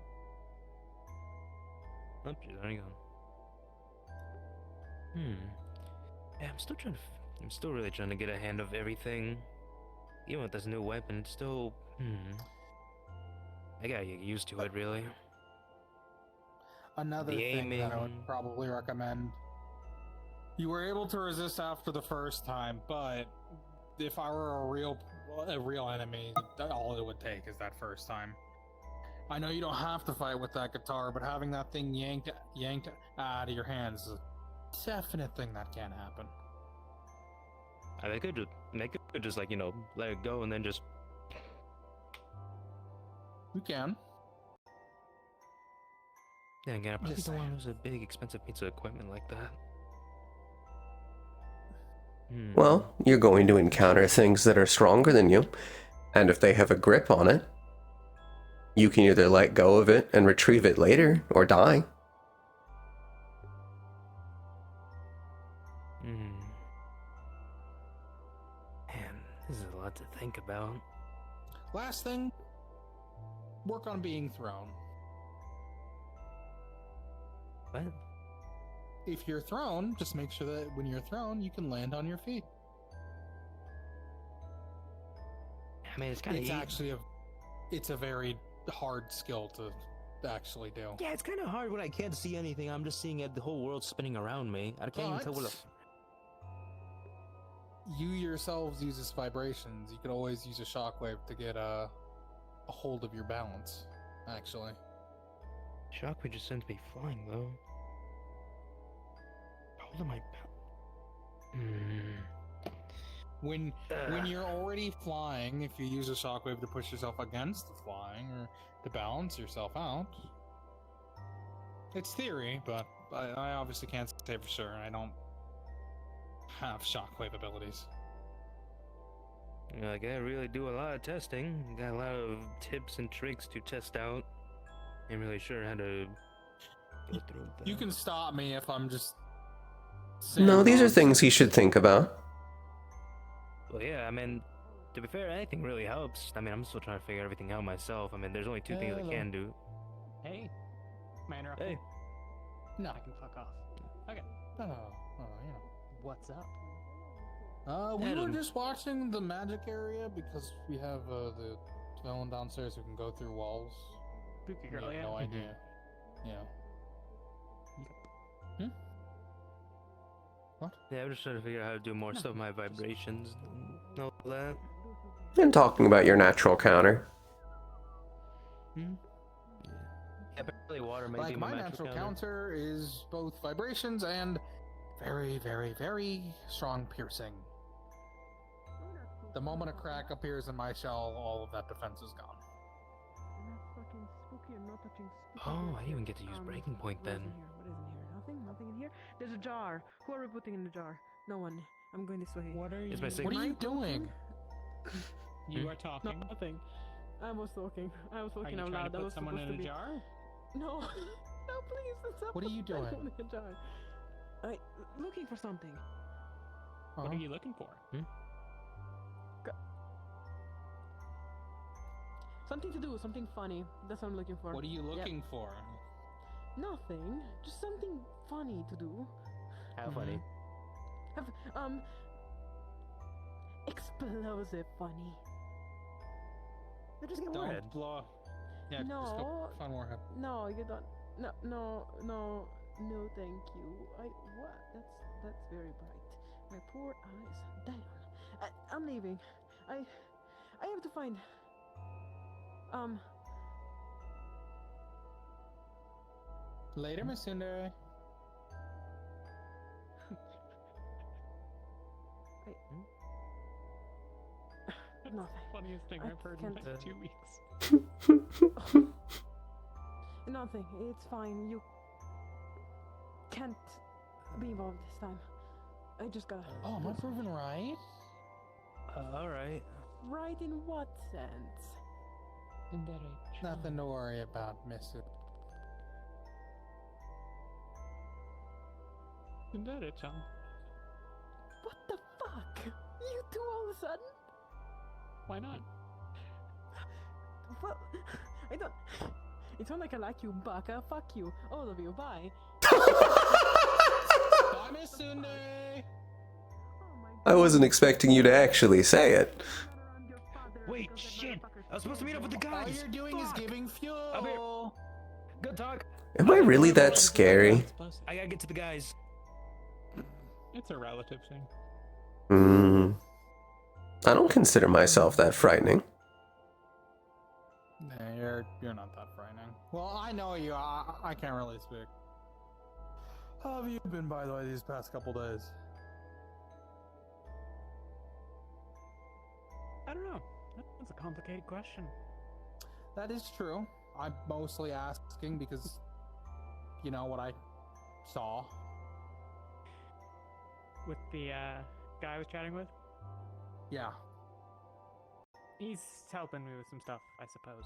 Oh, there you go. Yeah, I'm still really trying to get a hand of everything. Even with this new weapon, it's still, I gotta get used to it, really. Another thing that I would probably recommend. You were able to resist after the first time, but if I were a real enemy, all it would take is that first time. I know you don't have to fight with that guitar, but having that thing yanked out of your hands is a definite thing that can happen. They could just like, let it go and then just. You can. Yeah, again, I probably don't want to use a big, expensive piece of equipment like that. Well, you're going to encounter things that are stronger than you, and if they have a grip on it, you can either let go of it and retrieve it later, or die. Man, this is a lot to think about. Last thing, work on being thrown. What? If you're thrown, just make sure that when you're thrown, you can land on your feet. I mean, it's kind of actually it's a very hard skill to actually do. Yeah, it's kind of hard when I can't see anything. I'm just seeing the whole world spinning around me. I can't even tell what. You yourselves uses vibrations. You could always use a shockwave to get a hold of your balance. Actually. Shockwave just sends me flying though. What am I? When you're already flying, if you use a shockwave to push yourself against the flying or to balance yourself out, it's theory, but I obviously can't say for sure. I don't have shockwave abilities. Like, I really do a lot of testing. Got a lot of tips and tricks to test out. Ain't really sure how to go through that. You can stop me if I'm just. No, these are things he should think about. Well, yeah, I mean, to be fair, anything really helps. I mean, I'm still trying to figure everything out myself. I mean, there's only two things I can do. Hey, man, Hey. No, I can fuck off. Okay. You know. What's up? We were just watching the magic area because we have the villain downstairs who can go through walls. Spooky We girl, have yeah. no idea. Yeah. What? Yeah, I'm just trying to figure out how to do more stuff with my vibrations and all that. And talking about your natural counter. Yeah, apparently water may Like be my natural counter is both vibrations and very, very, very strong piercing. The moment a crack appears in my shell, all of that defense is gone. Oh, I didn't even get to use breaking point then. What is in here? Nothing in here. There's a jar. Who are we putting in the jar? No one. I'm going this way. What are you? What are you doing? You are talking. Nothing. I was talking. I was Are talking you out trying loud. to That put was someone supposed in to a be. jar? No. No, please. That's not What are you doing? in a jar. Looking for something. What are you looking for? Something to do. Something funny. That's what I'm looking for. What are you looking for? Nothing. Just something funny to do. How funny? Have explosive funny. Just get Don't wet. blow. Yeah, No. just go find more. No, you don't. No, thank you. What? That's very bright. My poor eyes. Damn. I'm leaving. I have to find. Later, Miss Cinder. Nothing. Funniest thing I've heard in like 2 weeks. Nothing. It's fine. You can't be involved this time. I just gotta. Oh, am I proven right? Alright. Right in what sense? Nothing to worry about, Mr. John. What the fuck? You two all of a sudden? Why not? Well, I don't. It's not like I like you, Baka. Fuck you, all of you. Bye. Bye, Miss Sunday. I wasn't expecting you to actually say it. Wait, shit! I was supposed to meet up with the guys! All you're doing is giving fuel. Good talk. Am I really that scary? I gotta get to the guys. It's a relative thing. I don't consider myself that frightening. Nah, you're not that frightening. Well, I know you. I can't really speak. How have you been, by the way, these past couple days? I don't know. That's a complicated question. That is true. I'm mostly asking because, you know, what I saw. With the guy I was chatting with? Yeah. He's helping me with some stuff, I suppose.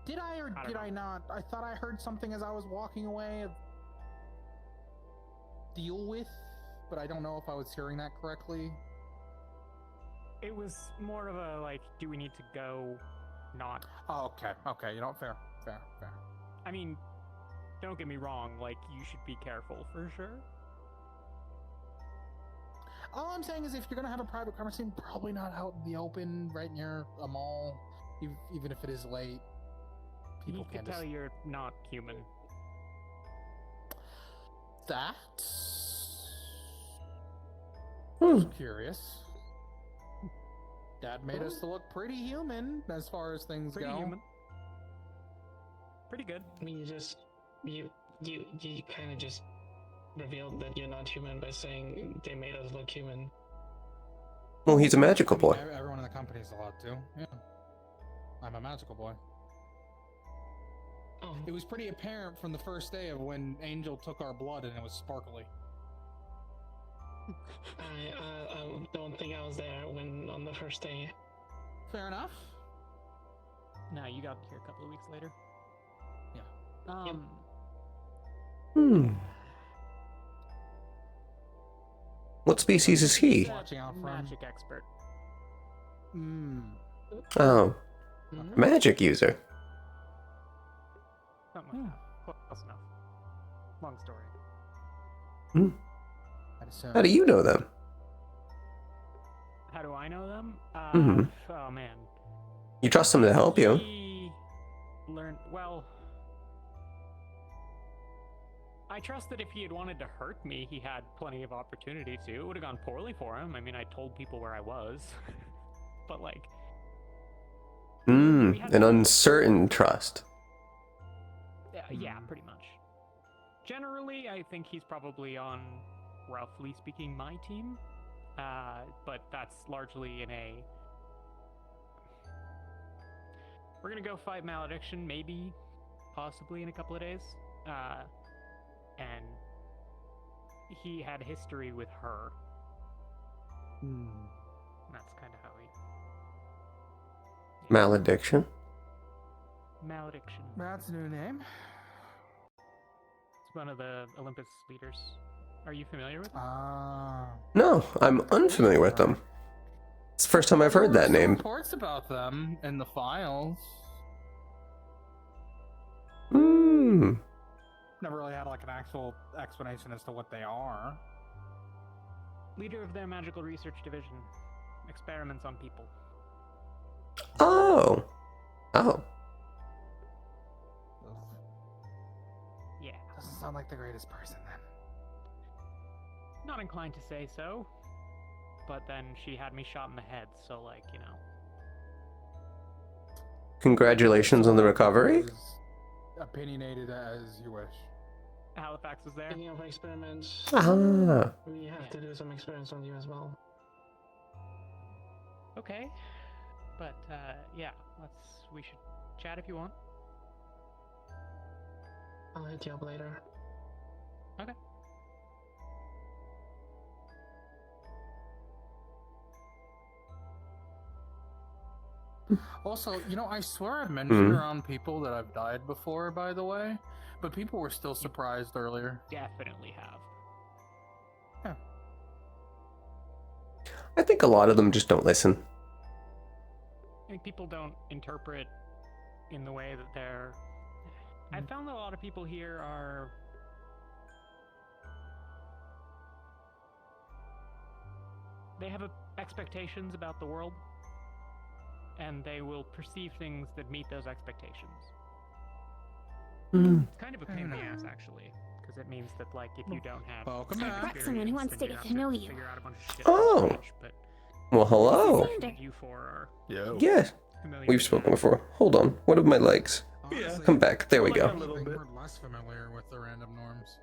Did I or did I not? I thought I heard something as I was walking away. Deal with, but I don't know if I was hearing that correctly. It was more of a, like, do we need to go? Not. Oh, okay, you know, fair. I mean, don't get me wrong, like, you should be careful for sure. All I'm saying is if you're gonna have a private conversation, probably not out in the open, right near a mall, even if it is late. People can tell you're not human. That's curious. Dad made us look pretty human as far as things Pretty go. human. Pretty good. I mean, you kind of just revealed that you're not human by saying they made us look human. Well, he's a magical boy. Everyone in the company is allowed to. Yeah. I'm a magical boy. Oh. It was pretty apparent from the first day of when Angel took our blood and it was sparkly. I don't think I was there when on the first day. Fair enough. No, you got here a couple of weeks later. Yeah. What species is he? Watching out for Magic expert. Oh. Magic user. Something like that. Close enough. Long story. How do you know them? How do I know them? Oh man. You trust them to help you. He learned well. I trust that if he had wanted to hurt me, he had plenty of opportunity to. It would have gone poorly for him. I mean, I told people where I was. But, like... An uncertain trust. Yeah, pretty much. Generally, I think he's probably on, roughly speaking, my team. But that's largely in a... We're gonna go fight Malediction, maybe, possibly in a couple of days. And he had history with her. That's kind of how he... Malediction. Malediction. That's a new name. It's one of the Olympus leaders. Are you familiar with him? No, I'm unfamiliar with them. It's the first time I've heard that name. Reports about them in the files. Never really had like an actual explanation as to what they are. Leader of their magical research division. Experiments on people. Oh. Yeah. Doesn't sound like the greatest person then. Not inclined to say so. But then she had me shot in the head, so like, you know. Congratulations on the recovery. Opinionated as you wish. Halifax was there. Speaking of experiments, Ah. we have to do some experiments on you as well. Okay. But, yeah, we should chat if you want. I'll hit you up later. Okay. Also, you know, I swear I've mentioned around people that I've died before, by the way, but people were still surprised earlier. Definitely have. Yeah. I think a lot of them just don't listen. I think people don't interpret in the way that they're... I found that a lot of people here are... They have expectations about the world, and they will perceive things that meet those expectations. It's kind of a pain in the ass, actually, because it means that, like, if you don't have... I've brought someone who wants to get to know you. Oh. Well, hello. You four are... Yeah. We've spoken before. Hold on. What are my legs? Yeah. Come back. There we I feel go. like I'm a little bit less familiar with the random norms.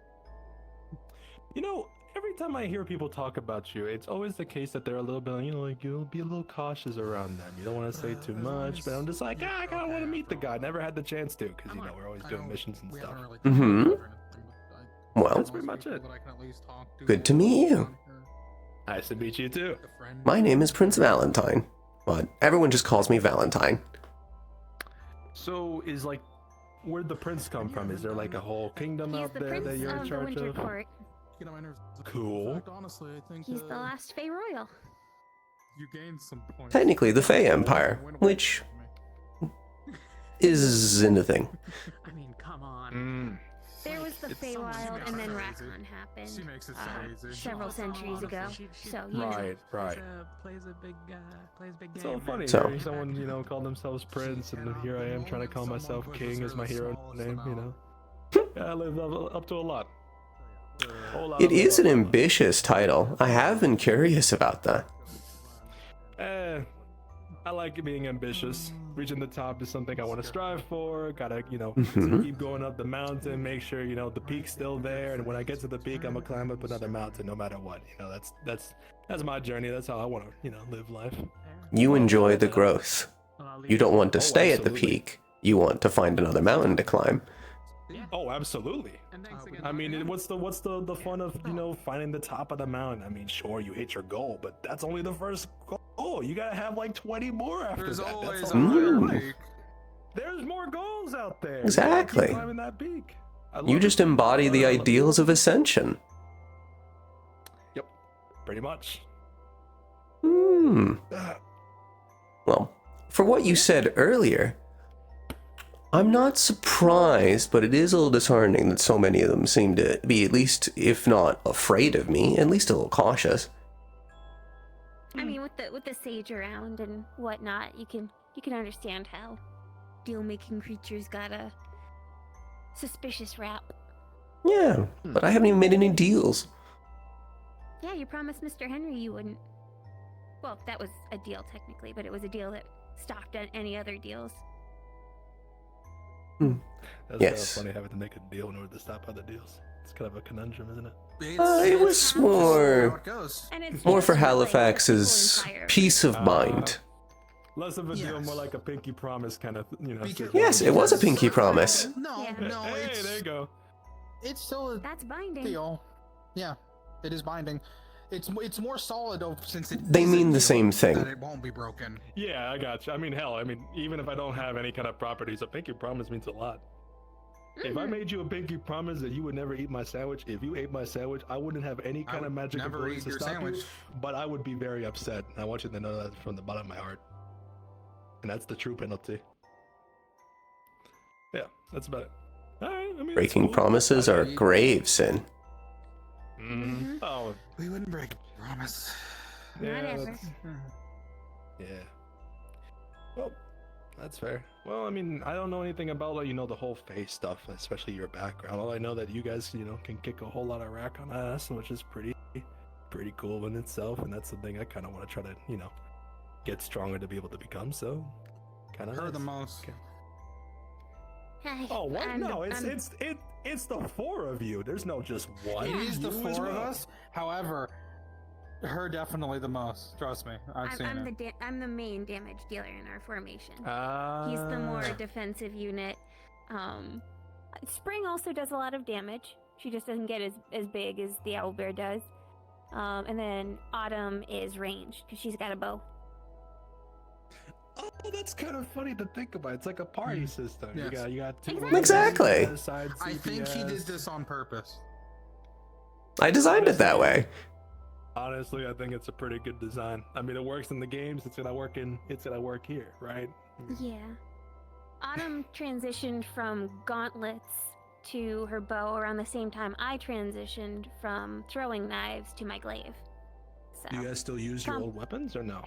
You know, every time I hear people talk about you, it's always the case that they're a little bit, you know, like, you'll be a little cautious around them. You don't want to say too much, but I'm just like, I kind of want to meet the guy. Never had the chance to, because, you know, we're always doing missions and stuff. Well, That's pretty much it. good to meet you. Nice to meet you, too. My name is Prince Valentine, but everyone just calls me Valentine. So, where'd the prince come from? Is there, like, a whole kingdom out there that you're in charge of? Cool. Honestly, I think He's the last Fey Royal. you gained some points. Technically the Fey Empire, which isn't a thing. I mean, come on. There was the Feywild, and then Rakon happened several centuries ago. So you know. Right. Plays big game. It's so funny. So- Someone, you know, called themselves prince, and here I am trying to call myself king as my hero name, you know. Yeah, I live up to a lot. It is an ambitious title. I have been curious about that. I like being ambitious. Reaching the top is something I want to strive for. Gotta, Mhm. keep going up the mountain, make sure, the peak's still there. And when I get to the peak, I'm gonna climb up another mountain no matter what. That's my journey. That's how I want to, live life. You enjoy the growth. You don't want to stay at the absolutely. peak. You want to find another mountain to climb. Oh, absolutely. I mean, what's the fun of finding the top of the mountain? I mean, sure, you hit your goal, but that's only the first goal. You gotta have like 20 more after There's that. always That's a higher Mm. peak. There's more goals out there. Exactly. Keep climbing that peak. I You love just it. embody the I love it. ideals of ascension. Yep, pretty much. Hmm. Well, for what you said earlier, I'm not surprised, but it is a little disheartening that so many of them seem to be at least, if not afraid of me, at least a little cautious. I mean, with the sage around and whatnot, you can understand how deal-making creatures got a suspicious rap. Yeah, but I haven't even made any deals. Yeah, you promised Mr. Henry you wouldn't. Well, that was a deal technically, but it was a deal that stopped at any other deals. That's Yes. funny having to make a deal in order to stop other deals. It's kind of a conundrum, isn't it? It was more, And it's more just for like Halifax's people in fire. peace of mind. Less of a deal, more like a pinky promise kind of, Yes, it was a pinky promise. No, no, Hey, it's there you go. it's still a That's binding. deal. Yeah, it is binding. It's more solid though, since it They is a mean the deal, same thing. that it won't be broken. Yeah, I got you. I mean, hell, even if I don't have any kind of properties, a pinky promise means a lot. If I made you a pinky promise that you would never eat my sandwich, if you ate my sandwich, I wouldn't have any kind of magic never abilities eat to your stop sandwich. you, but I would be very upset. I want you to know that from the bottom of my heart. And that's the true penalty. Yeah, that's about it. All right, I mean, Breaking it's cool. promises are grave sin. Oh, We wouldn't break a promise. yeah, Not ever. yeah. Well, that's fair. Well, I mean, I don't know anything about, like, the whole face stuff, especially your background. All I know that you guys, can kick a whole lot of rack on ass, which is pretty cool in itself, and that's something I kind of want to try to, get stronger to be able to become. So, kind of. Heard the most. Oh, what? No, it's the four of you. There's no just one. It is the You as four of well. us. However, her definitely the most. Trust me, I've seen it. I'm the main damage dealer in our formation. He's Ah. the more defensive unit. Spring also does a lot of damage. She just doesn't get as big as the owlbear does. And then Autumn is ranged because she's got a bow. Oh, that's kind of funny to think about. It's like a party system. Yes. You got two. Exactly. Side I think he did CPS. this on purpose. I designed it that way. Honestly, I think it's a pretty good design. I mean, it works in the games. It's gonna work here, right? Yeah. Autumn transitioned from gauntlets to her bow around the same time I transitioned from throwing knives to my glaive. So Do you guys still use your old weapons or no?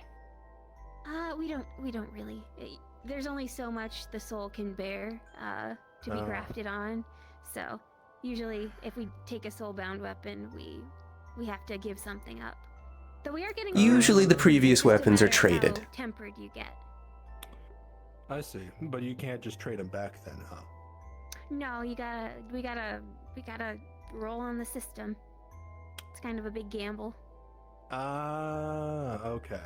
we don't really. There's only so much the soul can bear to be Oh. grafted on. So usually if we take a soul-bound weapon, we have to give something up. Though we are getting Usually the previous It's just a weapons are matter of how traded. tempered you get. I see, but you can't just trade them back then, huh? No, we gotta roll on the system. It's kind of a big gamble. Ah, okay.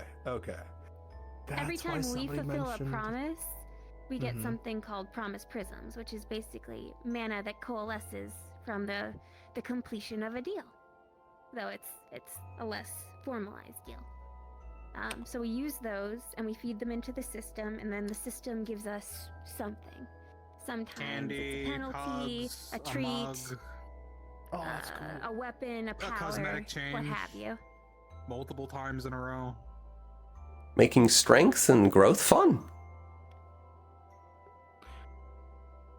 Every That's why time we somebody fulfill mentioned- a promise, we get Mhm. something called promise prisms, which is basically mana that coalesces from the completion of a deal. Though it's a less formalized deal. So we use those and we feed them into the system, and then the system gives us something. Sometimes Candy, it's a penalty, hugs, a treat, mug. Oh, that's cool. a weapon, a power, cosmetic what change. have you. Multiple times in a row. Making strength and growth fun.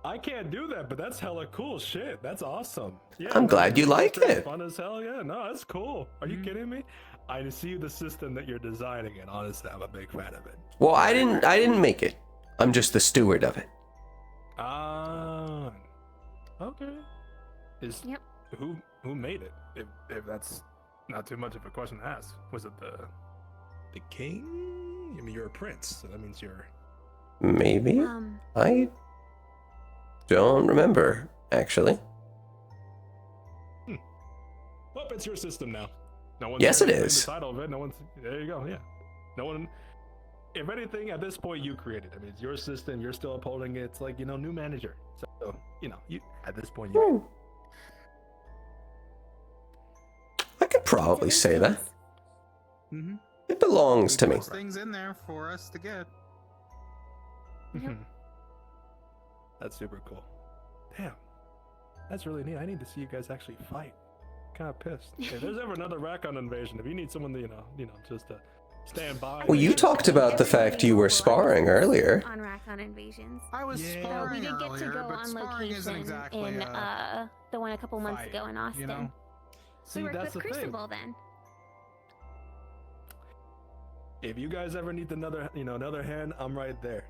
I can't do that, but that's hella cool shit. That's awesome. Yeah, I'm glad you like it. Fun as hell. Yeah, no, that's cool. Are you kidding me? I see the system that you're designing, and honestly, I'm a big fan of it. Well, I didn't make it. I'm just the steward of it. Ah, okay. Yep. Who made it? If that's not too much of a question to ask, was it the king? mean, you're a prince, so that means you're... Maybe? I don't remember, actually. Well, it's your system now. No one's Yes, it claiming is. the title of it. No one's... There you go, yeah. No one... If anything, at this point, you created it. I mean, it's your system. You're still upholding it. It's like, you know, new manager. So, you know, you at this point, you... I could probably say that. Mm-hmm. It belongs to me. There's things in there for us to get. That's super cool. Damn. That's really neat. I need to see you guys actually fight. Kind of pissed. If there's ever another Raccoon invasion, if you need someone to, you know, just to stand by. Well, you talked about the fact you were sparring earlier. On Raccoon invasions. I was So we sparring did get to earlier, go but on sparring isn't location exactly in a the one a couple months fight, ago in Austin. you know? We worked that's with the thing. Crucible then. If you guys ever need another hand, I'm right there.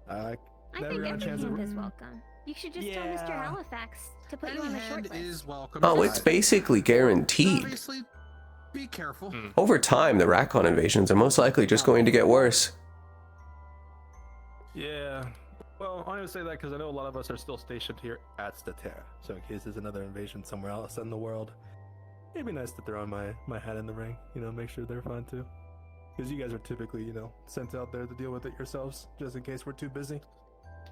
I think every hand is welcome. You should just tell Mr. Halifax to put you on the short list. Is welcome. Oh, it's basically guaranteed. Obviously, be careful. Over time, the Raccoon invasions are most likely just going to get worse. Yeah. Well, I only say that because I know a lot of us are still stationed here at Statera. So in case there's another invasion somewhere else in the world, it'd be nice to throw in my hat in the ring. You know, make sure they're fine too. Because you guys are typically, you know, sent out there to deal with it yourselves, just in case we're too busy.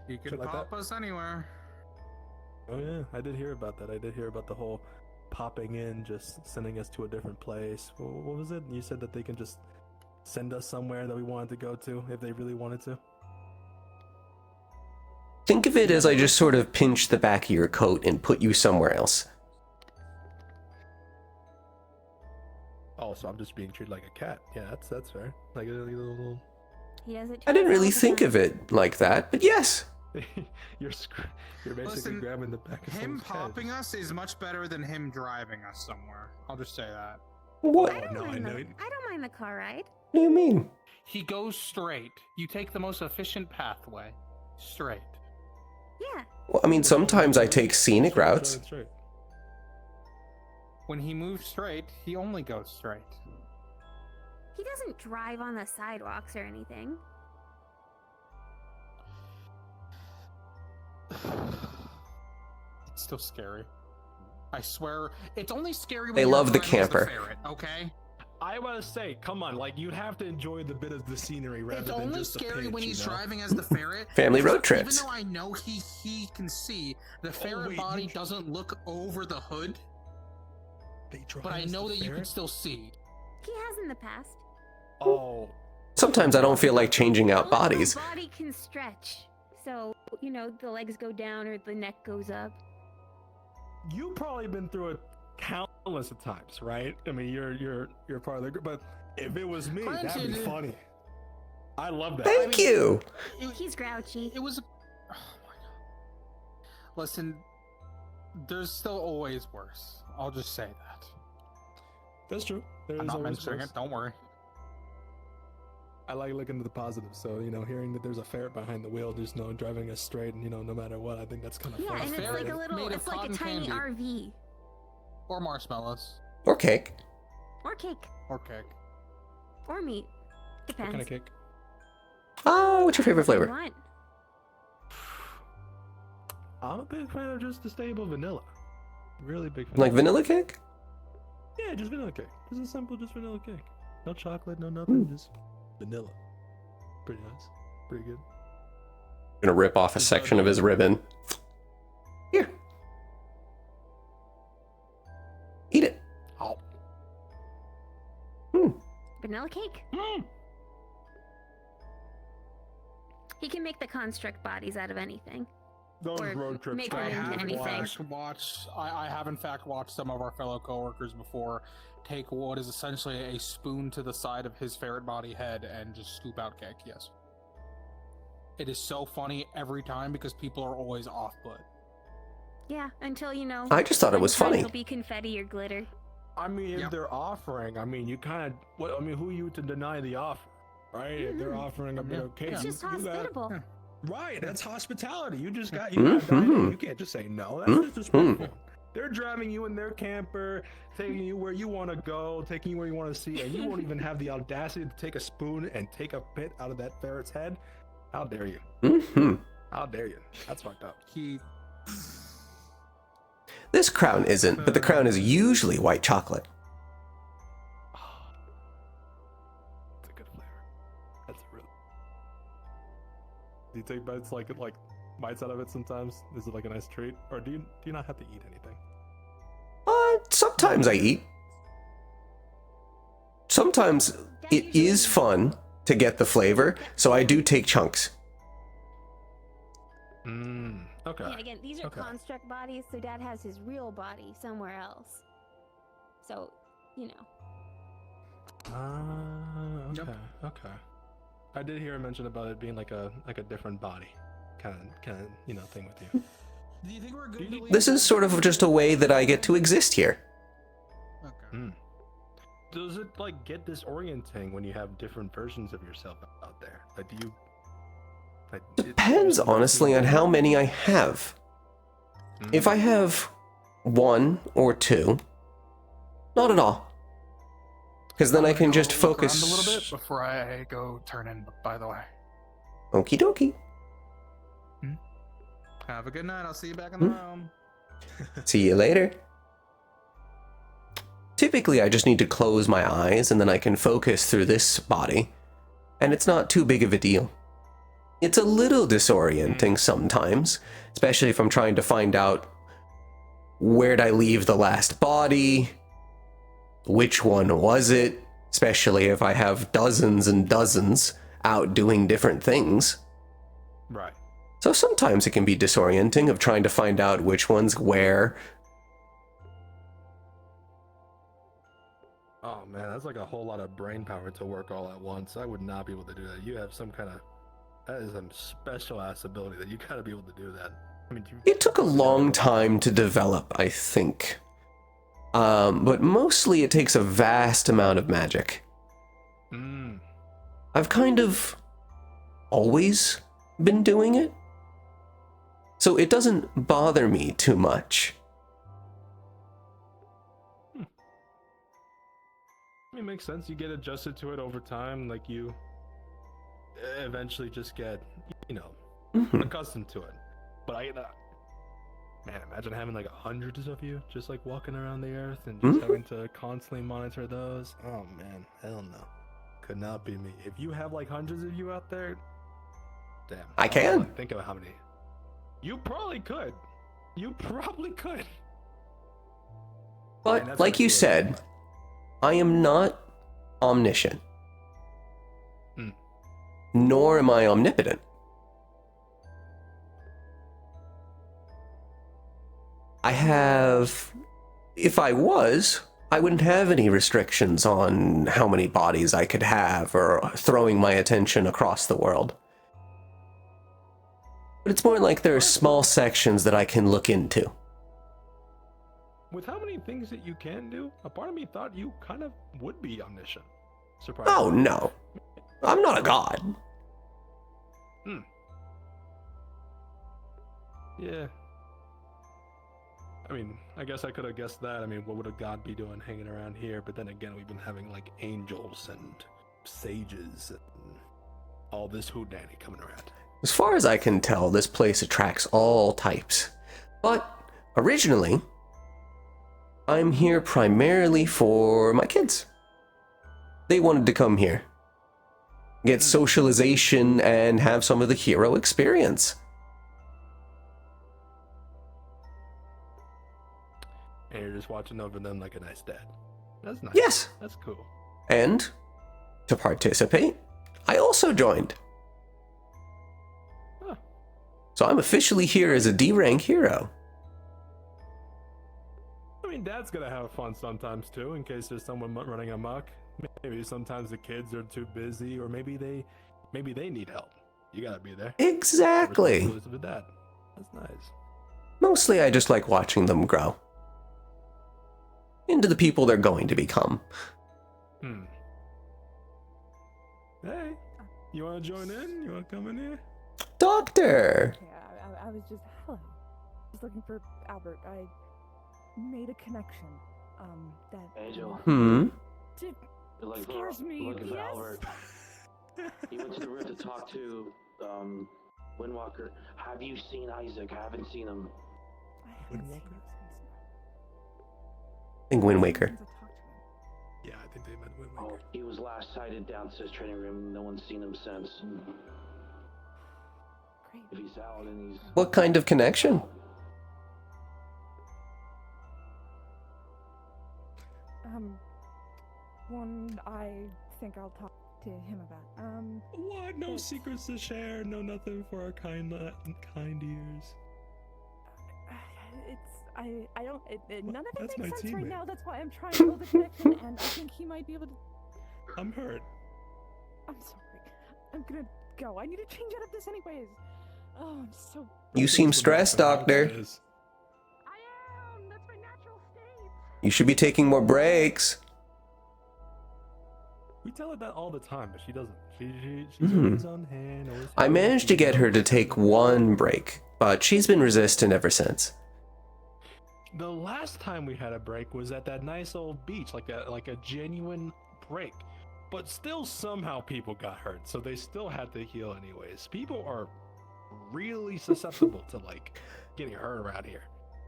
You can Shit like pop that. us anywhere. Oh yeah, I did hear about that. I did hear about the whole popping in, just sending us to a different place. What was it? You said that they can just send us somewhere that we wanted to go to if they really wanted to. Think of it as I just sort of pinch the back of your coat and put you somewhere else. Oh, so I'm just being treated like a cat. Yeah, that's fair. Like a little... He does it. I didn't really think of it like that, but yes. You're basically Listen, grabbing the back of him someone's head. popping us is much better than him driving us somewhere. I'll just say that. What? I don't mind the car ride. What do you mean? He goes straight. You take the most efficient pathway. Straight. Yeah. Well, I mean, sometimes I take scenic routes. When he moves straight, he only goes straight. He doesn't drive on the sidewalks or anything. It's still scary. I swear, it's only scary when They you're love the driving as camper. ferret, okay? I want to say, come on, like you'd have to enjoy the bit of the scenery rather It's than only just the scary pitch, when he's you know? driving as the ferret. Family road because trips. Even though I know he can see, the ferret body doesn't look over the hood. But I know that you can still see. He has in the past. Oh. Sometimes I don't feel like changing out bodies. The body can stretch, so you know the legs go down or the neck goes up. You've probably been through it countless of times, right? I mean, you're part of the group, but if it was me, that'd be funny. I love that. Thank you. He's grouchy. It was. Oh my god. Listen, there's still always worse. I'll just say that. That's true. There I'm is not always mentioning worse. it. Don't worry. I like looking at the positive. So, you know, hearing that there's a ferret behind the wheel, just driving us straight, and no matter what, I think that's kind of Yeah, fun. and it's like a little. made of It's like a cotton tiny candy. RV Or marshmallows. Or cake. or cake Or cake. or meat. Depends. What kind of cake? Ah, what's your favorite What do you flavor? want? I'm a big fan of just the stable vanilla. Really big fan. Like vanilla cake? Yeah, just vanilla cake. Just a simple, just vanilla cake. No chocolate, no nothing, just vanilla. Pretty nice. Pretty good. Gonna rip off a section of his ribbon. Here. Eat it. Oh. Vanilla cake. He can make the construct bodies out of anything. Those Or road trips. make I them into have in anything. fact watched. I have in fact watched some of our fellow coworkers before take what is essentially a spoon to the side of his ferret body head and just scoop out cake. Yes. It is so funny every time because people are always off put. Yeah, until you know. I just thought it was sometimes funny. It'll be confetti or glitter. I mean, if they're offering, I mean, you kind of. I mean, who are you to deny the offer, right? If they're offering a bit of cake, It's just you got- hospitable. Right, that's hospitality. You just got. You got. You can't just say no. That's disrespectful. They're driving you in their camper, taking you where you want to go, taking you where you want to see, and you won't even have the audacity to take a spoon and take a bit out of that ferret's head? How dare you? Mm-hmm. How dare you? That's fucked up. This crown isn't, but the crown is usually white chocolate. That's a good flavor. That's really. Do you take bites like bites out of it sometimes? Is it like a nice treat, or do you not have to eat anything? Sometimes I eat. Sometimes it is fun to get the flavor, so I do take chunks. Okay. Yeah, again, these are construct bodies, so Dad has his real body somewhere else. So, you know. Okay. I did hear him mention about it being like a different body, kind of thing with you. Do you think we're good to leave? This is sort of just a way that I get to exist here. Okay. Does it like get disorienting when you have different versions of yourself out there? Like, do you? Depends, honestly, on how many I have. If I have 1 or 2, not at all. Because then I can just focus. A little bit before I go turn in, by the way. Okie dokie. Have a good night. I'll see you back in the room. See you later. Typically, I just need to close my eyes and then I can focus through this body. And it's not too big of a deal. It's a little disorienting sometimes, especially if I'm trying to find out where'd I leave the last body, which one was it, especially if I have dozens and dozens out doing different things. Right. So sometimes it can be disorienting of trying to find out which one's where. Oh man, that's like a whole lot of brain power to work all at once. I would not be able to do that. You have some kind of... That is some special ass ability that you gotta be able to do that. I mean, It took a long time to develop, I think. But mostly it takes a vast amount of magic. I've kind of always been doing it, so it doesn't bother me too much. It makes sense. You get adjusted to it over time, like you eventually just get, accustomed to it. But man, imagine having like hundreds of you just like walking around the earth and just having to constantly monitor those. Oh man, hell no. Could not be me. If you have like hundreds of you out there, damn. I can. Think about how many. You probably could. But like you said, I am not omniscient. Nor am I omnipotent. If I was, I wouldn't have any restrictions on how many bodies I could have or throwing my attention across the world. But it's more like there are small sections that I can look into. With how many things that you can do, a part of me thought you kind of would be omniscient. Surprisingly. Oh no, I'm not a god. Yeah. I mean, I guess I could have guessed that. I mean, what would a god be doing hanging around here? But then again, we've been having like angels and sages and all this hoodanny coming around. As far as I can tell, this place attracts all types. But originally, I'm here primarily for my kids. They wanted to come here, get socialization, and have some of the hero experience. And you're just watching over them like a nice dad. That's nice. Yes. That's cool. And to participate, I also joined. Huh. So I'm officially here as a D-rank hero. I mean, Dad's gonna have fun sometimes too, in case there's someone running amok. Maybe sometimes the kids are too busy, or maybe they need help. You gotta be there. Exactly. With that. That's nice. Mostly I just like watching them grow into the people they're going to become. Hey, you wanna join in? You wanna come in here? Doctor! Yeah, I was just hello. Just looking for Albert. made a connection. That. Angel. It Like, scares me. Look at Yes. Albert. He went to the room to talk to Windwalker. Have you seen Isaac? I haven't seen him. Windwalker? I think Wind Waker. Yeah, I think they meant Wind Oh, Waker. he was last sighted downstairs training room. No one's seen him since. If he's out and he's... What kind of connection? One I think I'll talk to him about. What? No secrets to share? No nothing for our kind ears? I don't. None of it That's makes my sense right teammate. now. That's why I'm trying to build a connection, and I think he might be able to. I'm hurt. I'm sorry. I'm gonna go. I need to change out of this anyways. Oh, I'm so. You seem stressed, Doctor. I am. That's my natural state. You should be taking more breaks. We tell her that all the time, but she doesn't. She's Mhm. always on hand. Always I managed to get her to take one break, but she's been resistant ever since. The last time we had a break was at that nice old beach, like a genuine break. But still, somehow people got hurt, so they still had to heal anyways. People are really susceptible to like getting hurt around here,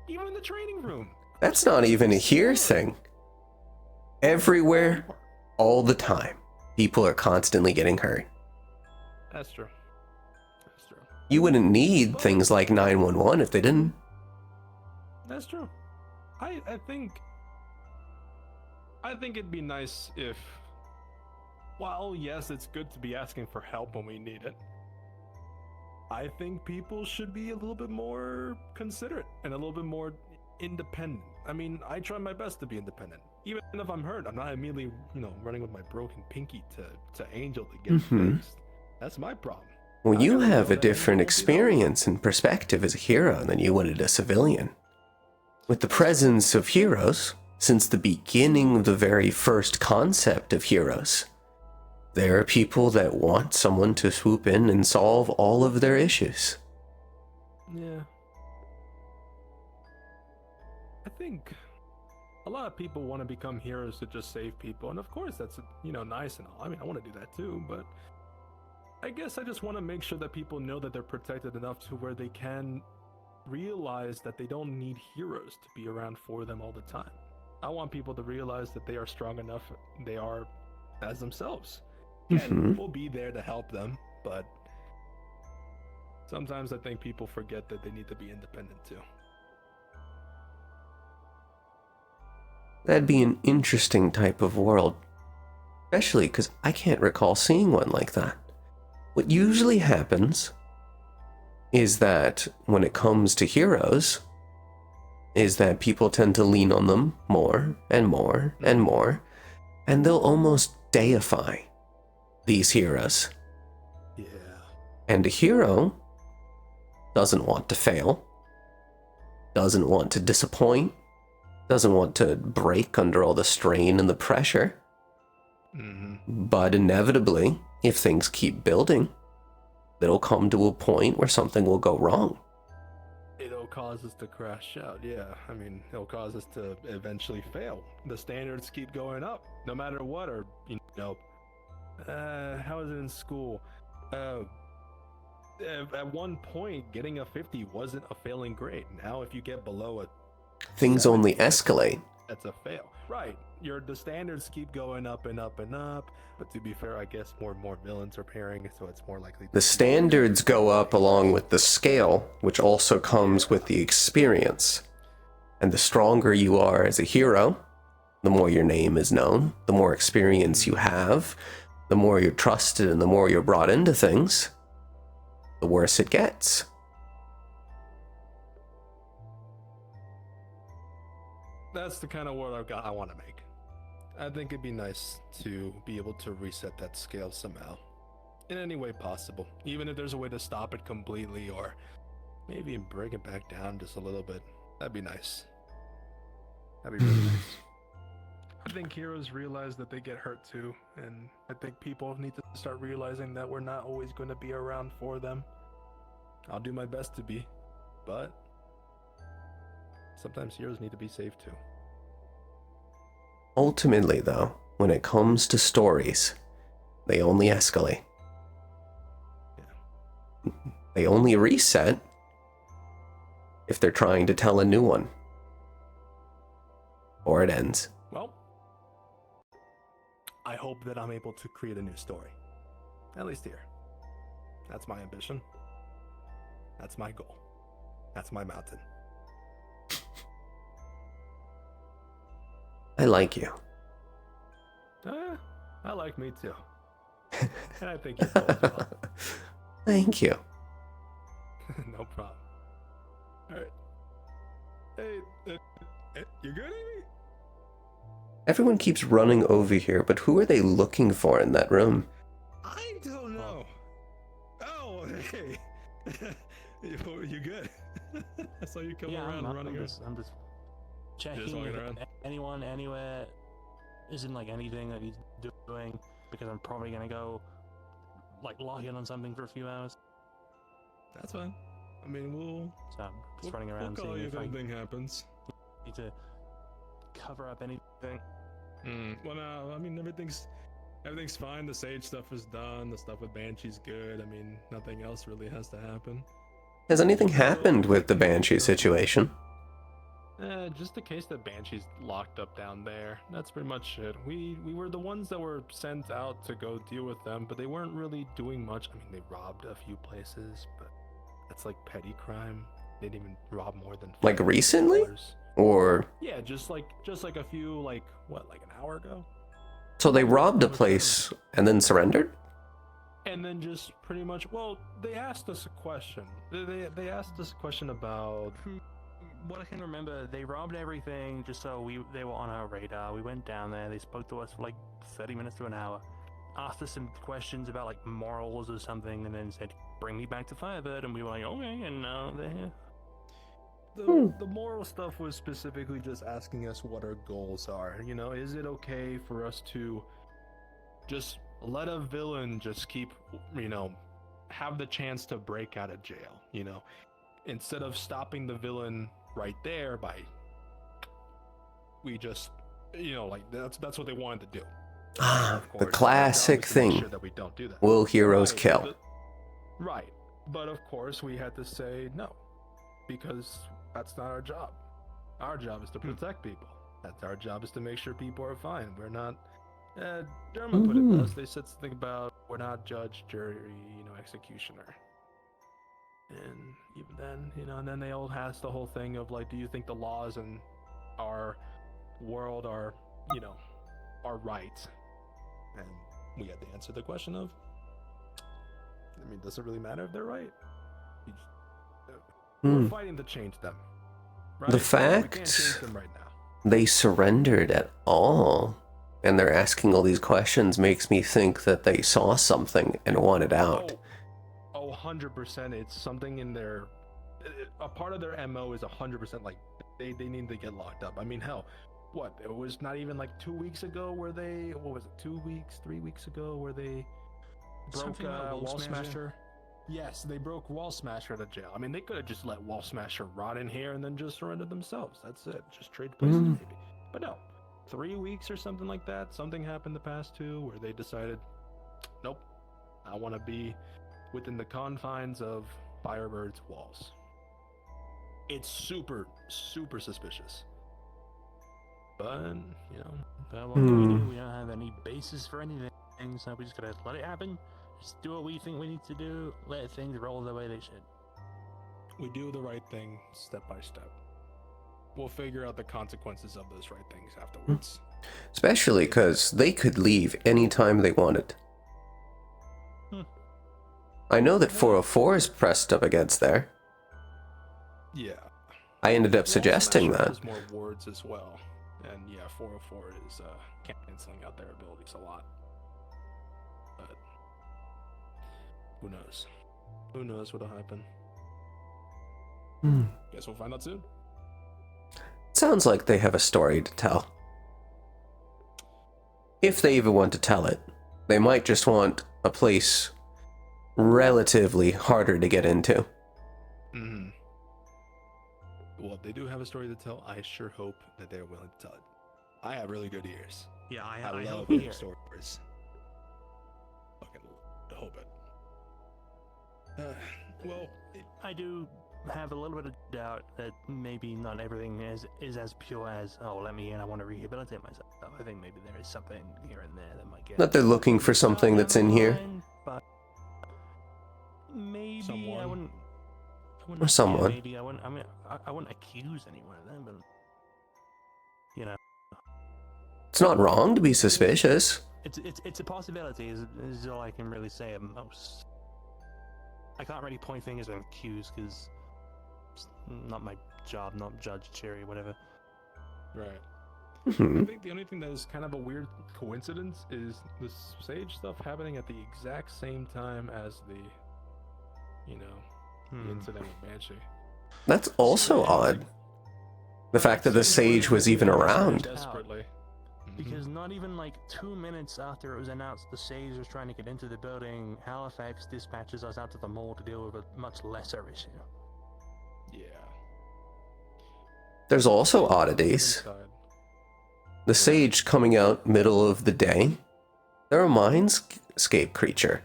even in the training room. That's not even a here thing. Everywhere, all the time, people are constantly getting hurt. That's true. That's true. You wouldn't need things like 911 if they didn't. That's true. I think it'd be nice if, while yes, it's good to be asking for help when we need it, I think people should be a little bit more considerate and a little bit more independent. I mean, I try my best to be independent. Even if I'm hurt, I'm not immediately, running with my broken pinky to Angel to get it fixed. That's my problem. Well, you have a different experience and perspective as a hero than you would as a civilian. With the presence of heroes, since the beginning of the very first concept of heroes, there are people that want someone to swoop in and solve all of their issues. Yeah. I think a lot of people want to become heroes to just save people, and of course that's, nice and all. I mean, I want to do that too, but I guess I just want to make sure that people know that they're protected enough to where they can realize that they don't need heroes to be around for them all the time. I want people to realize that they are strong enough, they are as themselves. And we'll be there to help them, but sometimes I think people forget that they need to be independent too. That'd be an interesting type of world. Especially because I can't recall seeing one like that. What usually happens is that when it comes to heroes, is that people tend to lean on them more and more and more, and they'll almost deify these heroes. Yeah. And a hero doesn't want to fail, doesn't want to disappoint, doesn't want to break under all the strain and the pressure. But inevitably, if things keep building, it'll come to a point where something will go wrong. It'll cause us to crash out, yeah. I mean, it'll cause us to eventually fail. The standards keep going up, no matter what, or, how is it in school? At one point, getting a 50 wasn't a failing grade. Now, if you get below a Things only escalate. that's a fail. Right. The standards keep going up and up and up. But to be fair, I guess more and more villains are pairing, so it's more likely. The standards go up along with the scale, which also comes with the experience. And the stronger you are as a hero, the more your name is known, the more experience you have, the more you're trusted and the more you're brought into things, the worse it gets. That's the kind of world I want to make. I think it'd be nice to be able to reset that scale somehow. In any way possible. Even if there's a way to stop it completely or maybe even bring it back down just a little bit. That'd be nice. That'd be really nice. I think heroes realize that they get hurt too, and I think people need to start realizing that we're not always going to be around for them. I'll do my best to be, but sometimes heroes need to be saved too. Ultimately, though, when it comes to stories, they only escalate. They only reset if they're trying to tell a new one. Or it ends. Well, I hope that I'm able to create a new story. At least here. That's my ambition. That's my goal. That's my mountain. I like you. I like me too. And I think you're cool as well. Thank you. No problem. Alright. Hey, you good, Amy? Everyone keeps running over here, but who are they looking for in that room? I don't know. Oh, hey. You good? I saw you come around running. I'm just checking Just walking if around. anyone anywhere isn't like anything that he's doing, because I'm probably gonna go like log in on something for a few hours. That's fine. I mean, we'll. So I'm just running around we'll call seeing you if if I anything happens. need to cover up anything. Well, no, I mean everything's fine. The Sage stuff is done. The stuff with Banshee's good. I mean, nothing else really has to happen. Has anything happened with the Banshee situation? Just the case that Banshee's locked up down there. That's pretty much it. We were the ones that were sent out to go deal with them, but they weren't really doing much. I mean, they robbed a few places, but that's like petty crime. They didn't even rob more than Like $5. recently? Or... Yeah, just like a few, like an hour ago? So they robbed a place and then surrendered? And then just pretty much, well, they asked us a question. They asked us a question about... What I can remember, they robbed everything just so they were on our radar. We went down there, they spoke to us for like 30 minutes to an hour, asked us some questions about like morals or something, and then said, bring me back to Firebird, and we were like, okay, and now they're here. The moral stuff was specifically just asking us what our goals are. You know, is it okay for us to just let a villain just keep, have the chance to break out of jail, instead of stopping the villain right there we just, that's what they wanted to do. The classic thing. That we don't do that. Will heroes kill? Right. But of course we had to say no, because that's not our job. Our job is to protect people. That's our job, is to make sure people are fine. We're not, German put it best. They said something about, we're not judge, jury, executioner. And even then, and then they all has the whole thing of like, do you think the laws in our world are, are right? And we had to answer the question of, does it really matter if they're right? We're fighting to change them. Right? The We can't fact change them right now. they surrendered at all, and they're asking all these questions, makes me think that they saw something and wanted out. Oh, 100%. It's something in their... A part of their MO is 100% like, they need to get locked up. I mean, hell, what? It was not even like 2 weeks ago where they... What was it? 2 weeks? 3 weeks ago where they broke Something about Wall Smasher? Smasher? Yes, they broke Wall Smasher out of jail. I mean, they could have just let Wall Smasher rot in here and then just surrender themselves. That's it. Just trade places, maybe. But no. 3 weeks or something like that. Something happened the past 2 where they decided, nope, I want to be within the confines of Firebird's walls. It's super, super suspicious. But, But what can we do? We don't have any basis for anything, so we just gotta let it happen. Just do what we think we need to do, let things roll the way they should. we do the right thing step by step. We'll figure out the consequences of those right things afterwards. Especially because they could leave anytime they wanted. I know that 404 is pressed up against there. Yeah. I ended up suggesting that. Has more wards as well, and yeah, 404 is canceling out their abilities a lot. But who knows? Who knows what'll happen? Guess we'll find out soon. Sounds like they have a story to tell. If they even want to tell it, they might just want a place relatively harder to get into. well, they do have a story to tell. I sure hope that they're willing to tell it. I have really good ears. Yeah, I love hope hearing here. stories. Fucking hope it. Well, I do have a little bit of doubt that maybe not everything is as pure as, oh, let me in, I want to rehabilitate myself. I think maybe there is something here and there that might get... That they're looking for something that's in here. But maybe Someone. I wouldn't... Or someone. Yeah, maybe I wouldn't... I mean, I wouldn't accuse anyone of them, but... You know... It's not wrong to be suspicious. It's a possibility, is all I can really say at most. I can't really point fingers and accuse, because it's not my job, not judge, jury, whatever. Right. Mhm. I think the only thing that is kind of a weird coincidence is the sage stuff happening at the exact same time as the, the incident with Banshee. That's also odd. The fact that the sage was even around. Desperately. Because not even like 2 minutes after it was announced the sage was trying to get into the building, Halifax dispatches us out to the mall to deal with a much lesser issue. Yeah. There's also oddities. The sage coming out middle of the day. They're a mindscape creature.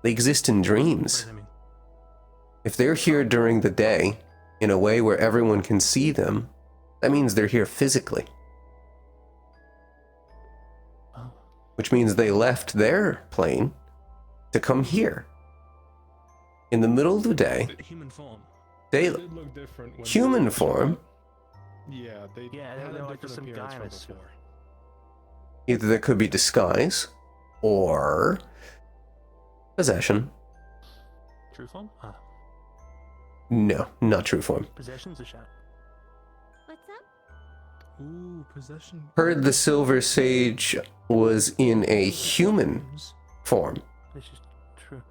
They exist in dreams. If they're here during the day, in a way where everyone can see them, that means they're here physically. Which means they left their plane to come here. In the middle of the day. Human form. They did look different. When Human form. Yeah, they had they're a like just some different guy in a appearance suit. from before. Either there could be disguise or possession. True form? No, not true form. Possession's a shout. What's up? Ooh, possession. Heard the Silver Sage was in a human form, This is true.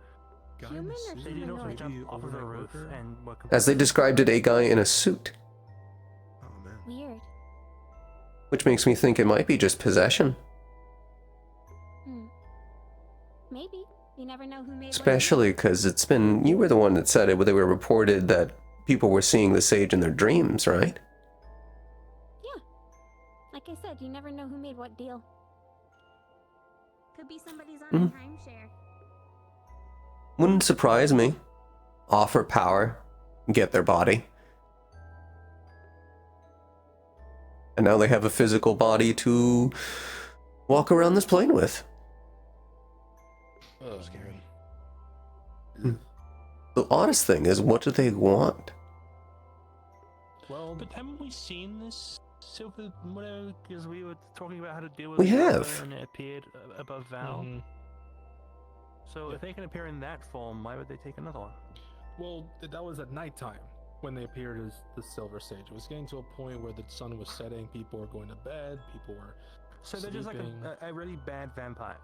Human or They did also humanoid? jump off of a roof and were as they described it, a guy in a suit, Weird. which makes me think it might be just possession. Maybe. You never know who made Especially because it's been, you were the one that said it, they were reported that people were seeing the sage in their dreams, right? Yeah. Like I said, you never know who made what deal. Could be somebody's on a timeshare. Wouldn't surprise me. Offer power, get their body. And now they have a physical body to walk around this plane with. Oh, scary. The oddest thing is, what do they want? Well, but haven't we seen this silver whatever? Because we were talking about how to deal with We it have. and it appeared above Val. So if they can appear in that form, why would they take another one? Well, that was at nighttime when they appeared as the Silver Sage. It was getting to a point where the sun was setting, people were going to bed, people were So they're just like sleeping. a really bad vampire.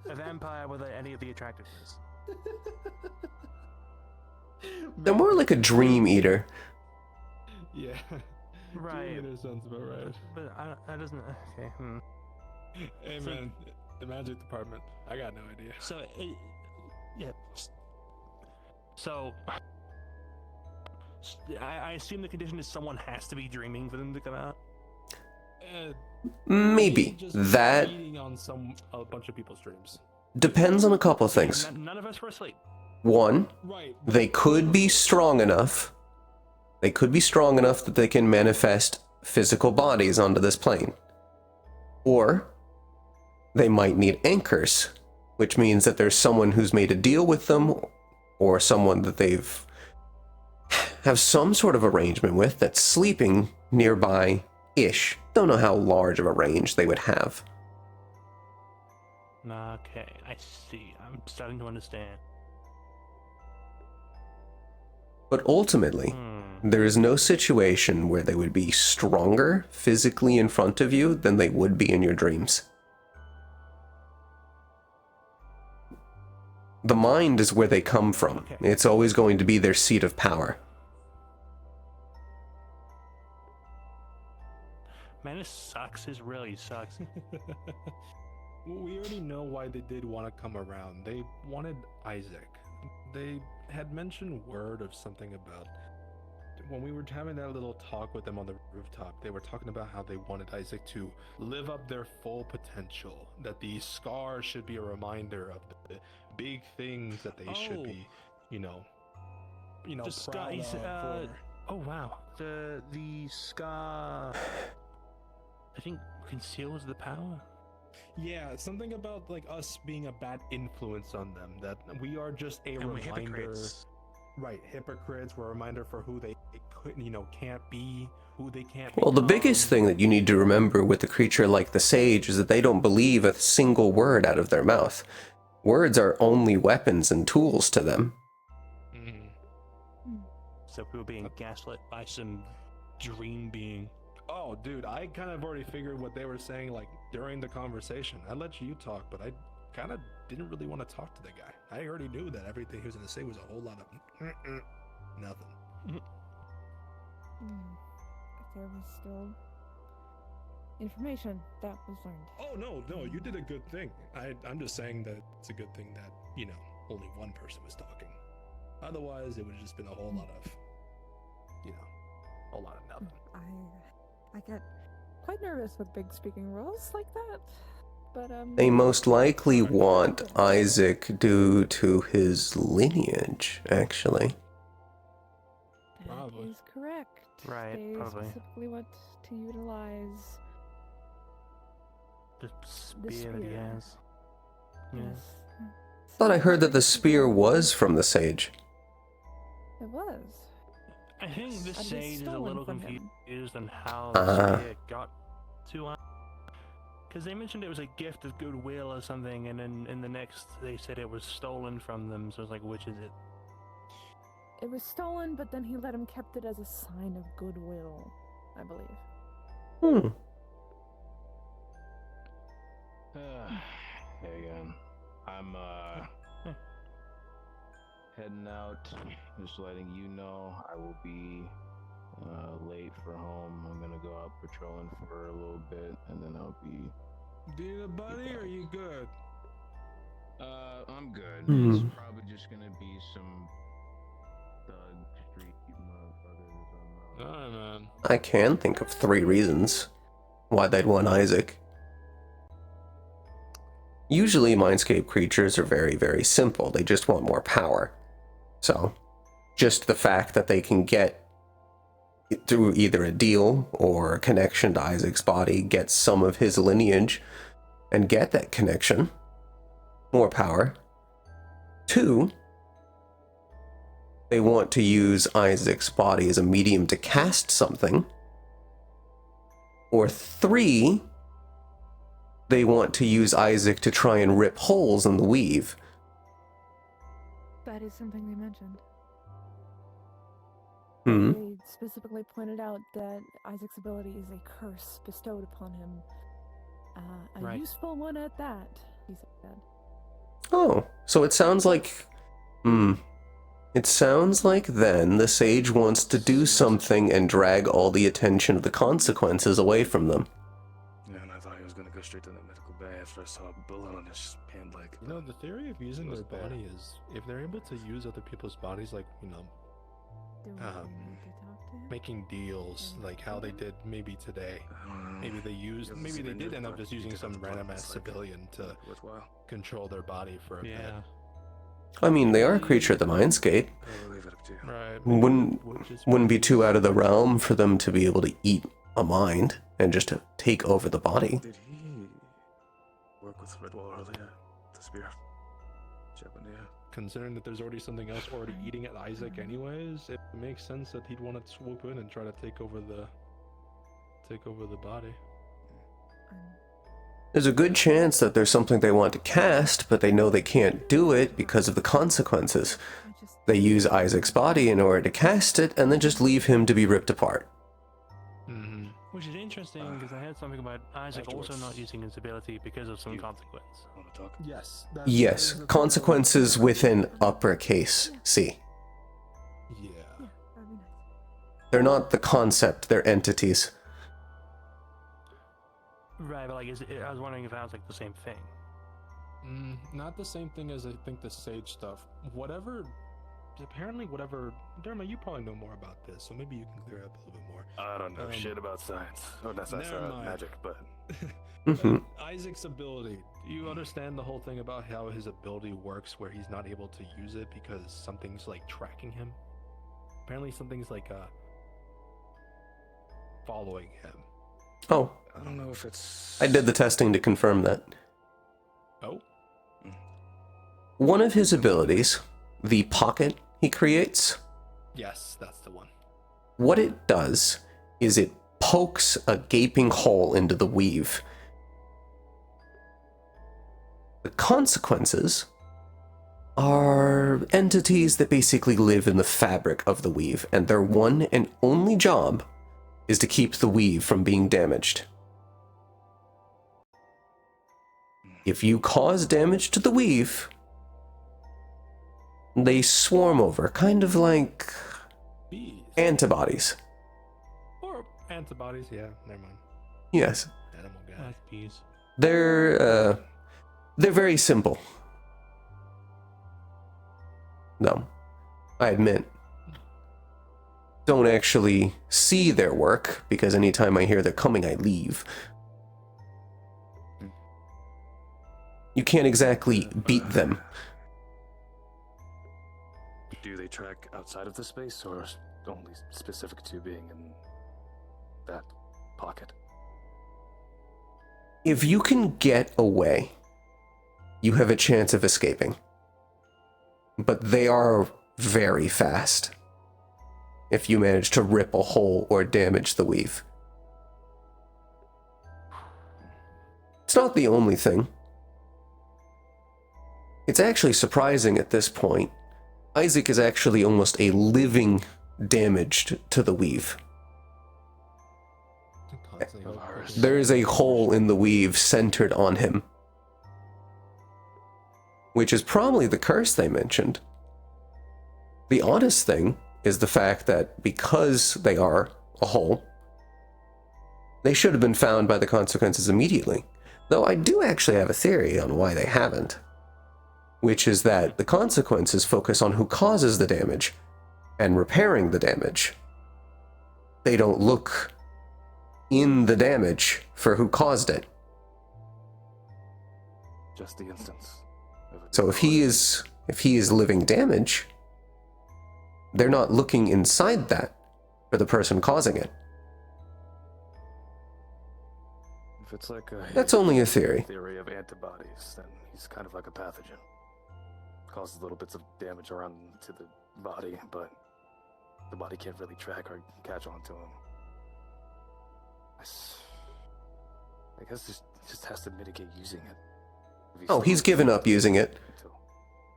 A vampire without any of the attractiveness. They're more like a dream eater. Yeah. Right. That sounds about right. But that doesn't. Okay. Hey So- man, the magic department. I got no idea. So, yeah. So, I assume the condition is someone has to be dreaming for them to come out. Maybe. Just That feeding on a bunch of people's dreams. depends on a couple things. None of us were asleep. One, Right. they could be strong enough. They could be strong enough that they can manifest physical bodies onto this plane. Or they might need anchors, which means that there's someone who's made a deal with them, or someone that they've have some sort of arrangement with that's sleeping nearby-ish. Don't know how large of a range they would have. Okay, I see. I'm starting to understand. But ultimately, there is no situation where they would be stronger physically in front of you than they would be in your dreams. The mind is where they come from. It's always going to be their seat of power. Man, this sucks. This really sucks. Well, we already know why they did want to come around. They wanted Isaac. they had mentioned word of something about when we were having that little talk with them on the rooftop. They were talking about how they wanted Isaac to live up their full potential, that the scar should be a reminder of the big things that they should be, proud of. Oh wow, the scar. I think conceals the power. Yeah, something about like us being a bad influence on them, that we are just a And we're reminder. hypocrites. Right, hypocrites. We're a reminder for who they can't be, who they can't Well, the biggest thing that you need to remember with a creature like the Sage is that they don't believe a single word out of their mouth. Words are only weapons and tools to them. So we were being gaslit by some dream being. Oh, dude, I kind of already figured what they were saying, like, during the conversation. I let you talk, but I kind of didn't really want to talk to the guy. I already knew that everything he was going to say was a whole lot of nothing. There was still information that was learned. Oh, no, you did a good thing. I'm just saying that it's a good thing that, only one person was talking. Otherwise, it would have just been a whole lot of, nothing. I get quite nervous with big speaking roles like that, but They most likely want Isaac due to his lineage, actually. that is correct. Right, They probably. specifically want to utilize The spear that he has. Yeah. Thought I heard that the spear was from the Sage. It was. I think the And it was Sage is a stolen little from him. confused on how the spear got to us. Because they mentioned it was a gift of goodwill or something, and then in the next they said it was stolen from them, so it's like, which is it? It was stolen, but then he let him kept it as a sign of goodwill, I believe. Hey again. I'm heading out. Just letting you know I will be late for home. I'm gonna go out patrolling for a little bit, and then I'll be. Dear buddy, are you good? I'm good. Hmm. It's probably just gonna be some thug street motherfuckers. Alright, man. I can think of 3 reasons why they'd want Isaac. Usually Mindscape creatures are very, very simple. They just want more power. So, just the fact that they can get, through either a deal or a connection to Isaac's body, get some of his lineage and get that connection, more power. 2, they want to use Isaac's body as a medium to cast something. Or 3, they want to use Isaac to try and rip holes in the weave. That is something they mentioned. Hmm. They specifically pointed out that Isaac's ability is a curse bestowed upon him. A Right. useful one at that, he said. Oh, so it sounds like... It sounds like then the Sage wants to do something and drag all the attention of the consequences away from them. Yeah, and I thought he was gonna go straight to the medical bay after I saw a bullet on his hand leg. The theory of using their body is if they're able to use other people's bodies, like, making deals, like how they did maybe today. Maybe they did end up just using some random ass civilian to control their body for a bit. I mean, they are a creature of the Mindscape. Right. Wouldn't be too out of the realm for them to be able to eat a mind and just to take over the body. Did he work with Redwall earlier? The spear? Japanese? Considering that there's already something else already eating at Isaac anyways, it makes sense that he'd want to swoop in and try to take over the body. There's a good chance that there's something they want to cast, but they know they can't do it because of the consequences. They use Isaac's body in order to cast it, and then just leave him to be ripped apart. Which is interesting because I heard something about Isaac also not using his ability because of some consequence. Yes. Yes, consequences with an uppercase C. Yeah. They're not the concept, they're entities. Right, but like, I was wondering if that was like the same thing. Not the same thing as I think the Sage stuff. Whatever apparently whatever. Derma, you probably know more about this, so maybe you can clear up a little bit more. I don't know shit about science. Oh, that's Never mind. magic, but Isaac's ability. Do you understand the whole thing about how his ability works, where he's not able to use it because something's like tracking him? Apparently, something's like following him. Oh. I don't know if it's. I did the testing to confirm that. Oh. One of his abilities, the pocket he creates, Yes, that's the one. what it does is it pokes a gaping hole into the weave. The consequences are entities that basically live in the fabric of the weave, and their one and only job is to keep the weave from being damaged. If you cause damage to the weave, they swarm over, kind of like bees. Antibodies. Or antibodies, yeah, never mind. Yes. Animal guy. That's bees. They're very simple. No, I admit, don't actually see their work, because anytime I hear they're coming, I leave. You can't exactly beat them. Do they track outside of the space, or only specific to being in that pocket? If you can get away, you have a chance of escaping. But they are very fast if you manage to rip a hole or damage the weave. It's not the only thing. It's actually surprising at this point. Isaac is actually almost a living damage to the weave. There is a hole in the weave centered on him, which is probably the curse they mentioned. The honest thing is the fact that because they are a hole, they should have been found by the consequences immediately. Though I do actually have a theory on why they haven't, which is that the consequences focus on who causes the damage and repairing the damage. They don't look in the damage for who caused it. Just the instance. So if he is living damage, they're not looking inside that for the person causing it. If it's like a That's only a theory. Theory of antibodies, then he's kind of like a pathogen. Causes little bits of damage around to the body, but the body can't really track or catch on to him. I guess he just has to mitigate using it. Oh, he's given up using it.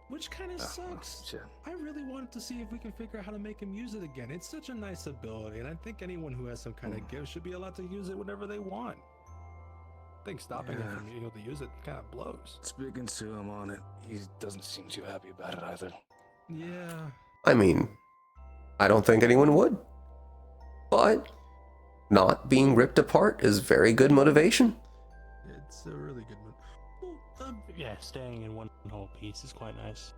Which kind of sucks. Shit. I really wanted to see if we can figure out how to make him use it again. It's such a nice ability, and I think anyone who has some kind of gift should be allowed to use it whenever they want. I think stopping him from being able to use it kind of blows. Speaking to him on it, he doesn't seem too happy about it either. Yeah. I mean, I don't think anyone would. But not being ripped apart is very good motivation. It's a really good one. Well, Yeah, staying in one whole piece is quite nice.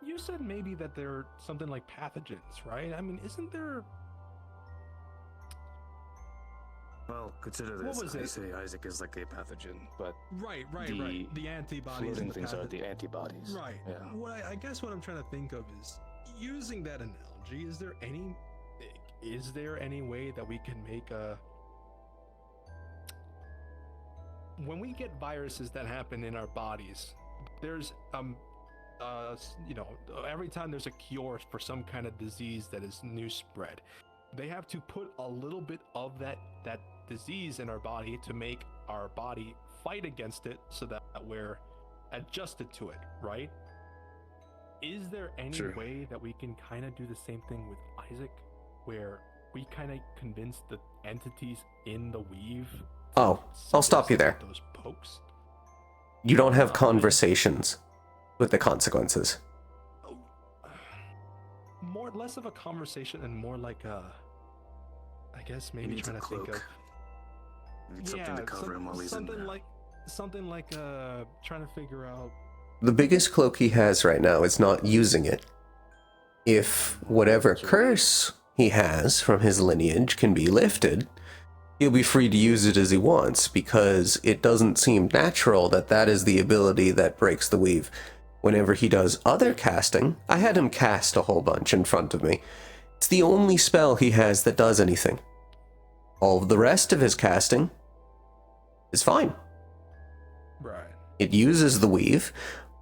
you said maybe that they're something like pathogens, right? I mean, isn't there... Well, consider this. What was I it? say Isaac is like a pathogen, but Right. The antibodies. floating and the things are patho- the antibodies. Right. Yeah. What I guess what I'm trying to think of is, using that analogy, is there any way that we can make a... When we get viruses that happen in our bodies, there's every time there's a cure for some kind of disease that is new spread, they have to put a little bit of that disease in our body to make our body fight against it so that we're adjusted to it, right? Is there any Sure. way that we can kind of do the same thing with Isaac, where we kind of convince the entities in the weave? Oh, I'll stop you there. Those pokes. You don't have conversations with the consequences. Less of a conversation and more like a, I guess maybe needs trying a to think of. cloak. You need something to cover him while he's in there. Something like trying to figure out. The biggest cloak he has right now is not using it. if whatever curse he has from his lineage can be lifted, he'll be free to use it as he wants, because it doesn't seem natural that that is the ability that breaks the weave. Whenever he does other casting, I had him cast a whole bunch in front of me. It's the only spell he has that does anything. All of the rest of his casting is fine. Right. It uses the weave,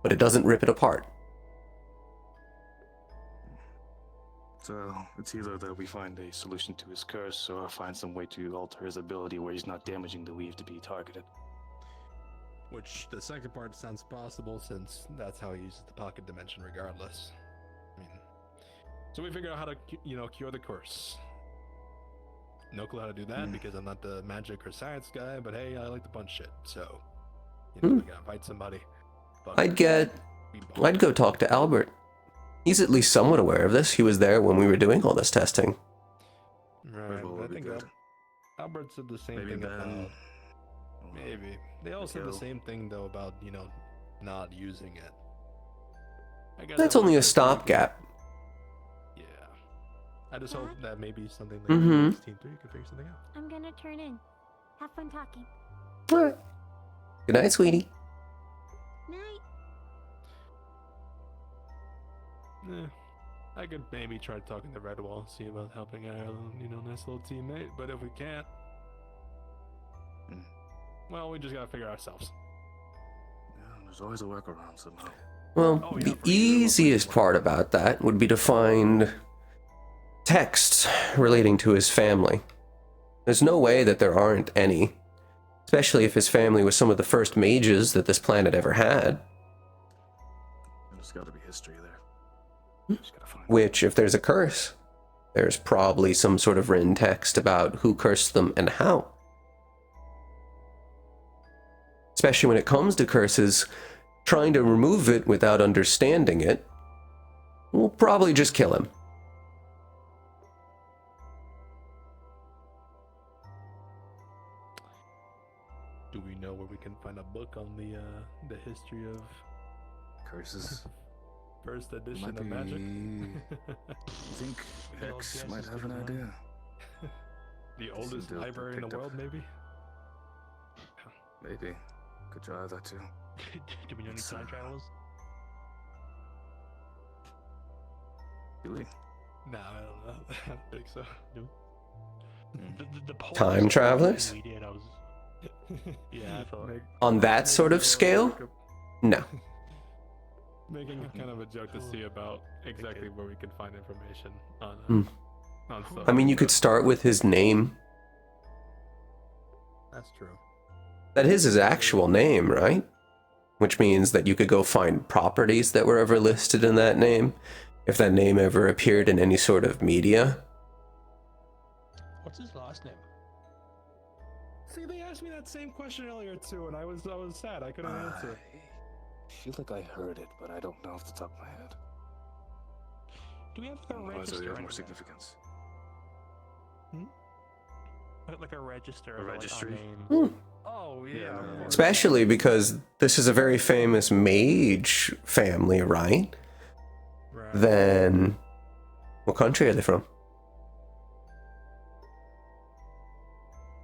but it doesn't rip it apart. So it's either that we find a solution to his curse, or find some way to alter his ability where he's not damaging the weave to be targeted. Which the second part sounds possible, since that's how he uses the pocket dimension regardless. I mean, so we figured out how to, cure the curse. No clue how to do that because I'm not the magic or science guy, but hey, I like to punch shit, so we gotta fight somebody. But I'd go talk to Albert. He's at least somewhat aware of this. He was there when we were doing all this testing. Right, I think Albert said the same thing about... Maybe. They all said the same thing, though, about, not using it. That's only a stopgap. Yeah. I just hope that maybe something like Mm-hmm. Team 3 could figure something out. I'm gonna turn in. Have fun talking. All right. Good night, sweetie. Night. I could maybe try talking to Redwall, see about helping our, nice little teammate, but if we can't, well, we just gotta figure it ourselves. Yeah, there's always a workaround somehow. Well, the easiest part about that would be to find texts relating to his family. There's no way that there aren't any, especially if his family was some of the first mages that this planet ever had. There's gotta be history there. Which, if there's a curse, there's probably some sort of written text about who cursed them and how. Especially when it comes to curses, trying to remove it without understanding it will probably just kill him. Do we know where we can find a book on the history of curses? First edition of Magic? I think Hex might have an idea. The oldest library in the world, maybe? Maybe. Could try that too. Do we know any time travelers? Really? No, I don't know. I don't think so. The Time travelers? we did, I was... Yeah, I thought... On that sort of scale? No. Making kind of a joke to see about exactly where we can find information on stuff. I mean, you could start with his name. That's true. That is his actual name, right? Which means that you could go find properties that were ever listed in that name, if that name ever appeared in any sort of media. What's his last name? See, they asked me that same question earlier too, and I was sad. I couldn't answer. I feel like I heard it, but I don't know off the top of my head. Do we have like a Why does it register? have more significance? Like a register. A of, registry? Like, our name. Oh, yeah. Especially because this is a very famous mage family, right? Then, what country are they from?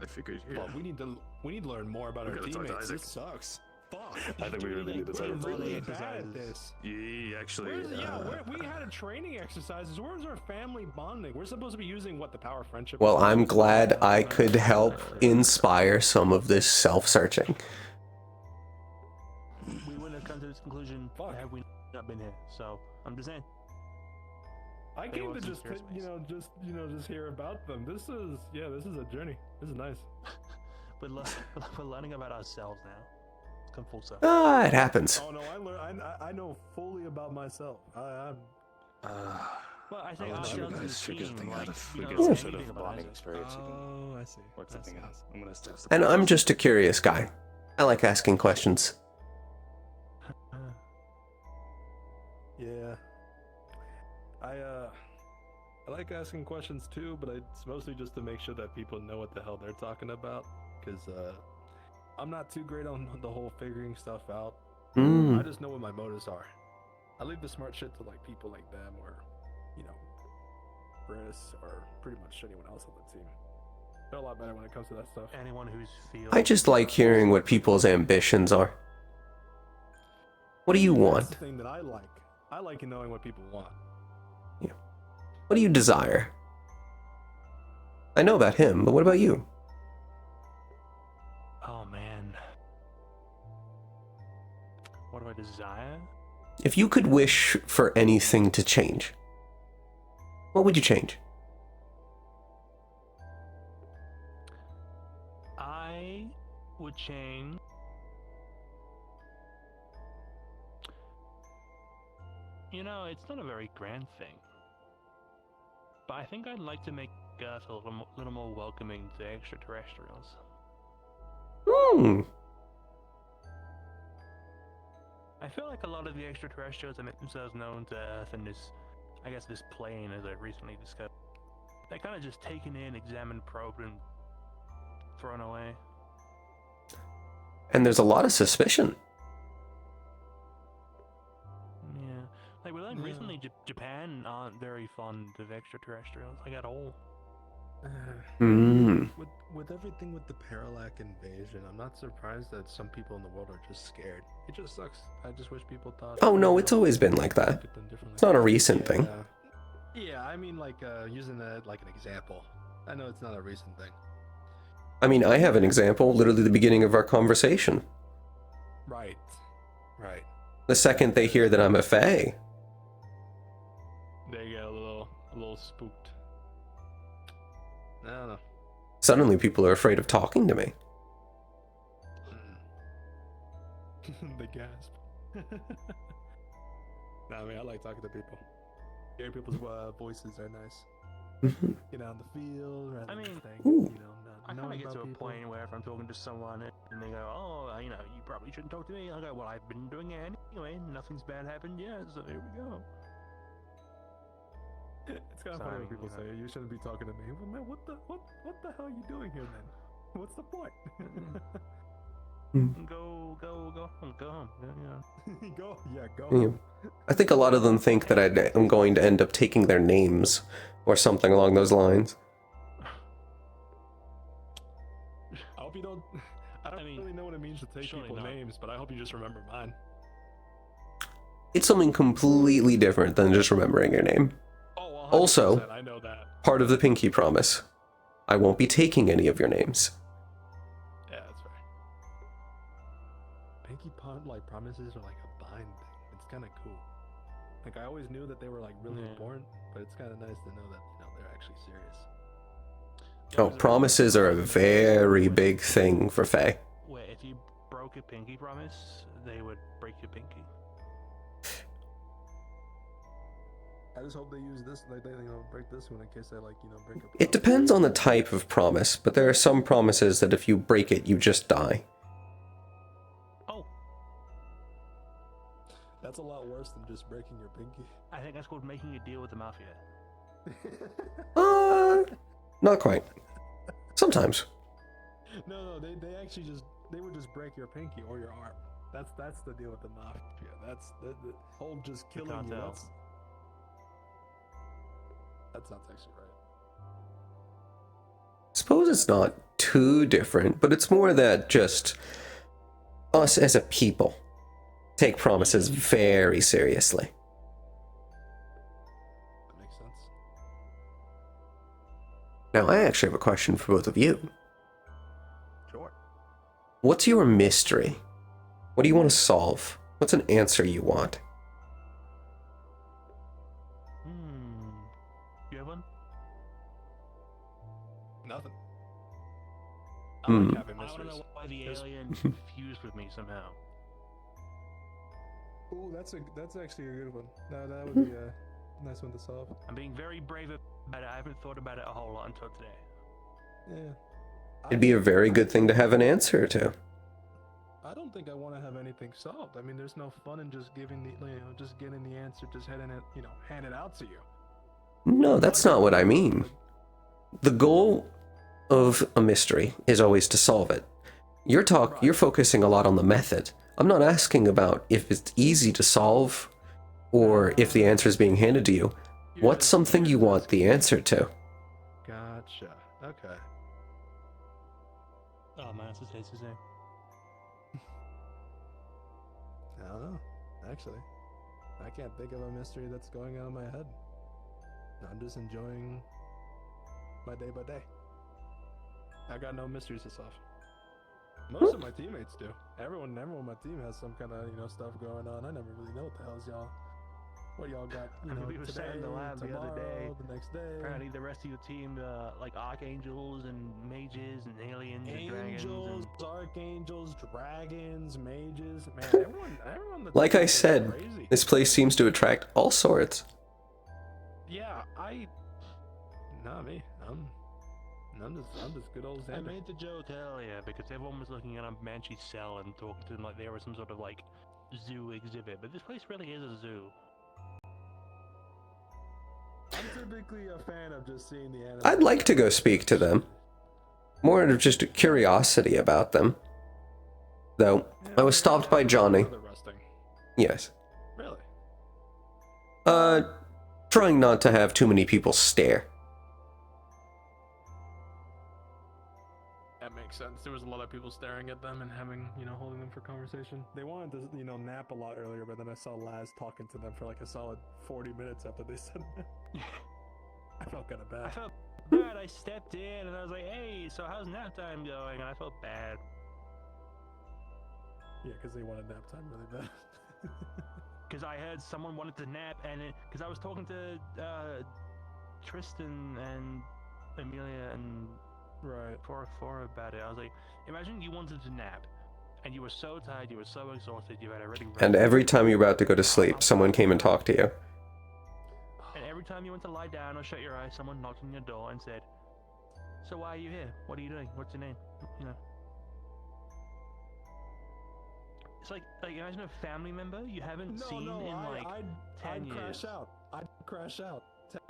I figured here. Well, we need to learn more about our gotta talk to teammates. Isaac. This sucks. Fuck. I think we really need to talk to really Isaac. bad at this. Yeah, actually. We had a training exercises. Where's our family bonding? We're supposed to be using the power of friendship. Well, I'm glad I could help inspire some of this self-searching. We wouldn't have come to this conclusion had we not been here. So I'm just saying. I came to just hear about them. This is a journey. This is nice. We're learning about ourselves now. Come full circle. Ah, it happens. Oh no, I know fully about myself. Well, I think I'll let you ourselves guys as a figure team, something out like, if you we know, get some anything sort of about bonding Isaac. experience. Oh, I see. Work something out. I'm gonna test. And I'm just a curious guy. I like asking questions. Yeah. I like asking questions too, but it's mostly just to make sure that people know what the hell they're talking about. Because I'm not too great on the whole figuring stuff out. I just know what my motives are. I leave the smart shit to people like them or you know, Briss or pretty much anyone else on the team. They're a lot better when it comes to that stuff. Anyone who's I just like hearing what people's ambitions are. What do you That's want? the thing that I like. I like knowing what people want. What do you desire? I know about him, but what about you? Oh man. What do I desire? If you could wish for anything to change, what would you change? I would change. You know, it's not a very grand thing. But I think I'd like to make Earth a little more welcoming to extraterrestrials. I feel like a lot of the extraterrestrials that make themselves known to Earth and this, I guess this plane as I recently discovered, they're kind of just taken in, examined, probed, and thrown away. And there's a lot of suspicion. Yeah. Like we learned recently, Japan aren't very fond of extraterrestrials, like at all. With everything with the Parallax invasion, I'm not surprised that some people in the world are just scared. It just sucks. I just wish people thought. Oh no, it's always been like that. It's not a recent thing. Yeah, I mean, like using that like an example. I know it's not a recent thing. I mean, I have an example, literally the beginning of our conversation. Right. The second they hear that I'm a Fae, they get a little spooked. I don't know. Suddenly people are afraid of talking to me. The gasp. Nah, I mean, I like talking to people. Hearing people's voices are nice. Get out in the field. I mean, I kind of get to a point where if I'm talking to someone and they go, "Oh, you probably shouldn't talk to me," I go, "Well, I've been doing it anyway. Nothing's bad happened yet, so here we go." It's kind of funny when people say you shouldn't be talking to me. Well, man, what the hell are you doing here then? What's the point? Go home. Yeah. Go Yeah. home. I think a lot of them think that I'm going to end up taking their names or something along those lines. I hope you don't. I don't really know what it means to take people's names, but I hope you just remember mine. It's something completely different than just remembering your name. Also, I know that. part of the Pinky Promise. I won't be taking any of your names. Yeah, that's right. Pinky promises are like a bind thing. It's kind of cool. Like I always knew that they were like really important, but it's kind of nice to know that they're actually serious. Oh, promises are a very big thing for Fae. Wait, if you broke a pinky promise, they would break your pinky. I just hope they use this, like they break this one in case they break a. It depends on the type of promise, but there are some promises that if you break it, you just die. Oh. That's a lot worse than just breaking your pinky. I think that's called making a deal with the mafia. Not quite. Sometimes. No, they actually they would just break your pinky or your arm. That's the deal with the mafia. That's the whole just killing you. That sounds actually right. Suppose it's not too different, but it's more that just us as a people take promises very seriously. That makes sense. Now, I actually have a question for both of you. Sure. What's your mystery? What do you want to solve? What's an answer you want? You have one? Nothing. I want to know why the alien fused with me somehow. Ooh, that's actually a good one. That would be a nice one to solve. I'm being very brave about it. I haven't thought about it a whole lot until today. Yeah. It'd be a very good thing to have an answer to. I don't think I want to have anything solved. I mean, there's no fun in just giving just getting the answer, just hand it out to you. No, that's not what I mean. The goal of a mystery is always to solve it. You're focusing a lot on the method. I'm not asking about if it's easy to solve or if the answer is being handed to you. What's something you want the answer to? Gotcha. Okay. Oh man, it's his name. I don't know. Actually, I can't think of a mystery that's going on in my head. I'm just enjoying my day by day. I got no mysteries to solve. Most of my teammates do. Everyone on my team has some kind of stuff going on. I never really know what the hell's what y'all got. We were today, saying in the lab the other day. the next day. Apparently, the rest of your team, like archangels and mages and aliens and dragons. Angels, archangels, dragons, mages. Man, everyone. Like I said, crazy. this place seems to attract all sorts. Yeah, not me. I'm just good old Xander. I made the joke earlier because everyone was looking at a Banshee cell and talking to them like they were some sort of like zoo exhibit, but this place really is a zoo. I'm typically a fan of just seeing the animals. I'd like to go speak to them. More of just a curiosity about them. Though, I was stopped by Johnny. Yes. Really? Trying not to have too many people stare. That makes sense. There was a lot of people staring at them and having, holding them for conversation. They wanted to, nap a lot earlier, but then I saw Laz talking to them for like a solid 40 minutes after they said that. I felt kind of bad. I felt bad. I stepped in and I was like, hey, so how's nap time going? And I felt bad. Yeah, because they wanted nap time really bad. Because I heard someone wanted to nap, and because I was talking to Tristan and Amelia and Fora about it. I was like, imagine you wanted to nap, and you were so tired, you were so exhausted, you had already. And every time you're about to go to sleep, someone came and talked to you. And every time you went to lie down or shut your eyes, someone knocked on your door and said, "So why are you here? What are you doing? What's your name?" It's like imagine a family member you haven't seen in like 10 years. I'd crash out.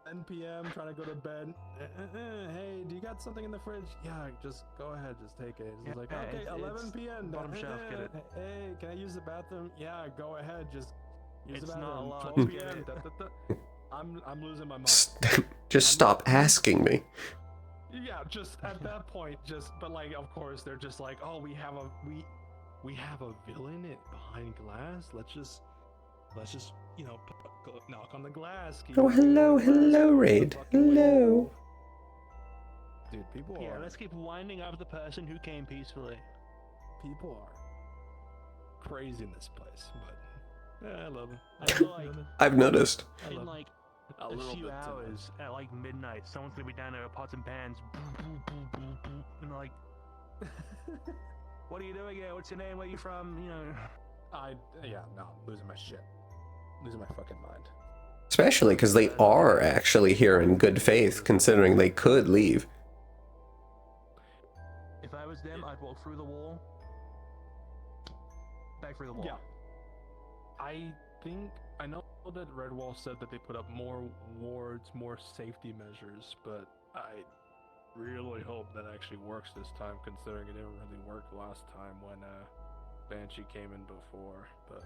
10 p.m. trying to go to bed. Hey, do you got something in the fridge? Yeah, just go ahead, just take it. It's like, okay, 11 p.m. Bottom shelf, get it. Hey, can I use the bathroom? Yeah, go ahead, just use the It's bathroom. not allowed 12 to get p.m. it. I'm losing my mind. Just stop asking me. Yeah, just at that point, but like, of course, they're just like, oh, we have a villain behind glass. Let's just knock on the glass. Oh, hello, Raid. Hello. Dude, people Yeah, are. let's keep winding up the person who came peacefully. People are crazy in this place, but yeah, I love them. I feel like I've noticed. in like a few hours at like midnight, someone's gonna be down there with pots and pans, and like, what are you doing here? What's your name? Where you from? I'm losing my shit, losing my fucking mind. Especially because they are actually here in good faith, considering they could leave. If I was them, I'd walk through the wall, back through the wall. Yeah. I know that Redwall said that they put up more wards, more safety measures, but I really hope that actually works this time, considering it didn't really work last time when Banshee came in before. But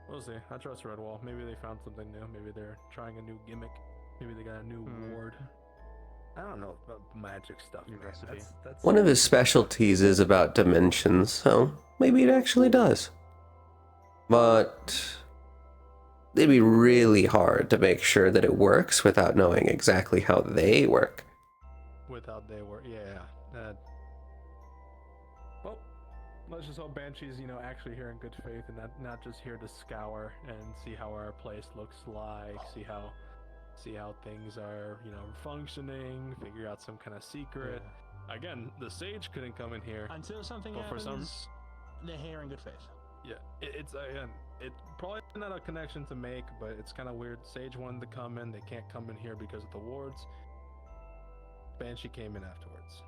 we'll see. I trust Redwall. Maybe they found something new. Maybe they're trying a new gimmick. Maybe they got a new ward. I don't know about magic stuff. That's One of his specialties is about dimensions, so maybe it actually does. But it'd be really hard to make sure that it works without knowing exactly how they work. Without they were, yeah. Well, let's just hope Banshee's, actually here in good faith and not just here to scour and see how our place looks like, see how things are, functioning, figure out some kind of secret. Yeah. Again, the Sage couldn't come in here until something happens. They're here in good faith. Yeah, it's probably not a connection to make, but it's kind of weird. Sage wanted to come in, they can't come in here because of the wards. Banshee came in afterwards.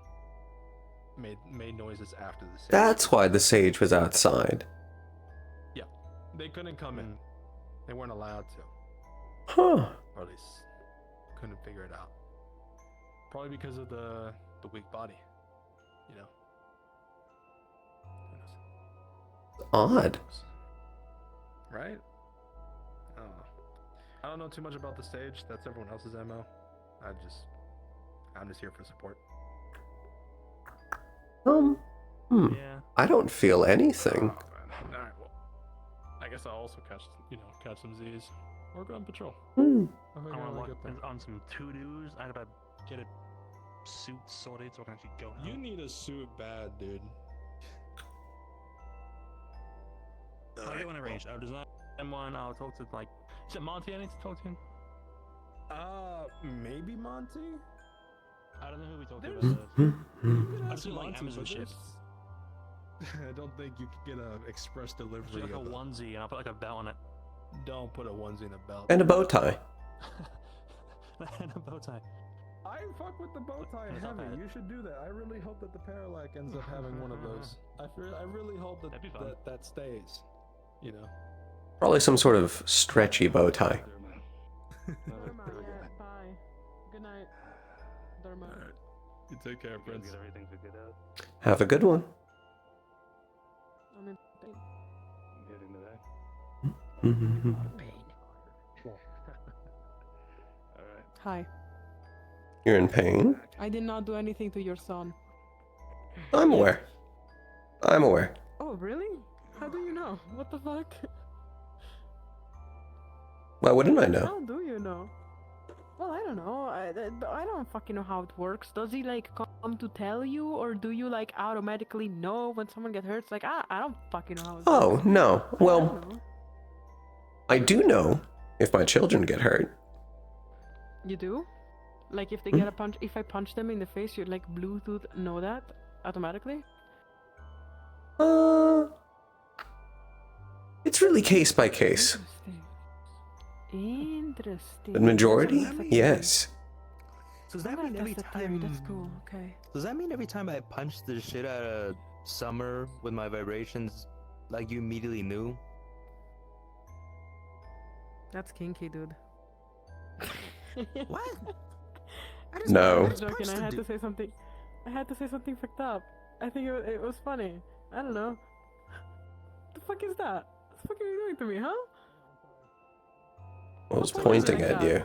Made noises after the Sage. That's why the Sage was outside. Yeah, they couldn't come in. They weren't allowed to. Huh. Or at least couldn't figure it out. Probably because of the weak body. Odd. Right? I don't know. I don't know too much about the stage. That's everyone else's MO. I'm just here for support. Yeah. I don't feel anything. All right, well, I guess I'll also catch some Z's or go on patrol. I want to look on some to-dos. I gotta get a suit sorted so I can actually go. You need a suit bad, dude. I'll get one arranged. I'll design one. I'll talk to is it Monty I need to talk to? Maybe Monty. I don't know who we talked There's- about. You can I've ask seen Monty, Amazon but ships. I don't think you can get a express delivery. Like a of onesie, and I'll put like a belt on it. Don't put a onesie in a belt. And a bow tie. And a bow tie. I fuck with the bow tie It's not heavy. bad. You should do that. I really hope that the Parallax ends up having one of those. I really hope that That'd be fun. that stays. You know. Probably some sort of stretchy bow tie. Dharma, yeah, bye. Good night, Dharma. You take care, Prince. Get everything figured out. Have a good one. I'm in pain. Get into that. Alright. Hi. You're in pain? I did not do anything to your son. I'm aware. I'm aware. Oh, really? How do you know? What the fuck? Why wouldn't I know? How do you know? Well, I don't know. I don't fucking know how it works. Does he like come to tell you, or do you like automatically know when someone gets hurt? It's like, I don't fucking know how it Oh, works. no. I Well, don't know. I do know if my children get hurt. You do? Like if they get a punch, if I punch them in the face, you like Bluetooth know that automatically? It's really case by case. Interesting. The majority? Yes. So does that mean every time? That's cool. Okay. Does that mean every time I punched the shit out of Summer with my vibrations, like you immediately knew? That's kinky, dude. What? No. I'm joking. I had to say something. I had to say something fucked up. I think it was funny. I don't know. The fuck is that? What the fuck are you doing to me, huh? I was What pointing is at that? you.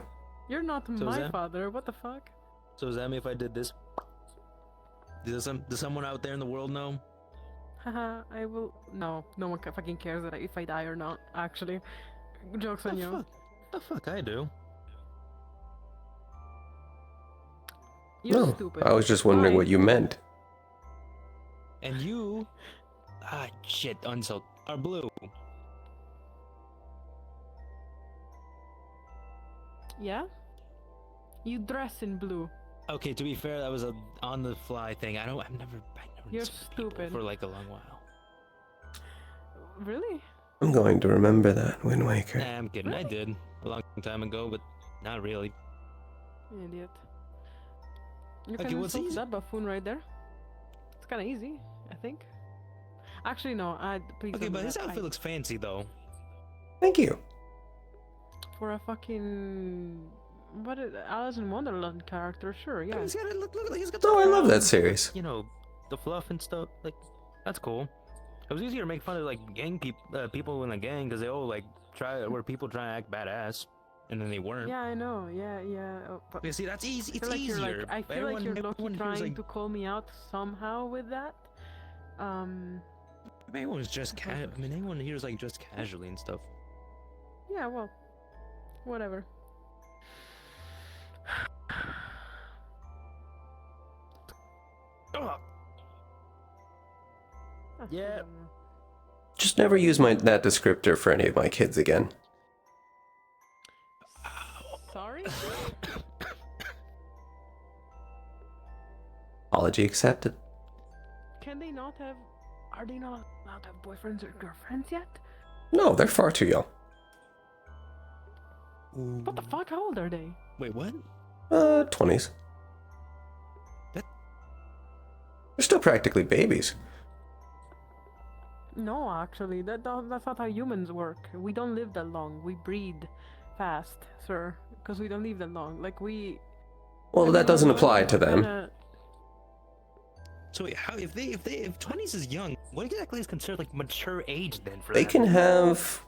You're not So is my that- father. What the fuck? So does that mean if I did this, does someone out there in the world know? Haha, I will. No, no one fucking cares that if I die or not. Actually, jokes on you. The fuck I do. You're No, stupid. I was just wondering Why? what you meant. And you, shit, Unseld are blue. Yeah. You dress in blue. Okay, to be fair, that was a on the fly thing. I've never You're seen people stupid. for like a long while. Really? I'm going to remember that, Wind Waker. Nah, I'm kidding. I did a long time ago, but not really. Idiot. You Okay, can what's insult easy? that buffoon right there. It's kind of easy, I think. Actually, no. Please. Okay, don't do but his that. outfit looks fancy though. Thank you. For a fucking Alice in Wonderland character, sure, yeah. He's got it. Look, he's got. Oh, I love that the, series. You know, the fluff and stuff. Like, that's cool. It was easier to make fun of like gang people in a gang because they all like people try to act badass, and then they weren't. Yeah, I know. Yeah. Oh, but Yeah, see, that's easy. I It's feel like easier. You're like, I feel like you're Everyone low-key here was trying like, to call me out somehow with that. Everyone's just I mean, everyone here is like just casually and stuff. Yeah, well, whatever. Yeah. Just never use that descriptor for any of my kids again. Sorry? Apology accepted. Can they not have... Are they not allowed to have boyfriends or girlfriends yet? No, they're far too young. What the fuck? How old are they? Wait, what? 20s. That- They're still practically babies. No, actually, that's not how humans work. We don't live that long. We breed fast, sir, because we don't live that long. Like we. Well, that doesn't apply to them. So wait, how if 20s is young, what exactly is considered like mature age then for They them? can have,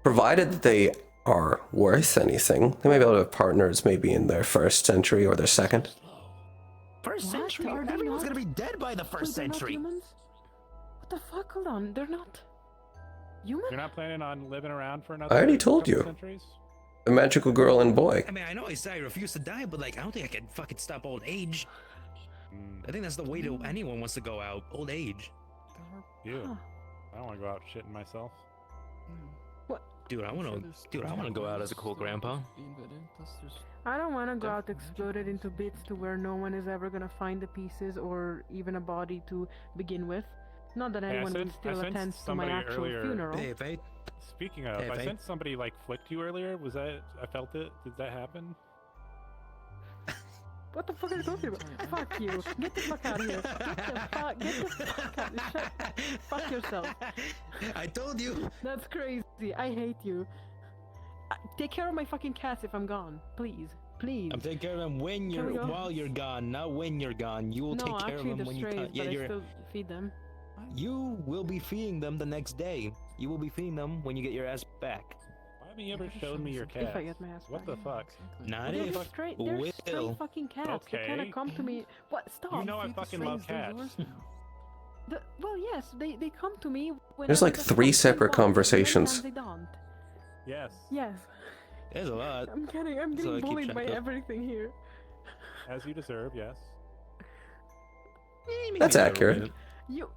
provided that they are worth anything. They may be able to have partners maybe in their first century or their second. First century? Are they Everyone's not? gonna be dead by the first Wait, they're not century. humans? What the fuck? Hold on, they're not human? You're not planning on living around for another I already told couple you. centuries? A magical girl and boy. I mean, I know I said I refuse to die, but like, I don't think I can fucking stop old age. I think that's the way to anyone wants to go out. Old age. You. I don't want to go out shitting myself. Dude, I want to go out as a cool grandpa. I don't want to go out exploded into bits to where no one is ever gonna find the pieces or even a body to begin with. Not that anyone would still attend to my actual funeral. Speaking of, I sensed somebody like flicked you earlier. Was that? I felt it. Did that happen? What the fuck are you talking about? Fuck you. Get the fuck out of here. Get the fuck out. Fuck yourself. I told you. That's crazy. I hate you. Take care of my fucking cats if I'm gone. Please. Please. I'm taking care of them while you're gone, not when you're gone. You will take care of them when you come. Yeah, I still feed them. You will be feeding them the next day. You will be feeding them when you get your ass back. Why haven't you ever showed me your cats? If I get my ass What back. the fuck? Not They're if. straight fucking cats. They kind of come to me. What? Stop. You know I fucking love cats. Well, yes, they come to me when There's like 3 separate conversations. They don't. Yes. Yes. There's a lot. I'm getting bullied by everything here. As you deserve, yes. That's accurate. You.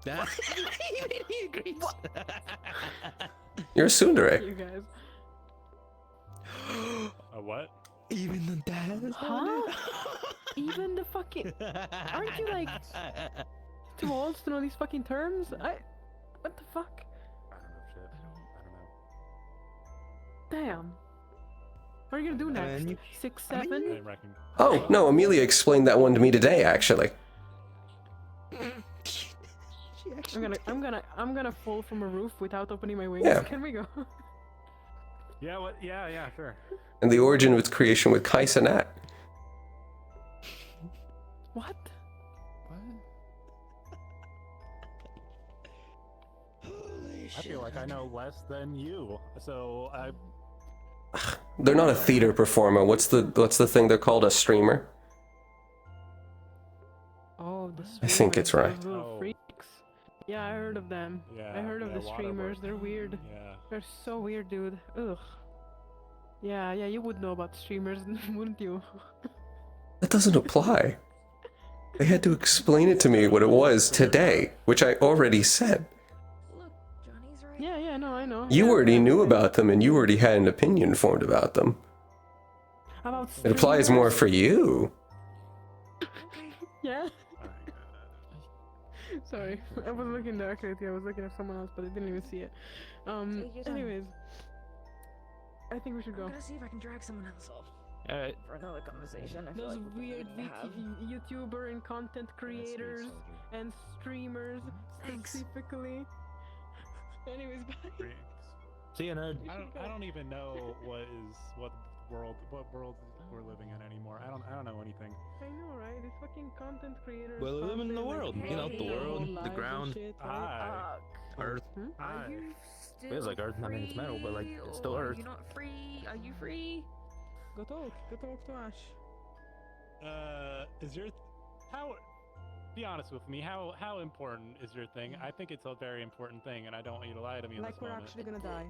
He agrees. You're a tsundere. You guys. A what? Even the dad? Huh? Even the fucking. Aren't you like too old to know these fucking terms? What the fuck? I don't know shit. I don't know. Damn. What are you gonna do next? 6, 7? Oh, no, Amelia explained that one to me today, actually. I'm gonna fall from a roof without opening my wings. Yeah. Can we go? Yeah, what? Yeah, sure. And the origin of its creation with Kaisa Nat. What? I feel like I know less than you, so I. They're not a theater performer. What's the thing they're called? A streamer? Oh, the I think it's right. those little freaks. Yeah, I heard of them. Yeah, I heard of the streamers. They're weird. Yeah. They're so weird, dude. Ugh. Yeah, you would know about streamers, wouldn't you? That doesn't apply. They had to explain it to me what it was today, which I already said. Yeah, no, I know. You already knew about them and you already had an opinion formed about them. About It applies more for you. Yeah. Sorry, I was looking directly at you. I was looking at someone else, but I didn't even see it. Take your time. Anyways, I think we should go. I'm gonna see if I can drag someone else off. Alright. For another conversation. I feel Those like we weird need to have. YouTuber and content creators and streamers specifically. Anyways, bye. See you, nerd. I don't even know what world we're living in anymore. I don't know anything. I know, right? These fucking content creators. Well, we live in the content, world. like, You know, the their world, whole the lives and ground. shit, Hi. Earth. Are you still Feels like Earth. I mean, it's metal, but like it's still Earth. You're not free. Are you free? Go talk to Ash. Is your how? Be honest with me. How important is your thing? I think it's a very important thing, and I don't want you to lie to me in Like this we're moment. actually gonna die.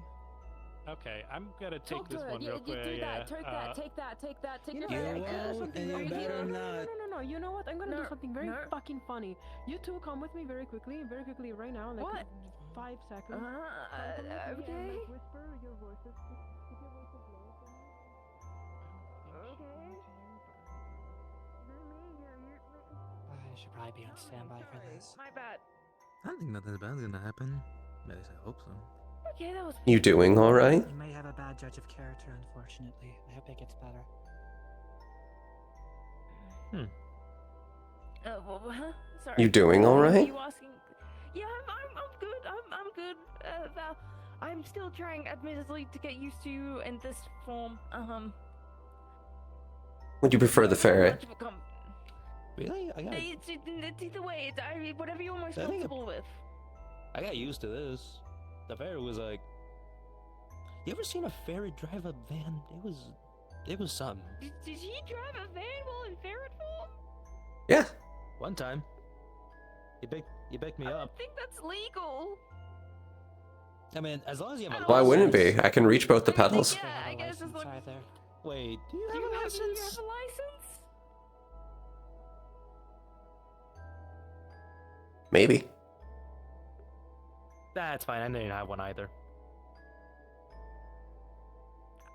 Okay, I'm gonna take Talk this to her. one You real quick. do yeah. that. Take that. Take that. Take that. Take You know, that. No. You know what? I'm gonna do something very fucking funny. You two come with me very quickly, right now. Like What? 5 seconds. Come with me and, okay. like, whisper your voices. Keep your voices low for me. Okay. I should probably be on standby for this. My bad. I don't think nothing bad's gonna happen. At least I hope so. Okay, that was. You doing alright? You may have a bad judge of character, unfortunately. I hope it gets better. Huh? Sorry. You doing Are alright? you asking? Yeah, I'm good. I'm good. Val, I'm still trying, admittedly, to get used to you in this form. Would you prefer the ferret? Really? It's either way. Whatever you're most I think comfortable with. I got used to this. The ferret was like, You ever seen a ferret drive a van? It was something. Did he drive a van while in ferret form? Yeah. One time. You picked me I up. don't think that's legal. I mean, as long as you have a Why wouldn't it license. be? I can reach both the pedals. Yeah, I guess it's like. Wait, do you Do have you a have license? a license? Maybe. That's fine. I didn't have one either.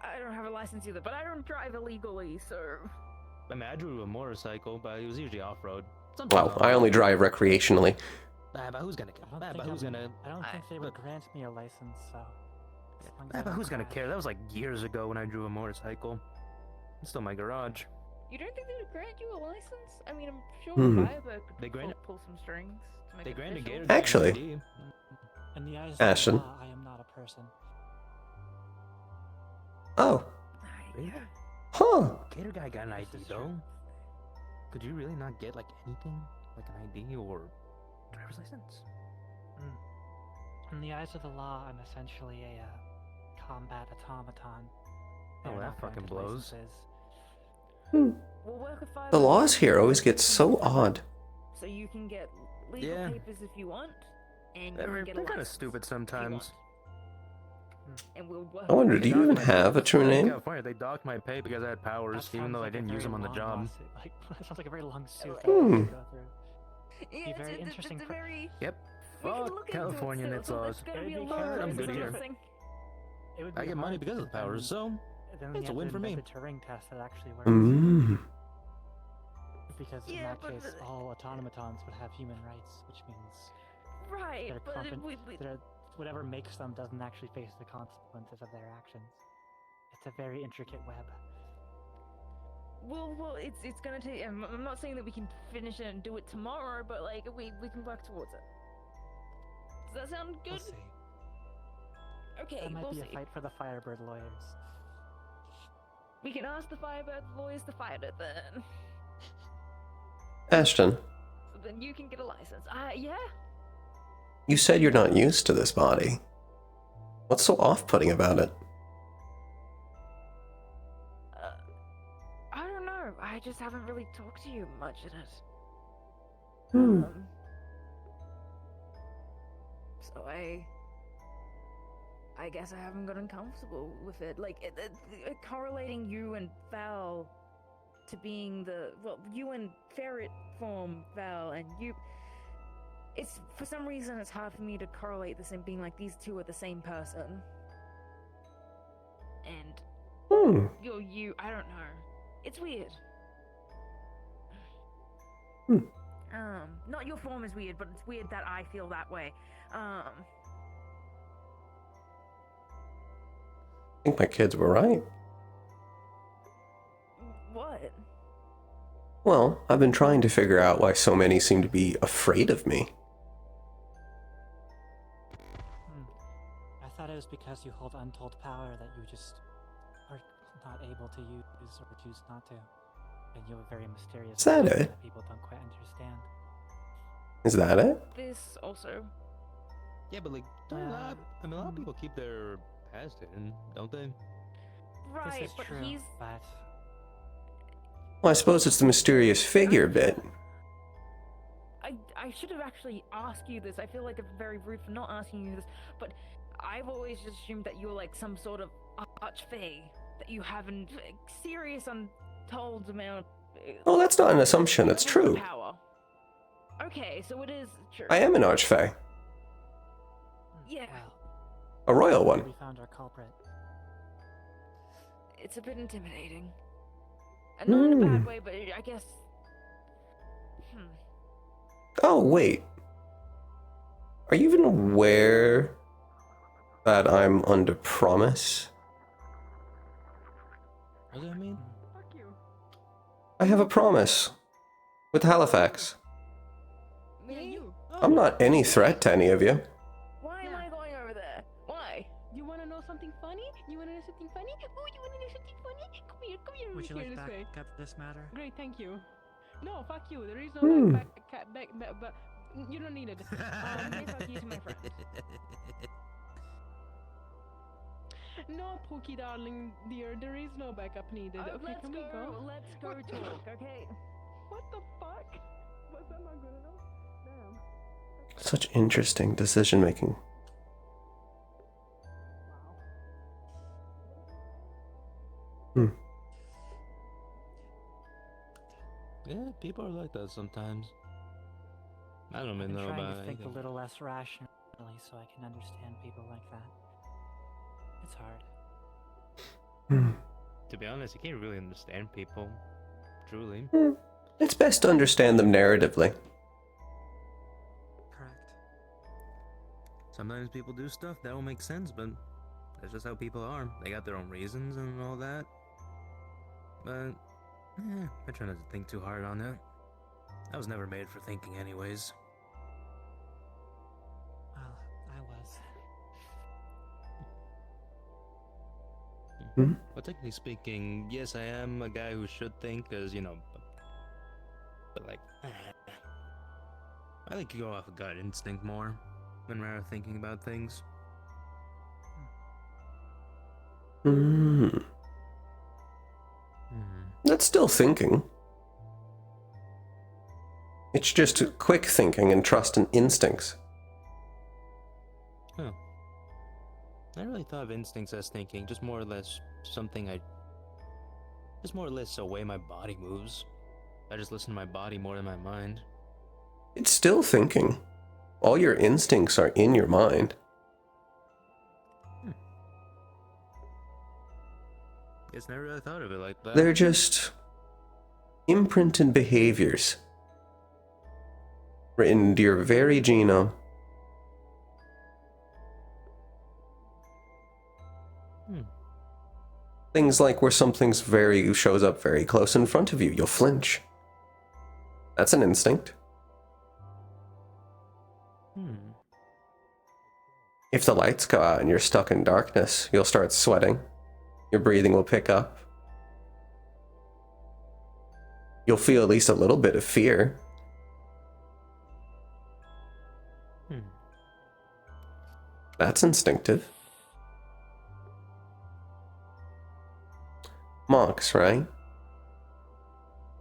I don't have a license either, but I don't drive illegally, so. I mean, I drew a motorcycle, but it was usually off-road. Well, I only drive recreationally. But who's gonna care? I don't think they would grant me a license, so. But who's gonna care? That was like years ago when I drew a motorcycle. It's still in my garage. You don't think they would grant you a license? I mean, I'm sure Hmm. Firebird They could grant- pull some strings to make They it granted official. Gator Actually. ID. In the eyes Ashton. of the law, I am not a person. Oh. Really? Huh. Gator guy got an ID though. Could you really not get like anything, like an ID or driver's license? In the eyes of the law, I'm essentially a combat automaton. Oh, They're that not fucking granted blows. licenses. We'll work with Firebird. The laws here always get so odd. So you can get legal Yeah. papers if you want, and you They're can get a kind of license stupid if you sometimes. want. And we'll work I wonder, with do you Firebird. even have a true In name? California, they docked my pay because I had powers, That even though sounds I like a didn't use very them on the long job. lawsuit. Like, that sounds like a very long suit that Hmm. we have to go through. Yeah, Be very interesting. It's a very. Yep. We can Fuck look into California and it its still, so laws. it's gonna be a It'd be long kind of I'm good here. processing. It would I be get money hard because of the powers, so then it's a you win have for to me. invent a Turing test that actually works. Mm. Because in Yeah, that but case, all automatons would have human rights, which means Right, their but whatever makes them doesn't actually face the consequences of their actions. It's a very intricate web. well, it's gonna take. I'm not saying that we can finish it and do it tomorrow, but like we can work towards it. Does that sound good? We'll see. Okay, That might we'll be see. a fight for the Firebird lawyers. We can ask the Firebird lawyers to fight it then. Ashton, So then you can get a license. Yeah. you said you're not used to this body. What's so off-putting about it? I don't know. I just haven't really talked to you much in it. Hmm. So I guess I haven't gotten comfortable with it. Like correlating you and Val to being you and ferret form Val and you. It's for some reason it's hard for me to correlate this and being like these two are the same person. And you're you. I don't know. It's weird. Not your form is weird, but it's weird that I feel that way. I think my kids were right. What? Well, I've been trying to figure out why so many seem to be afraid of me. I thought it was because you hold untold power that you just are not able to use or choose not to. And you have a very mysterious Is that power it? that people don't quite understand. Is that it? This also. Yeah, but like, a lot of people keep their past hidden, don't they? Right, This is but true, he's. but Well, I suppose it's the mysterious figure bit. I should have actually asked you this. I feel like I'm very rude for not asking you this, but I've always just assumed that you're like some sort of archfey, that you have a serious untold amount. Oh, that's not an assumption, it's true. Power. Okay, so it is true. I am an archfey. Yeah. A royal one. we found our culprit. It's a bit intimidating. And not in a bad way, but I guess. Oh, wait. Are you even aware that I'm under promise? What does that mean? I have a promise with Halifax. Me? I'm not any threat to any of you. Why am I going over there? Why? You wanna know something funny? You wanna know something funny? Oh, you wanna know something funny? Come here, Would you here like this way. back up this matter? Great, thank you. No, fuck you. There is no Hmm. back, but you don't need it. Say fuck you to my friend. no, Pookie darling dear, there is no backup needed. Okay, can we go? Let's go talk, okay? What the fuck? Was that not good enough? Damn. Such interesting decision making. Hmm. Yeah, people are like that sometimes. I don't even I'm know trying about to think anything. a little less rationally so I can understand people like that. It's hard. To be honest, you can't really understand people, truly. It's best to understand them narratively. Correct. Sometimes people do stuff that don't make sense, but that's just how people are. They got their own reasons and all that. But, I try not to think too hard on it. I was never made for thinking anyways. Well, I was. Well, technically speaking, yes, I am a guy who should think, because, you know, but like, I like to go off of gut instinct more when we're thinking about things. That's still thinking. It's just quick thinking and trust in instincts. Huh. I never really thought of instincts as thinking, just more or less something just more or less a way my body moves. I just listen to my body more than my mind. It's still thinking. All your instincts are in your mind. Guess never really thought of it like that. They're just imprinted behaviors written into your very genome. Things like where something's shows up very close in front of you, you'll flinch. That's an instinct. If the lights go out and you're stuck in darkness, you'll start sweating. Your breathing will pick up. You'll feel at least a little bit of fear. That's instinctive. Monks, right?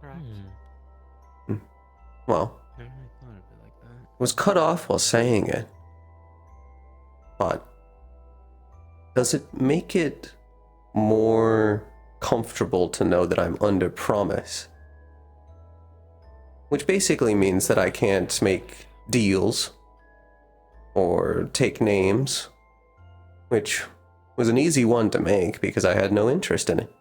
Correct. Well, Never really thought of it like that. was cut off while saying it. But does it make it more comfortable to know that I'm under promise? Which basically means that I can't make deals or take names, which was an easy one to make because I had no interest in it.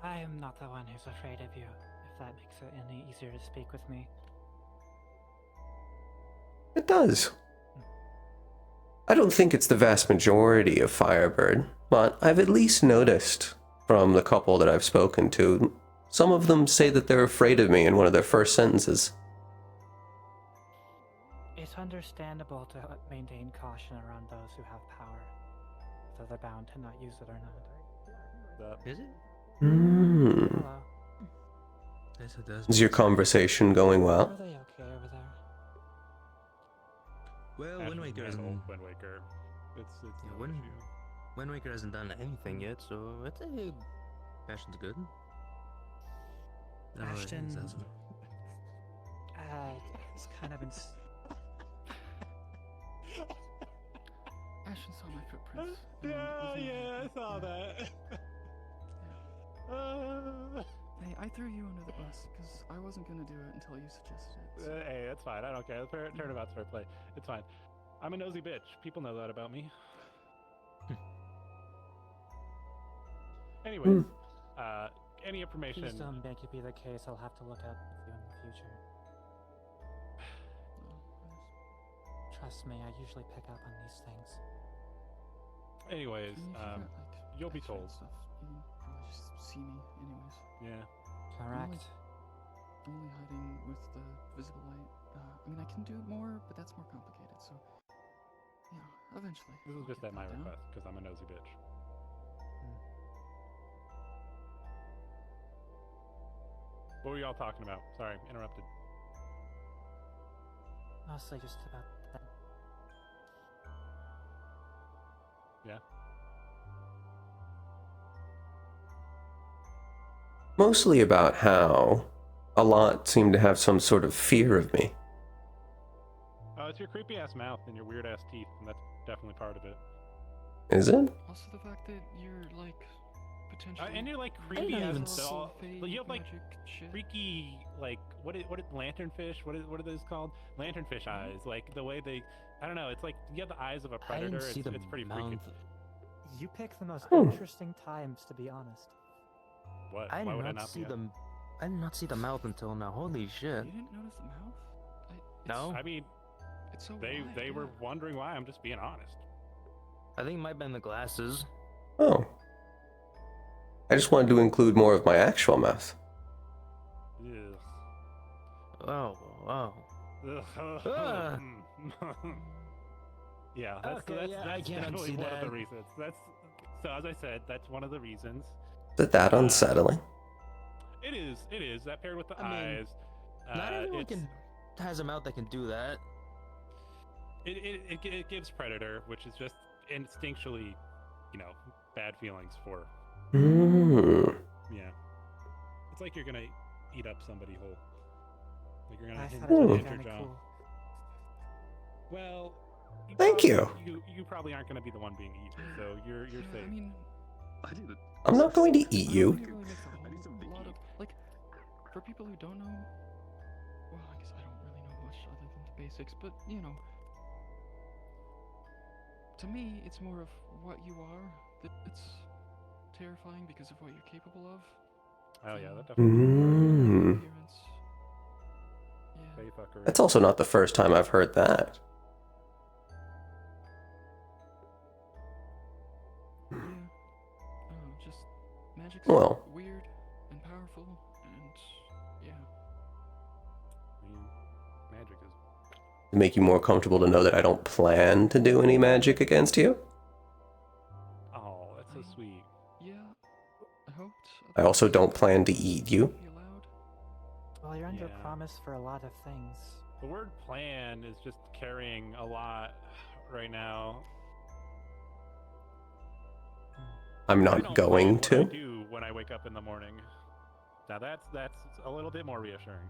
I am not the one who's afraid of you, if that makes it any easier to speak with me. It does. I don't think it's the vast majority of Firebird, but I've at least noticed from the couple that I've spoken to, some of them say that they're afraid of me in one of their first sentences. It's understandable to maintain caution around those who have power, whether they're bound to not use it or not. Is it? Hello. Yes, it does. Is your conversation going well? Are they okay over there? Well, Wind Waker Wind hasn't. Waker. It's Yeah, no Wind issue. Waker hasn't done anything yet, so I'd say Ashton's good. No, Ashton. it hasn't. It's kind of Ashton saw my footprints. Yeah, I saw that. Hey, I threw you under the bus because I wasn't gonna do it until you suggested it. So. Hey, that's fine. I don't care. Turnabout's fair play. It's fine. I'm a nosy bitch. People know that about me. Anyways, any information. Please don't make it be the case. I'll have to look out for you in the future. Trust me, I usually pick up on these things. Anyways, you'll be told. Stuff. You can probably just see me, anyways. Yeah. Correct. I'm only hiding with the visible light. I mean, I can do more, but that's more complicated. So, yeah, eventually. This is just at my request because I'm a nosy bitch. What were y'all talking about? Sorry, interrupted. mostly just about that. Yeah. Mostly about how a lot seem to have some sort of fear of me. Oh, it's your creepy ass mouth and your weird ass teeth, and that's definitely part of it. Is it? Also the fact that you're like potentially. And you're like creepy as doll. You have like freaky, like what is lanternfish? What are those called? Lanternfish eyes. Like the way they, I don't know. It's like you have the eyes of a predator. It's pretty freaky. You pick the most interesting times, to be honest. What? I Why did would I not not see be? the. I did not see the mouth until now. Holy shit! You didn't notice the mouth? No. I mean, it's so they were wondering why. I'm just being honest. I think it might have been the glasses. Oh. I just wanted to include more of my actual mouth. Ugh. Oh, wow. Ugh. Yeah, that's Okay, yeah, I can't definitely unsee one of the that. reasons. So as I said, that's one of the reasons. Is that unsettling? It is. That paired with the I mean, eyes. Not everyone it's- has a mouth that can do that. It gives predator, which is just instinctually, bad feelings for. Yeah. It's like you're gonna eat up somebody whole. Like you're gonna hit your jaw. Cool. Well, Thank you. You probably aren't gonna be the one being eaten, so you're safe. I mean, I'm not going to eat you. it really makes a lot of like for people who don't know. Well, I guess I don't really know much other than the basics, but you know, to me, it's more of what you are that it's terrifying because of what you're capable of. Oh yeah, that definitely. Appearance. Yeah. That's also not the first time I've heard that. Yeah. Just magic's Well. weird and powerful, and yeah. I mean, magic is. To make you more comfortable to know that I don't plan to do any magic against you. Oh, that's so sweet. Yeah. I hoped. I also don't plan to eat you. Well, you're under Yeah. promise for a lot of things. The word plan is just carrying a lot right now. I'm I not don't going plan what I to. do when I wake up in the morning. Now that's a little bit more reassuring.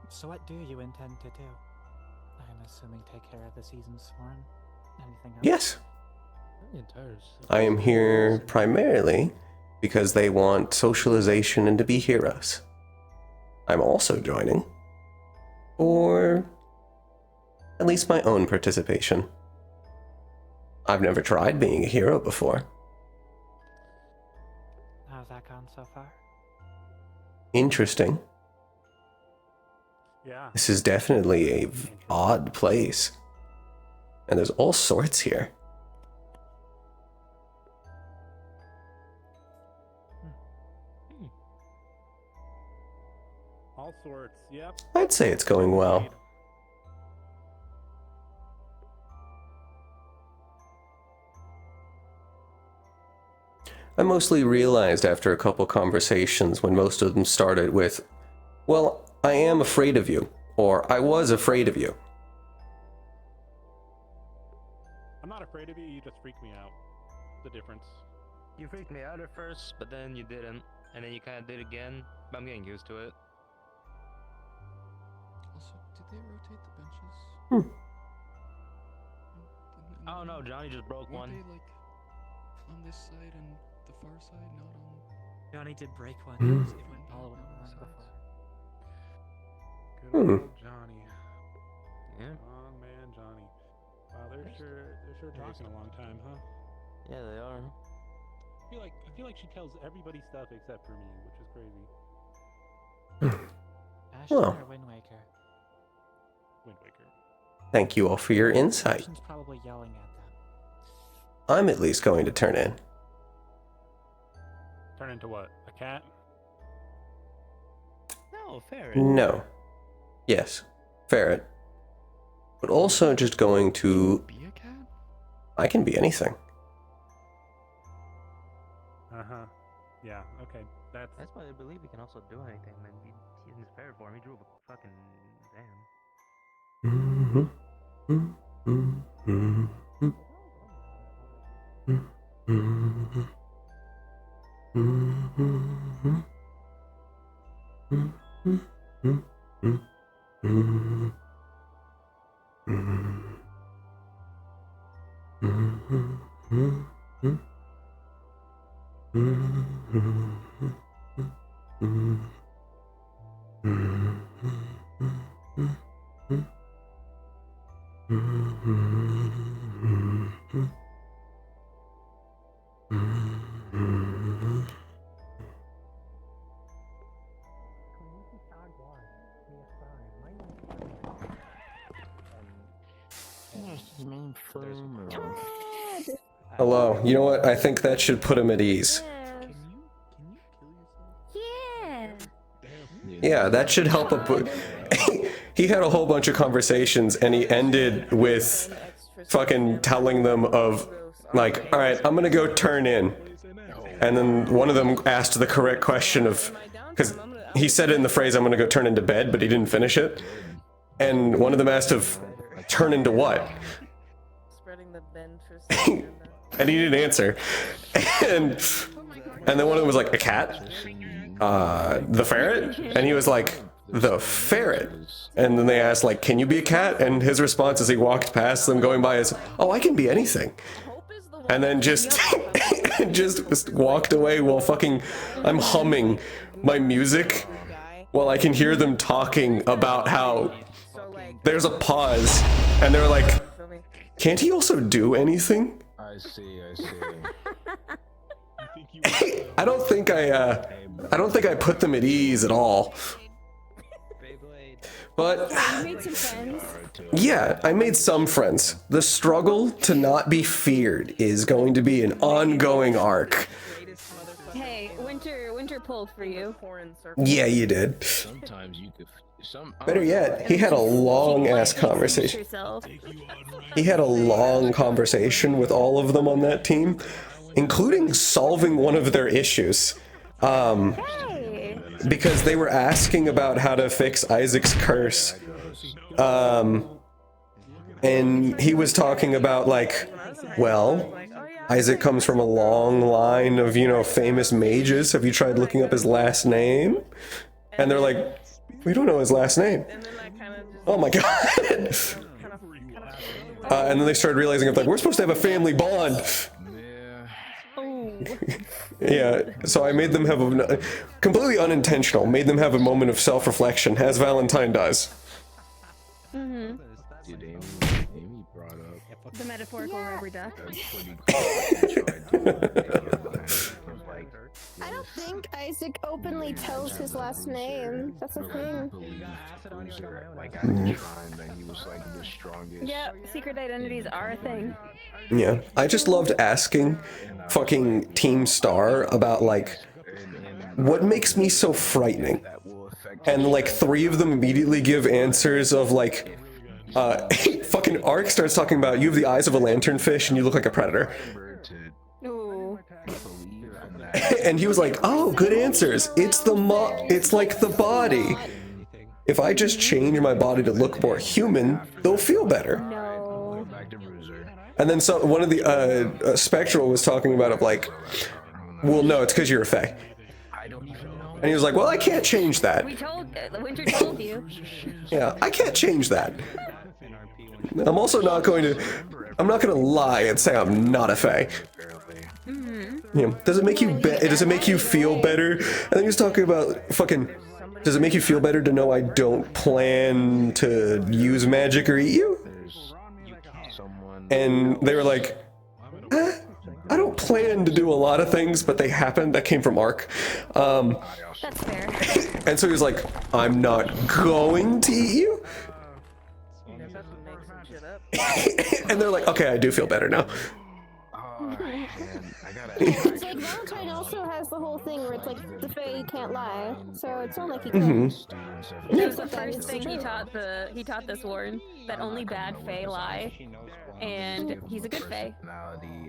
So what do you intend to do? I'm assuming take care of the season's sworn. Anything else? Yes. I am here primarily because they want socialization and to be heroes. I'm also joining for at least my own participation. I've never tried being a hero before. How's that gone so far? Interesting. Yeah. This is definitely a odd place. And there's all sorts here. All sorts. Yep. I'd say it's going well. I mostly realized after a couple conversations when most of them started with, well, I am afraid of you, or I was afraid of you. I'm not afraid of you. You just freak me out. The difference. You freaked me out at first, but then you didn't, and then you kind of did again. But I'm getting used to it. Also, did they rotate the benches? Oh no, Johnny just broke one. Weren't they like on this side and the far side, not on? Johnny did break one. Hmm. It went all went wrong before. Good old Johnny. Yeah. Oh man, Johnny. Wow, they're sure talking a long time, huh? Yeah, they are. I feel like she tells everybody stuff except for me, which is crazy. Ashton Well. or Wind Waker? Wind Waker. Thank you all for your insight. Ashton's probably yelling at them. I'm at least going to turn in. Turn into what? A cat? No, fair. No. Yes, ferret. But also just going to... Be a cat? I can be anything. Uh-huh. Yeah, okay. That's why I believe he can also do anything. Man, he's in his parrot form. He drew a fucking damn. Hello. You know what? I think that should put him at ease. Yeah. Yeah, that should help him. He had a whole bunch of conversations, and he ended with fucking telling them of, like, all right, I'm gonna go turn in. And then one of them asked the correct question of, because he said it in the phrase, I'm gonna go turn into bed, but he didn't finish it. And one of them asked of, turn into what? And he didn't answer. And then one of them was like, a cat? The ferret? And he was like, the ferret. And then they asked, like, can you be a cat? And his response as he walked past them going by is, oh, I can be anything. And then just just walked away while fucking I'm humming my music while I can hear them talking about how there's a pause and they're like, can't he also do anything? I see. I don't think I put them at ease at all. But You made some friends. yeah, I made some friends. The struggle to not be feared is going to be an ongoing arc. Hey, Winter pulled for you. Yeah, you did. Sometimes you could. Better yet, he had a long ass conversation. He had a long conversation with all of them on that team, including solving one of their issues. Because they were asking about how to fix Isaac's curse. And he was talking about, like, well, Isaac comes from a long line of, you know, famous mages. Have you tried looking up his last name? And they're like, we don't know his last name. Oh my god. And then they started realizing, like, we're supposed to have a family bond. Yeah, so I made them have a completely unintentional, made them have a moment of self-reflection, as Valentine does. Mm-hmm. Amy brought up The metaphorical rubber duck. I don't think Isaac openly tells his last name. That's the thing. Yeah, secret identities are a thing. Yeah, I just loved asking fucking Team Star about, like, what makes me so frightening? And, like, 3 of them immediately give answers of, like, fucking Ark starts talking about, you have the eyes of a lanternfish and you look like a predator. Ooh. And he was like, oh, good answers. It's like the body. If I just change my body to look more human, they'll feel better. No. And then one of the Spectral was talking about it, like, well, no, it's because you're a Fae. And he was like, well, I can't change that. Winter told you. Yeah, I can't change that. I'm also not going to lie and say I'm not a Fae. Mm-hmm. Yeah. Does it make you feel better? And then he was talking about fucking, does it make you feel better to know I don't plan to use magic or eat you? And they were like, I don't plan to do a lot of things, but they happened. That came from Ark. That's fair. And so he was like, I'm not going to eat you? And they're like, okay, I do feel better now. It's like Valentine also has the whole thing where it's like the Fae can't lie, so it's not like he can. That was the first thing he taught this Warren, that only bad Fae lie, and he's a good Fae.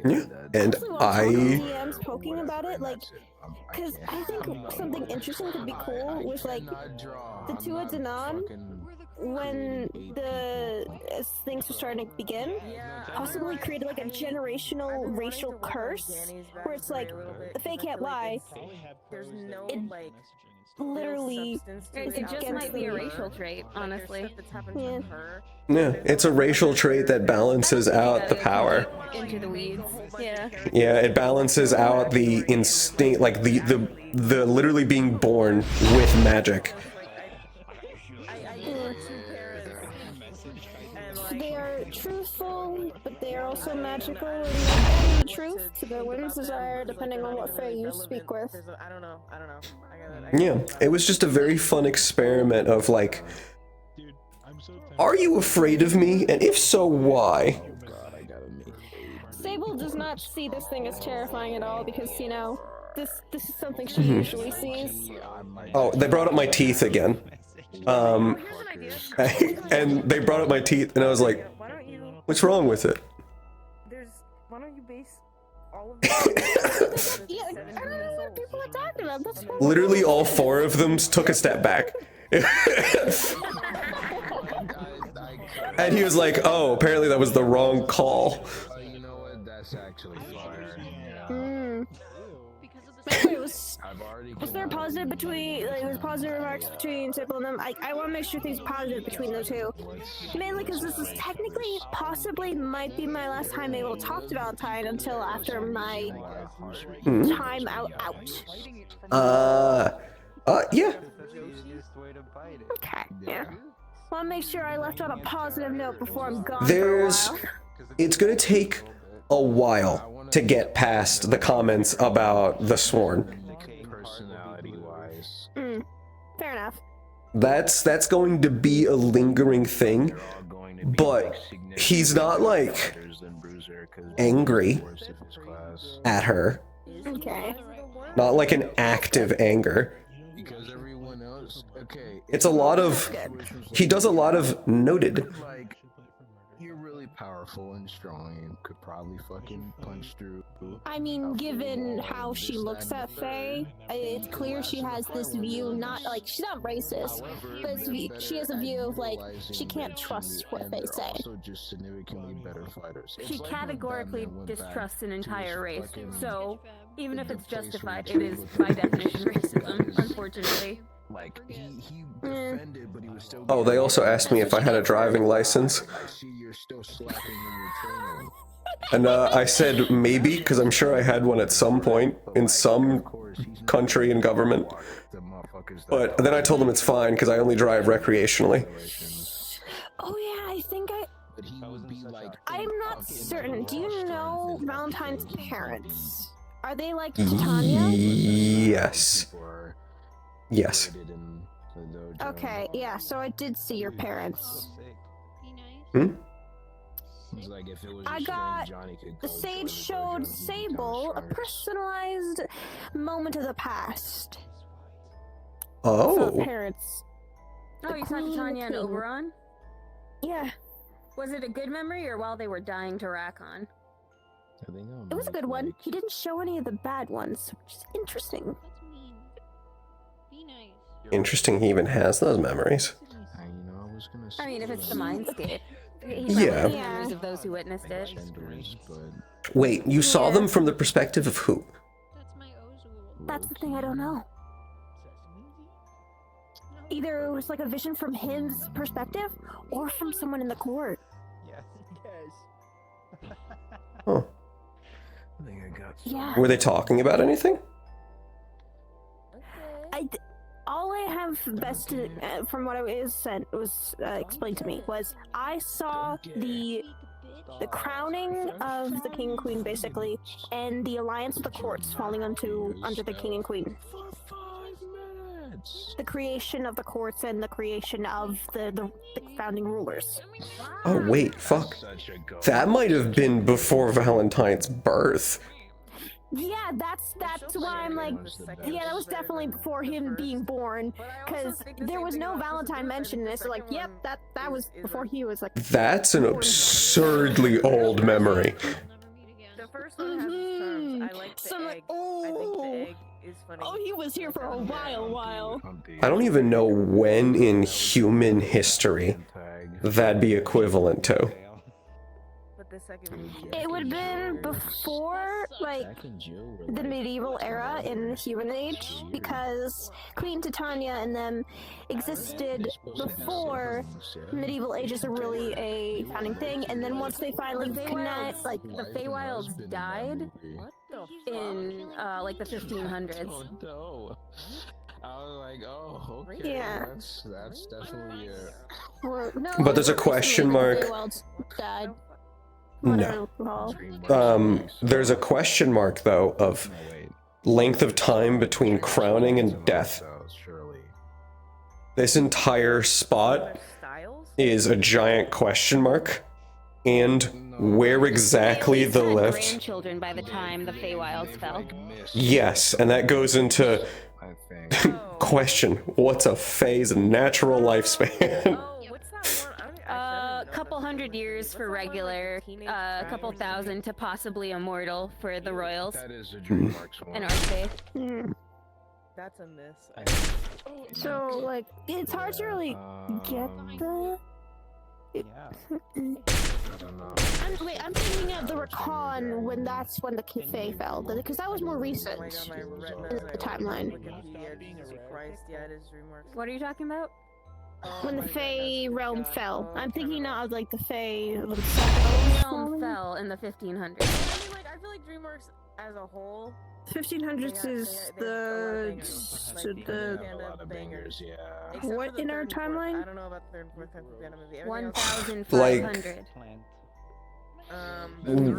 Yeah, and DMs poking about it, like, because I think something interesting could be cool with, like, the Tua Danan, when as things were starting to begin, possibly created like a generational racial curse, where it's like, the Fae can't lie. There's no It literally It just might be a racial trait, honestly. Yeah. Yeah, it's a racial trait that balances out the power. Into the weeds. Yeah. Yeah, it balances out the instinct, like the literally being born with magic. They are truthful, but they are also magical, and they bend the truth to their whim's desire, depending on what Fae you speak with. I don't know. Yeah, it was just a very fun experiment of like, are you afraid of me? And if so, why? Sable does not see this thing as terrifying at all because, you know, this is something she Mhm. usually sees. Oh, they brought up my teeth again. And they brought up my teeth, and I was like, what's wrong with it? Why don't you base all of Yeah, I don't know what people are talking about. That's fine. Literally all four of them took a step back. And he was like, oh, apparently that was the wrong call. You know what? That's actually fire. Was there a positive between, like, was positive remarks between Sable and them? I want to make sure things positive between the two. Mainly because this is technically, possibly, might be my last time able to talk to Valentine until after my time out. Yeah. Okay, yeah. Want to make sure I left on a positive note before I'm gone There's, for a while. it's gonna take a while to get past the comments about the Sworn. Personality-wise. Fair enough. That's going to be a lingering thing, but he's not like angry at her. Okay. Not like an active anger. Because everyone else, okay. It's a lot of, he does a lot of noted. Like, you're really powerful and strong and could probably fucking punch through. I mean, given how she looks at Faye, it's clear she has this view, not like, she's not racist, but she has a view of like, she can't trust what they say. Also just significantly better fighters. She categorically distrusts an entire race, so even if it's justified, it is by definition racism, unfortunately. Like, he defended, but he was still. Oh, they also asked me if I had a driving license. I see you're still slapping in your training. And I said maybe, because I'm sure I had one at some point in some country and government. But then I told them it's fine, because I only drive recreationally. Oh yeah, I think I'm not certain. Do you know Valentine's parents? Are they like Titania? Yes. Yes. Okay, yeah, so I did see your parents. Hmm? I got the sage showed Sable a personalized moment of the past. Oh. For parents. Oh, you saw Titania and Oberon? Yeah. Was it a good memory or while they were dying to Racon? It was a good one. He didn't show any of the bad ones, which is interesting. Interesting he even has those memories. I mean, if it's the mindscape. He Yeah. probably has memories of those who witnessed it. Wait, you saw them from the perspective of who? That's the thing I don't know. Either it was like a vision from his perspective, or from someone in the court. Huh. Yeah. Were they talking about anything? All I have best to, from what was explained to me was I saw the crowning of the king and queen basically, and the alliance of the courts falling under the king and queen. The creation of the courts and the creation of the founding rulers. Oh wait, fuck. That might have been before Valentine's birth. Yeah, that's why I'm like, yeah, that was definitely before him being born, because there was no Valentine mentioned in this. So like, yep, that was before he was like. That's an absurdly old memory. The first one has its terms. I like the egg. I think the egg is funny. Oh, he was here for a while. I don't even know when in human history that'd be equivalent to. But the second movie, It would have been before, like, the medieval era in the human age, because Queen Titania and them existed before medieval age is really a founding thing, and then once they finally connect, like, the Feywilds died in like the 1500s. No. I was like, oh, okay. Yeah. That's definitely But there's a question mark. Died. No. There's a question mark, though, of length of time between crowning and death. This entire spot is a giant question mark, and where exactly the left... Grandchildren by the time the Feywilds fell. Yes, and that goes into question, what's a Fey's natural lifespan? A couple hundred years for regular, a couple thousand to possibly immortal for the royals. That is a DreamWorks one. And Archfey. That's a miss. So, like, it's hard to really get the... I'm thinking of the Recon when that's when the Fae fell, because that was more recent in the timeline. What are you talking about? When the Fae realm fell. I'm thinking not of like the Fae realm fell in the 1500s. I mean, like, I feel like DreamWorks as a whole. 1500s is the bangers, yeah. What in our timeline? I don't know about the third and fourth Panda movie. 1,500.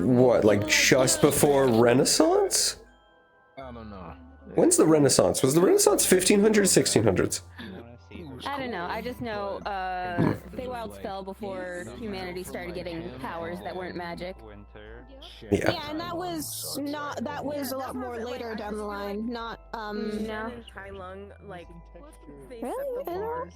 What, like just before Renaissance? I don't know. When's the Renaissance? Was the Renaissance 1500s, 1600s? I don't know. I just know Feywilds fell before humanity started getting powers that weren't magic. Yeah. Yeah, and that was a lot more later down the line, not no. Tai Lung, like, they really? set the bar, and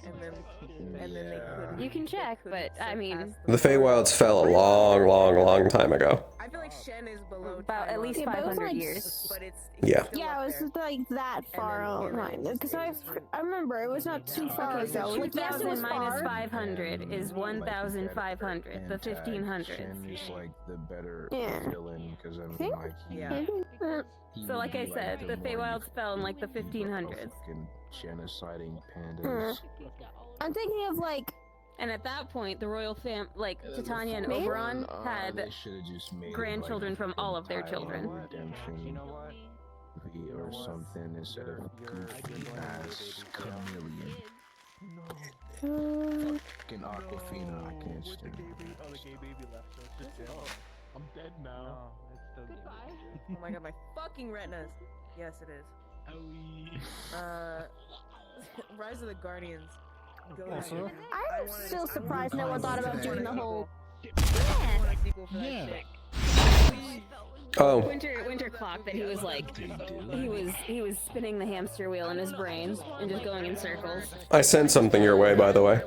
then they couldn't. You can check, but I mean, The Feywilds fell a long, long, long time ago. I feel like Shen is below about at least 500 years. But it's Yeah. Yeah, it was like that far online, because I remember it was not too far ago. Like, yes, it was 2,000 minus 500 is 1,500. The 1500s. Is like the better Yeah. villain, because I'm like, So, like I said, the Feywilds fell in like the 1500s. Genociding pandas. I'm thinking of like. And at that point, the royal like Titania and Oberon had They should've just made grandchildren like, from all of their children. Redemption or something instead of goofy ass chameleon. Fucking Aquafina, I can't stand it. I'm dead now. Oh my god, my fucking retinas. Yes, it is. Rise of the Guardians. Go Also, I'm still surprised no one thought about doing the whole. Yeah. Oh. Winter Clock that he was like, he was spinning the hamster wheel in his brain and just going in circles. I sent something your way, by the way.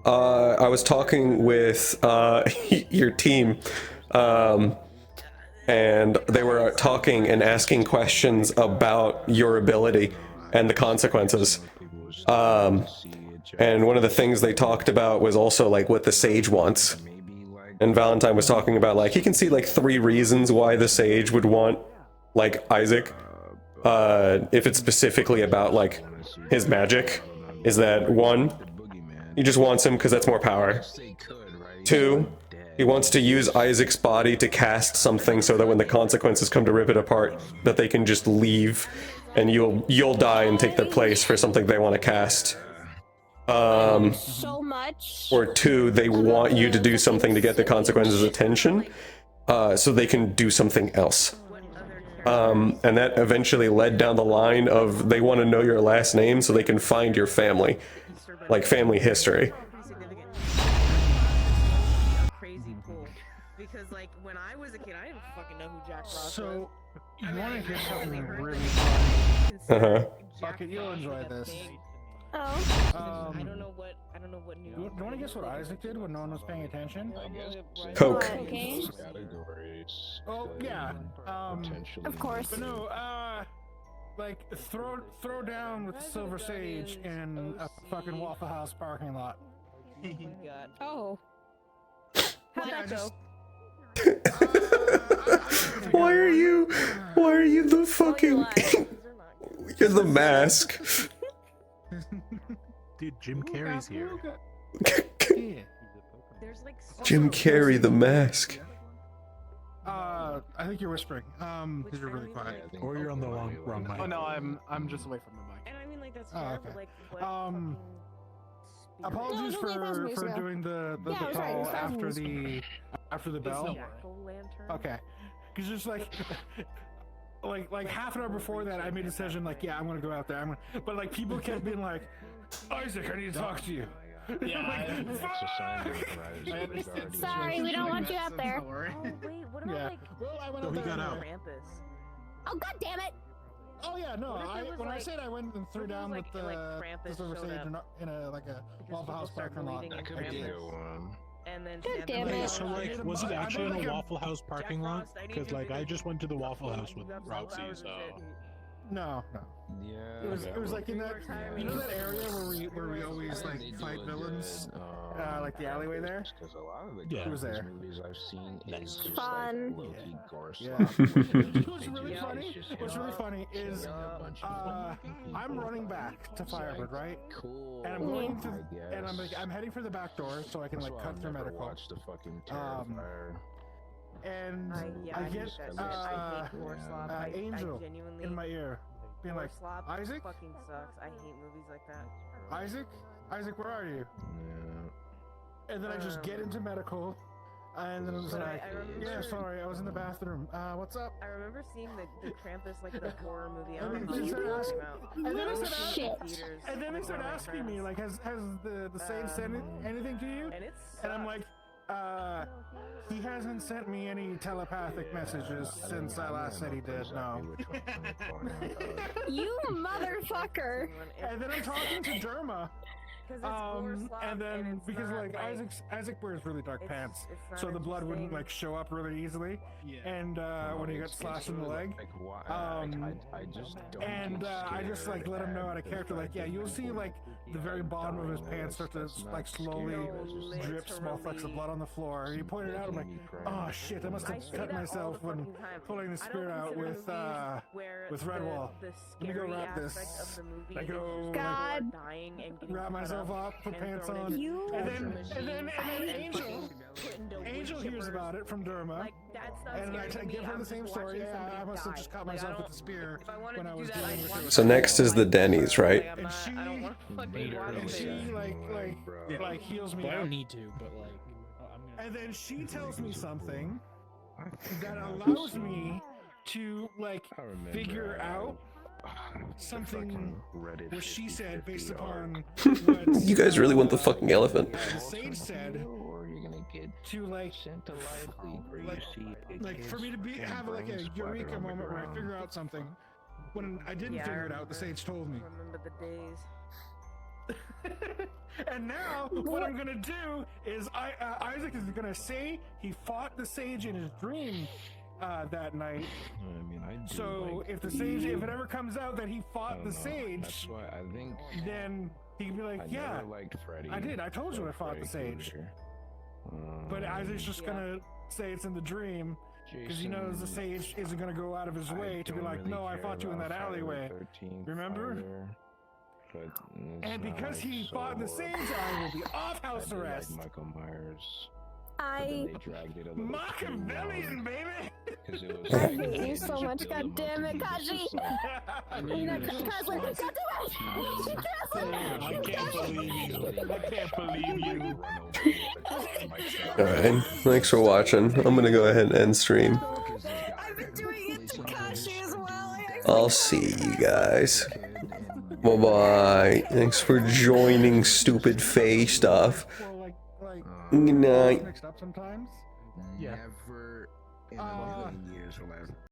I was talking with your team, and they were talking and asking questions about your ability and the consequences. And one of the things they talked about was also like what the sage wants. And Valentine was talking about like he can see like 3 reasons why the sage would want like Isaac. If it's specifically about like his magic, is that 1, he just wants him because that's more power. 2, he wants to use Isaac's body to cast something so that when the consequences come to rip it apart, that they can just leave and you'll die and take their place for something they want to cast. So much. Or 2, they want you to do something to get the consequences' attention, so they can do something else. And that eventually led down the line of they want to know your last name so they can find your family, like family history. Crazy pull. Because like when I was a kid, I didn't fucking know who Jack Frost was. So, you want to hear something really Uh-huh. Fuck it, you'll enjoy this. Oh. I don't know what Do you want to guess what Isaac did when no one was paying attention? I guess Coke. categories. Oh yeah. Of course. But no. Like throw down with Silver Sage in a fucking Waffle House parking lot. Oh. How'd that go? Why are you the fucking you're the mask. Dude, Jim Carrey's here. Jim Carrey the mask. I think you're whispering. Because you're really quiet. Or you're on the wrong mic. Oh no, I'm just away from the mic. And I mean, like, that's Oh, fair, okay. but, like, what Apologies No, it was only 5 for minutes ago. doing the Yeah, it was right, it call was 5 after the bell. Jack-o'-lantern? Okay, because just like like half an hour before that, I made a decision like, yeah, I'm gonna go out there. But like people kept being like, Isaac, I need to talk to you. Yeah, Sorry, we don't want you out there. Oh, wait, what about, Yeah. like, Well, I went So out he there. got out. Krampus? Oh, god damn it! Oh yeah, no. What if it was When I like- said I went and threw what if it down was with like the Krampus Silver showed Sage up in a like a Waffle people House start parking lot. believing in That could be a Krampus. good one. And then God Santa damn was it. like, So like, was it actually in a Waffle House parking lot? Because like, I just went to the Waffle House with Roxy, so. No. Yeah. It was like in that that area where we always like fight villains, like the alleyway there. Because a lot of the Yeah. It was there. movies I've seen is just Fun. like low-key gore Yeah. slap. What's really funny? What's really funny is I'm running back to Firebird, right? Cool. And I'm going to, I guess. and I'm heading for the back door so I can That's like why cut I'll through never medical. watch the fucking Um, Terrifier. And I I get hate that shit. I hate gore slop. I Angel genuinely in my ear, being gore like, slop Isaac, fucking sucks. I hate movies like that. Isaac, where are you? And then I just get into medical, and then I'm just But like, I remember- yeah, sorry, I was in the bathroom. What's up? I remember seeing the Krampus, like the horror movie. I And don't know then how they it start asking, came out. and then they I was start seeing it in asking, theaters and then they with start one of my asking me friends. like, has the Sage sent anything to you? And it And I'm like, he hasn't sent me any telepathic messages since I last said he did. No. You motherfucker! And then I'm talking to Derma. Because it's gore slop And then it's because not, like Isaac wears really dark pants, not so the blood wouldn't interesting. like show up really easily. Yeah. And when he got slashed in the leg, I just don't and get I just like scared let him know out of because character, like, yeah, you'll see like the very bottom of his pants start to like slowly drip small flecks of blood on the floor. And he pointed out, I'm like, oh shit, I must have cut myself when pulling the spear out with Redwall. Let me go wrap this. I go God. wrap myself up, put pants on, and then Angel hears about it from Derma, and I give her the same story. Yeah, I must have just cut myself with the spear when I was dealing with it. So next is the Denny's, right? And she like heals me Well, I up. don't need to, but like, I'm gonna. And then she tells me something that allows me to like figure out something what she said based upon what You guys really want the fucking elephant. the Sage said to like for me to have like a eureka moment where I figure out something when I didn't figure it out. The Sage told me. Remember the days. And now, what I'm gonna do is, Isaac is gonna say he fought the Sage in his dream that night. I mean, I do, So like, if the Sage, if it ever comes out that he fought the That's Sage, why I think then he can be like, I yeah, never liked Freddy. I did. I told you I fought the Freddy Sage. Krueger. But Isaac's just gonna say it's in the dream because he knows the Sage isn't gonna go out of his way to be like, no, I fought you in that alleyway. Remember? And because he fought the Sage, I will be off house arrest. Michael Myers. I Machiavellian, baby. I hate you so much, god damn it, Kaji! You know, Kaji, god damn I can't believe you. I can't believe you. Alright, thanks for watching. I'm gonna go ahead and end stream. I've been doing it to Kashi as well. I'll see you guys. Bye-bye. Thanks for joining, stupid face stuff. Good night. Mixed up sometimes. Never in a million years will I